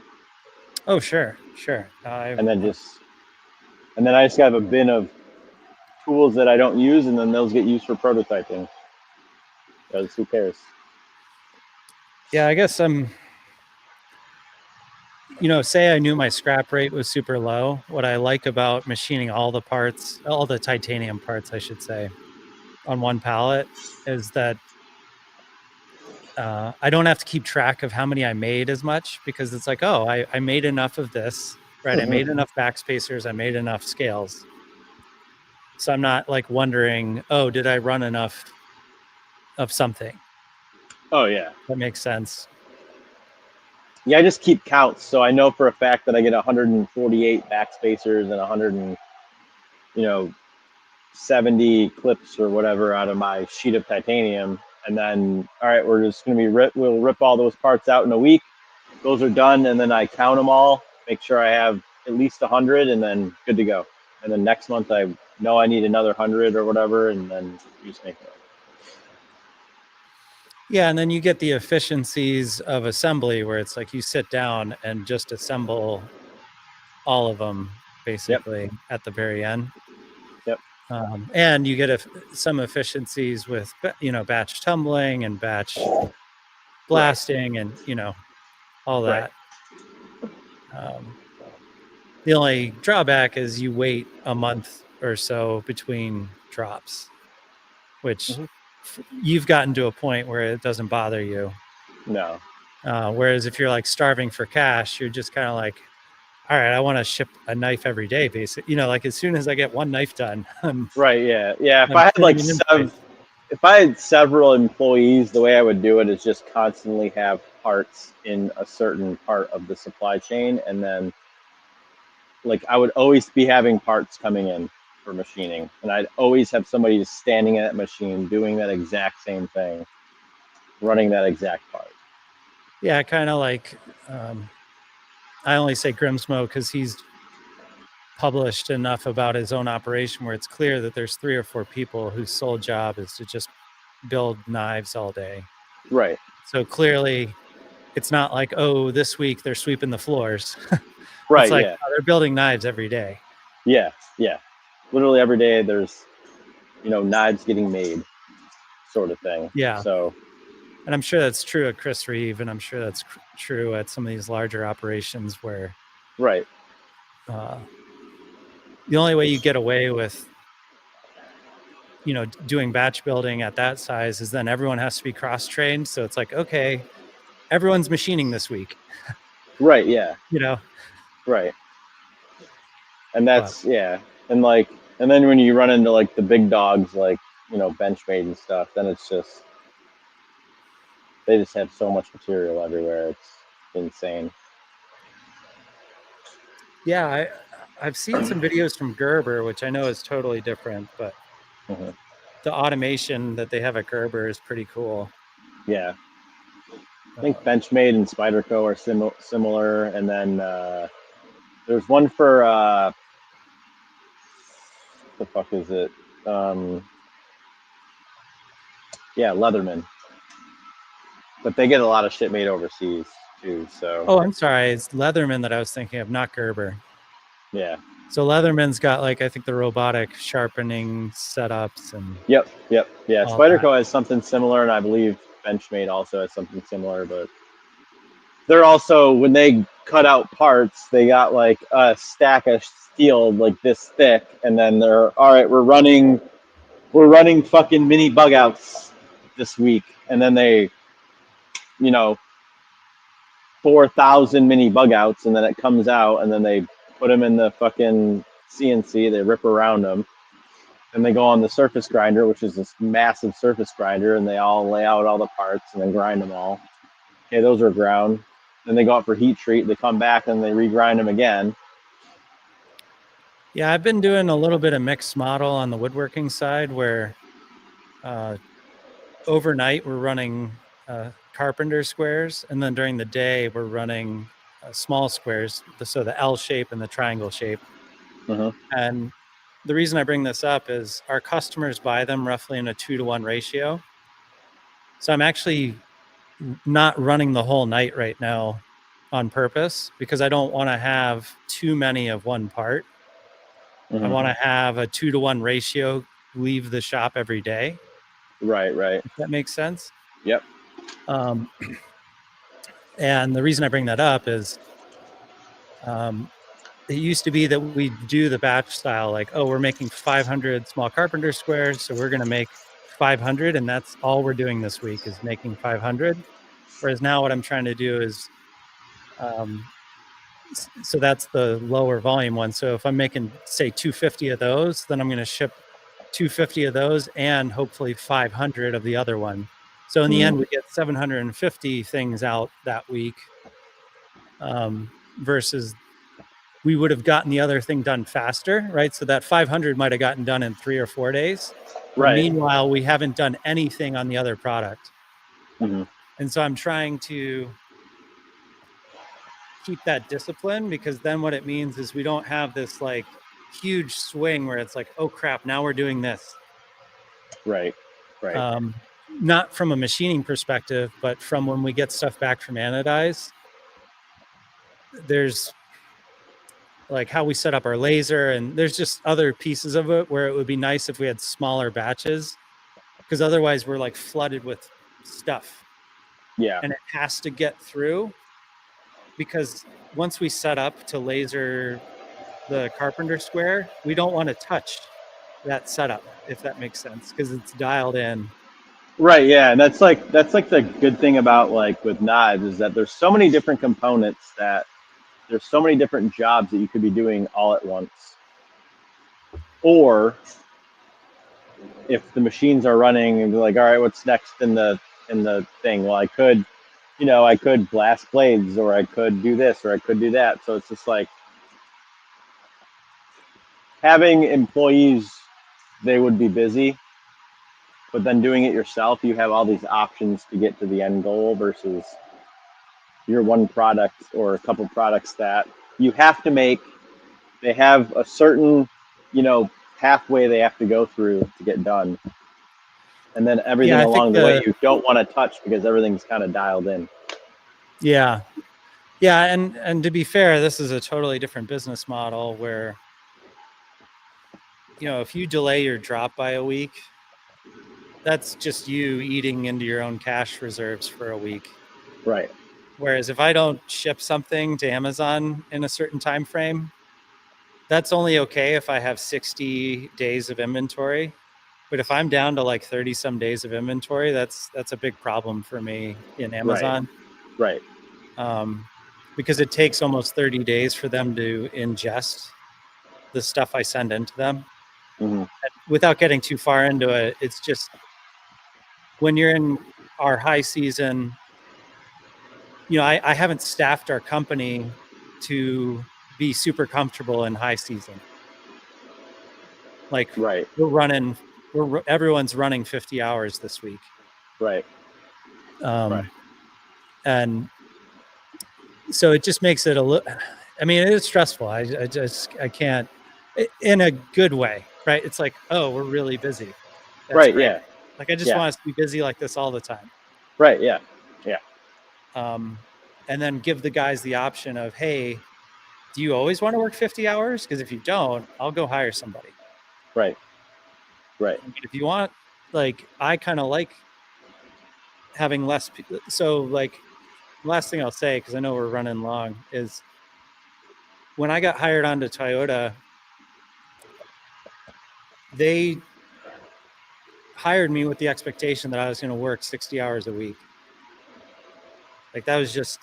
[SPEAKER 2] Oh, sure.
[SPEAKER 1] And then I just have a bin of tools that I don't use, and then those get used for prototyping. Because who cares?
[SPEAKER 2] Yeah, I guess say I knew my scrap rate was super low. What I like about machining all the parts, all the titanium parts, I should say, on one pallet is that I don't have to keep track of how many I made as much, because it's like, oh, I made enough of this, right? I made enough backspacers, I made enough scales. So I'm not like wondering, oh, did I run enough of something?
[SPEAKER 1] Oh yeah.
[SPEAKER 2] That makes sense.
[SPEAKER 1] Yeah, I just keep counts, so I know for a fact that I get 148 backspacers and 100 and 70 clips or whatever out of my sheet of titanium, and then all right, we're just gonna we'll rip all those parts out in a week. Those are done, and then I count them all, make sure I have at least 100, and then good to go. And then next month I know I need another 100 or whatever, and then you just make it.
[SPEAKER 2] Yeah, and then you get the efficiencies of assembly where it's like you sit down and just assemble all of them basically at the very end.
[SPEAKER 1] Yep.
[SPEAKER 2] And you get some efficiencies with batch tumbling and batch blasting and all that. The only drawback is you wait a month or so between drops, which you've gotten to a point where it doesn't bother you.
[SPEAKER 1] No.
[SPEAKER 2] Whereas if you're like starving for cash, you're just kind of like, all right, I want to ship a knife every day, basically. Like as soon as I get one knife done.
[SPEAKER 1] Right. Yeah. Yeah. If I had like if I had several employees, the way I would do it is just constantly have parts in a certain part of the supply chain, and then like I would always be having parts coming in for machining, and I'd always have somebody just standing at that machine doing that exact same thing, running that exact part.
[SPEAKER 2] Yeah, kind of like I only say Grimsmo because he's published enough about his own operation where it's clear that there's 3 or 4 people whose sole job is to just build knives all day.
[SPEAKER 1] Right.
[SPEAKER 2] So clearly it's not like, oh, this week they're sweeping the floors.
[SPEAKER 1] Right.
[SPEAKER 2] It's like,
[SPEAKER 1] yeah.
[SPEAKER 2] oh, they're building knives every day.
[SPEAKER 1] Yeah. Yeah. Literally every day there's, knives getting made, sort of thing.
[SPEAKER 2] Yeah.
[SPEAKER 1] So.
[SPEAKER 2] And I'm sure that's true at Chris Reeve, and I'm sure that's true at some of these larger operations where.
[SPEAKER 1] Right.
[SPEAKER 2] The only way you get away with doing batch building at that size is then everyone has to be cross-trained. So it's like, okay, everyone's machining this week.
[SPEAKER 1] Right. Yeah. Right. And that's, yeah. And then when you run into like the big dogs, like, Benchmade and stuff, then it's just, they just have so much material everywhere. It's insane.
[SPEAKER 2] Yeah. I've seen some videos from Gerber, which I know is totally different, but the automation that they have at Gerber is pretty cool.
[SPEAKER 1] Yeah. I think Benchmade and Spyderco are similar. And then there's one for, what the fuck is it? Yeah, Leatherman. But they get a lot of shit made overseas too. So.
[SPEAKER 2] Oh, I'm sorry. It's Leatherman that I was thinking of, not Gerber.
[SPEAKER 1] Yeah.
[SPEAKER 2] So Leatherman's got I think the robotic sharpening setups and.
[SPEAKER 1] Yep. Yeah. Spyderco has something similar, and I believe Benchmade also has something similar. But they're also, when they cut out parts, they got like a stack of steel like this thick, and then they're all right. We're running fucking mini bug outs this week, and then they, 4,000 mini bug outs, and then it comes out, and then they put them in the fucking CNC, they rip around them, and they go on the surface grinder, which is this massive surface grinder, and they all lay out all the parts and then grind them all. Okay, those are ground. Then they go out for heat treat, they come back and they regrind them again.
[SPEAKER 2] Yeah, I've been doing a little bit of mixed model on the woodworking side where overnight we're running carpenter squares, and then during the day we're running small squares, so the L shape and the triangle shape. And the reason I bring this up is our customers buy them roughly in a 2-to-1 ratio. So I'm actually not running the whole night right now on purpose because I don't want to have too many of one part. I want to have a 2-to-1 ratio leave the shop every day.
[SPEAKER 1] Right.
[SPEAKER 2] If that makes sense.
[SPEAKER 1] Yep.
[SPEAKER 2] And the reason I bring that up is It used to be that we do the batch style, like, oh, we're making 500 small carpenter squares, so we're going to make 500, and that's all we're doing this week is making 500. Whereas now what I'm trying to do is, so that's the lower volume one. So if I'm making, say, 250 of those, then I'm going to ship 250 of those and hopefully 500 of the other one. So in the end, we get 750 things out that week, versus we would have gotten the other thing done faster, right? So that 500 might have gotten done in 3 or 4 days. But
[SPEAKER 1] Right.
[SPEAKER 2] meanwhile, we haven't done anything on the other product.
[SPEAKER 1] Mm-hmm.
[SPEAKER 2] And so I'm trying to keep that discipline, because then what it means is we don't have this like huge swing where it's like, oh crap, now we're doing this.
[SPEAKER 1] Right. Right.
[SPEAKER 2] Not from a machining perspective, but from when we get stuff back from Anodize, there's like how we set up our laser, and there's just other pieces of it where it would be nice if we had smaller batches, because otherwise we're like flooded with stuff.
[SPEAKER 1] Yeah.
[SPEAKER 2] And it has to get through, because once we set up to laser the carpenter square, we don't want to touch that setup, if that makes sense, because it's dialed in.
[SPEAKER 1] Right, yeah, and that's like the good thing about like with knives is that there's so many different components that there's so many different jobs that you could be doing all at once. Or if the machines are running and be like, all right, what's next in the thing? Well, I could, I could blast blades, or I could do this, or I could do that. So it's just like having employees, they would be busy, but then doing it yourself, you have all these options to get to the end goal versus your one product or a couple products that you have to make. They have a certain, pathway they have to go through to get done. And then everything along the way you don't want to touch because everything's kind of dialed in.
[SPEAKER 2] Yeah. Yeah. And to be fair, this is a totally different business model where, if you delay your drop by a week, that's just you eating into your own cash reserves for a week.
[SPEAKER 1] Right.
[SPEAKER 2] Whereas if I don't ship something to Amazon in a certain time frame, that's only okay if I have 60 days of inventory. But if I'm down to like 30 some days of inventory, that's a big problem for me in Amazon.
[SPEAKER 1] Right.
[SPEAKER 2] Because it takes almost 30 days for them to ingest the stuff I send into them.
[SPEAKER 1] Mm-hmm.
[SPEAKER 2] Without getting too far into it, it's just when you're in our high season, I haven't staffed our company to be super comfortable in high season. Like,
[SPEAKER 1] right.
[SPEAKER 2] everyone's running 50 hours this week.
[SPEAKER 1] Right.
[SPEAKER 2] Right. And so it just makes it a little, I mean, it is stressful. I can't, in a good way, right? It's like, oh, we're really busy. That's
[SPEAKER 1] right.
[SPEAKER 2] great.
[SPEAKER 1] Yeah.
[SPEAKER 2] Like, I just want us to be busy like this all the time.
[SPEAKER 1] Right. Yeah. Yeah.
[SPEAKER 2] And then give the guys the option of, hey, do you always want to work 50 hours? Because if you don't, I'll go hire somebody.
[SPEAKER 1] Right. Right.
[SPEAKER 2] But if you want, like, I kind of like having less. So, like, last thing I'll say, because I know we're running long, is when I got hired onto Toyota, they hired me with the expectation that I was going to work 60 hours a week. Like, that was just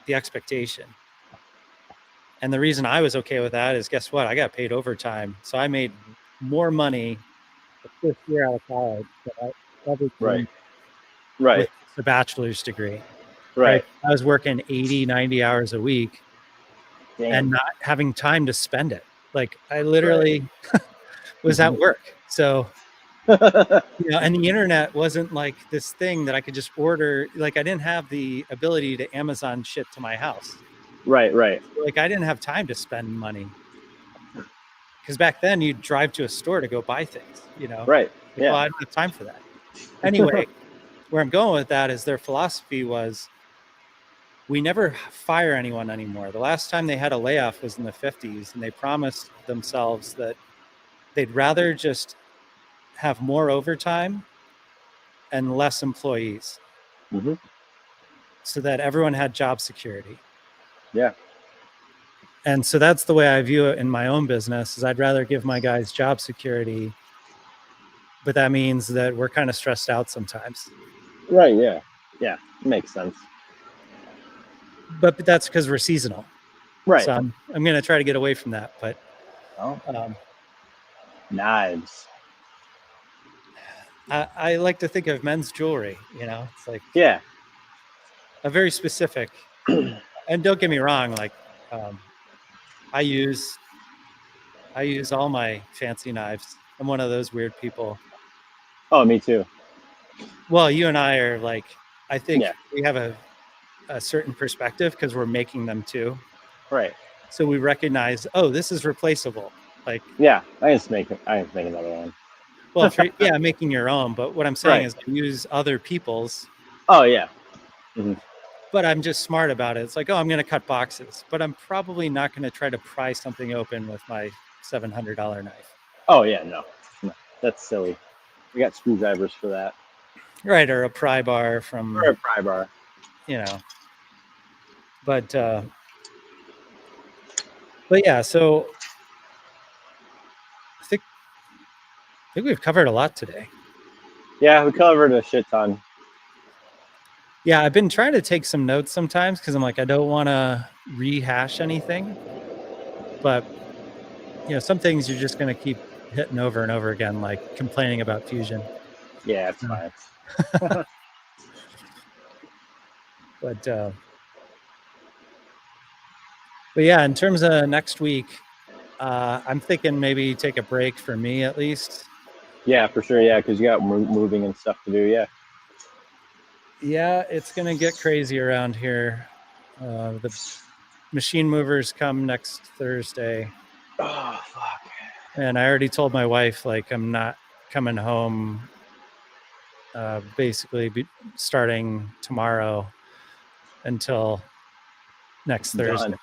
[SPEAKER 2] the expectation. And the reason I was okay with that is, guess what? I got paid overtime. So I made more money the first year out of college than I ever did with the bachelor's degree. Right. I was working 80, 90 hours a week. Damn. And not having time to spend it. Like, I literally was at work. So, and the internet wasn't like this thing that I could just order. Like, I didn't have the ability to Amazon shit to my house.
[SPEAKER 1] Right.
[SPEAKER 2] Like, I didn't have time to spend money. Because back then you'd drive to a store to go buy things,
[SPEAKER 1] Right.
[SPEAKER 2] Like, well, I don't have time for that. Anyway, where I'm going with that is their philosophy was, we never fire anyone anymore. The last time they had a layoff was in the 50s, and they promised themselves that they'd rather just have more overtime and less employees, so that everyone had job security.
[SPEAKER 1] Yeah.
[SPEAKER 2] And so that's the way I view it in my own business, is I'd rather give my guys job security, but that means that we're kind of stressed out sometimes.
[SPEAKER 1] Right. Yeah. Yeah. Makes sense.
[SPEAKER 2] But that's because we're seasonal.
[SPEAKER 1] Right.
[SPEAKER 2] So I'm going to try to get away from that. But
[SPEAKER 1] Oh, knives.
[SPEAKER 2] I like to think of men's jewelry, it's like
[SPEAKER 1] Yeah.
[SPEAKER 2] a very specific, and don't get me wrong, like I use all my fancy knives. I'm one of those weird people.
[SPEAKER 1] Oh, me too.
[SPEAKER 2] Well, you and I are like, I think
[SPEAKER 1] Yeah.
[SPEAKER 2] we have a certain perspective because we're making them too.
[SPEAKER 1] Right.
[SPEAKER 2] So we recognize, oh, this is replaceable. Like,
[SPEAKER 1] Yeah, I can make another one.
[SPEAKER 2] well, making your own. But what I'm saying is, I use other people's.
[SPEAKER 1] Oh yeah.
[SPEAKER 2] But I'm just smart about it. It's like, oh, I'm going to cut boxes, but I'm probably not going to try to pry something open with my $700 knife.
[SPEAKER 1] Oh yeah, no, that's silly. We got screwdrivers for that.
[SPEAKER 2] Right, or a pry bar from.
[SPEAKER 1] Or a pry bar.
[SPEAKER 2] But yeah, so I think we've covered a lot today.
[SPEAKER 1] Yeah, we covered a shit ton.
[SPEAKER 2] Yeah, I've been trying to take some notes sometimes because I'm like, I don't want to rehash anything. But, some things you're just going to keep hitting over and over again, like complaining about Fusion.
[SPEAKER 1] Yeah, it's fine.
[SPEAKER 2] But yeah, in terms of next week, I'm thinking maybe take a break for me at least.
[SPEAKER 1] Yeah, for sure. Yeah, because you got moving and stuff to do. Yeah.
[SPEAKER 2] Yeah, it's going to get crazy around here. The machine movers come next Thursday.
[SPEAKER 1] Oh, fuck.
[SPEAKER 2] And I already told my wife, like, I'm not coming home basically starting tomorrow until next Thursday.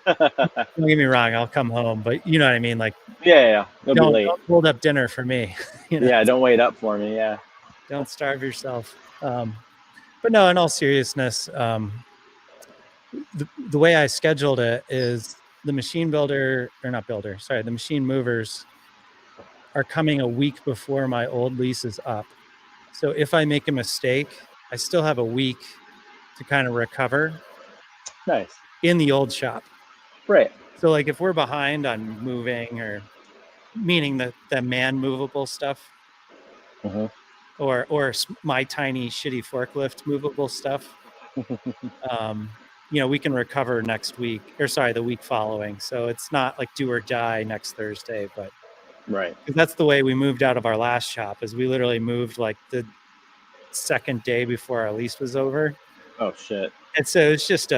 [SPEAKER 2] Don't get me wrong, I'll come home, but you know what I mean? Like,
[SPEAKER 1] yeah.
[SPEAKER 2] Don't hold up dinner for me.
[SPEAKER 1] Yeah, don't wait up for me. Yeah.
[SPEAKER 2] Don't starve yourself. But no, in all seriousness, the way I scheduled it is the machine movers are coming a week before my old lease is up. So if I make a mistake, I still have a week to kind of recover.
[SPEAKER 1] Nice.
[SPEAKER 2] In the old shop.
[SPEAKER 1] Right.
[SPEAKER 2] So like if we're behind on moving, or meaning the man movable stuff, or my tiny shitty forklift movable stuff, we can recover next week, the week following. So it's not like do or die next Thursday, but
[SPEAKER 1] right.
[SPEAKER 2] That's the way we moved out of our last shop, is we literally moved like the second day before our lease was over.
[SPEAKER 1] Oh shit.
[SPEAKER 2] And so it's just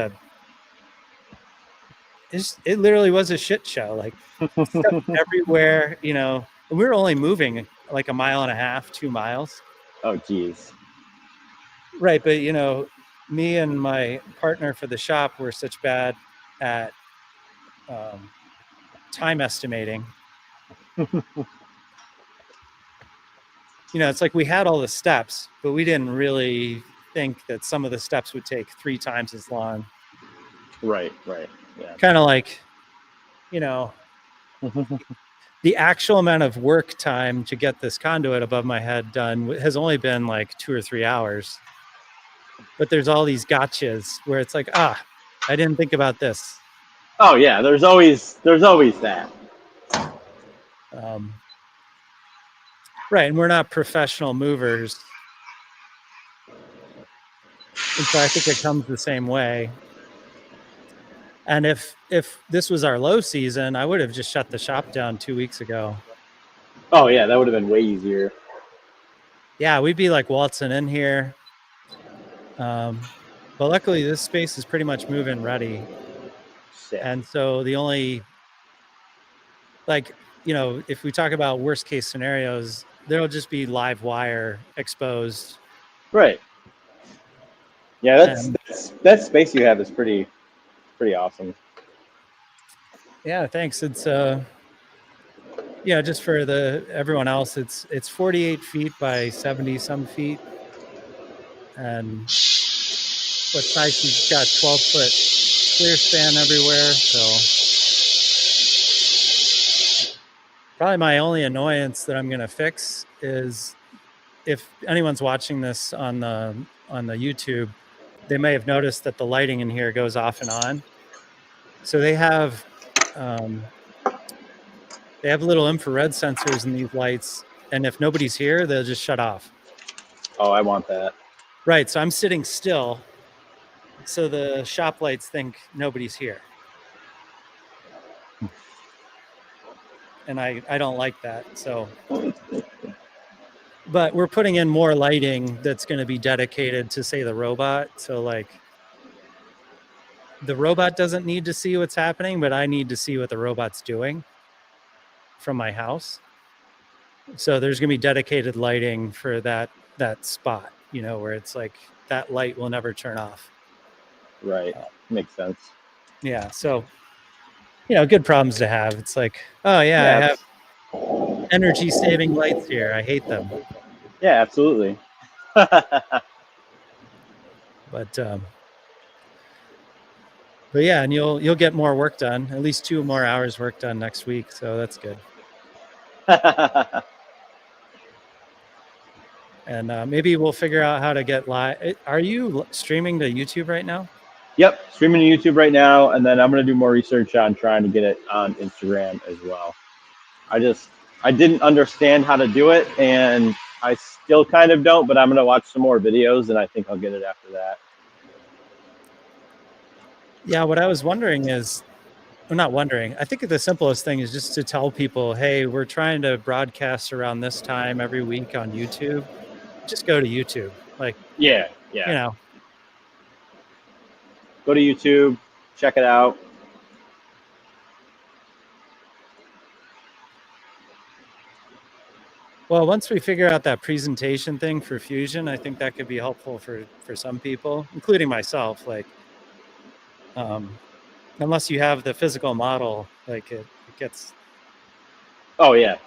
[SPEAKER 2] it literally was a shit show, like stuff everywhere, and we were only moving like 1.5 miles, 2 miles.
[SPEAKER 1] Oh geez.
[SPEAKER 2] Right. But me and my partner for the shop were such bad at time estimating. It's like we had all the steps, but we didn't really think that some of the steps would take 3 times as long.
[SPEAKER 1] Right. Yeah.
[SPEAKER 2] Kind of like, the actual amount of work time to get this conduit above my head done has only been like 2 or 3 hours. But there's all these gotchas where it's like, I didn't think about this.
[SPEAKER 1] Oh yeah, there's always that.
[SPEAKER 2] Right, and we're not professional movers. And so I think it comes the same way. And if this was our low season, I would have just shut the shop down 2 weeks ago.
[SPEAKER 1] Oh yeah, that would have been way easier.
[SPEAKER 2] Yeah, we'd be like waltzing in here. But luckily this space is pretty much move-in ready.
[SPEAKER 1] Sick.
[SPEAKER 2] And so the only, if we talk about worst case scenarios, there'll just be live wire exposed.
[SPEAKER 1] Right. Yeah, that space you have is pretty awesome.
[SPEAKER 2] Yeah, thanks. It's just for everyone else, it's 48 feet by 70 some feet. And what size, you've got 12-foot clear span everywhere, so Probably my only annoyance that I'm going to fix is if anyone's watching this on the YouTube, they may have noticed that the lighting in here goes off and on. So they have little infrared sensors in these lights, and if nobody's here, they'll just shut off.
[SPEAKER 1] Oh, I want that.
[SPEAKER 2] Right. So I'm sitting still, so the shop lights think nobody's here. And I don't like that. So, but we're putting in more lighting that's going to be dedicated to, say, the robot. So like the robot doesn't need to see what's happening, but I need to see what the robot's doing from my house. So there's going to be dedicated lighting for that spot, you know, where it's like that light will never turn off.
[SPEAKER 1] Right. Makes sense.
[SPEAKER 2] Yeah. So, you know, good problems to have. It's like, oh yeah, I have energy saving lights here. I hate them.
[SPEAKER 1] Yeah, absolutely.
[SPEAKER 2] But yeah, and you'll get more work done, at least 2 more hours work done next week. So that's good. And maybe we'll figure out how to get live. Are you streaming to YouTube right now?
[SPEAKER 1] Yep, streaming to YouTube right now, and then I'm gonna do more research on trying to get it on Instagram as well. I didn't understand how to do it, and I still kind of don't, but I'm gonna watch some more videos, and I think I'll get it after that.
[SPEAKER 2] Yeah, what I was wondering is, I'm not wondering. I think the simplest thing is just to tell people, hey, we're trying to broadcast around this time every week on YouTube. Just go to YouTube. Like,
[SPEAKER 1] Yeah.
[SPEAKER 2] you know.
[SPEAKER 1] Go to YouTube, check it out.
[SPEAKER 2] Well, once we figure out that presentation thing for Fusion, I think that could be helpful for some people, including myself. Like, unless you have the physical model, like it gets.
[SPEAKER 1] Oh yeah,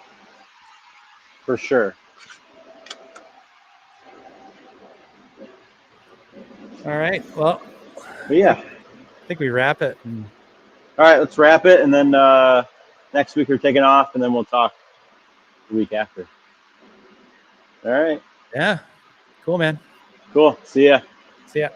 [SPEAKER 1] for sure.
[SPEAKER 2] All right. Well,
[SPEAKER 1] but yeah,
[SPEAKER 2] I think we wrap it.
[SPEAKER 1] All right, let's wrap it, and then next week we're taking off, and then we'll talk the week after. All right.
[SPEAKER 2] Yeah. Cool, man.
[SPEAKER 1] Cool. See ya.
[SPEAKER 2] See ya.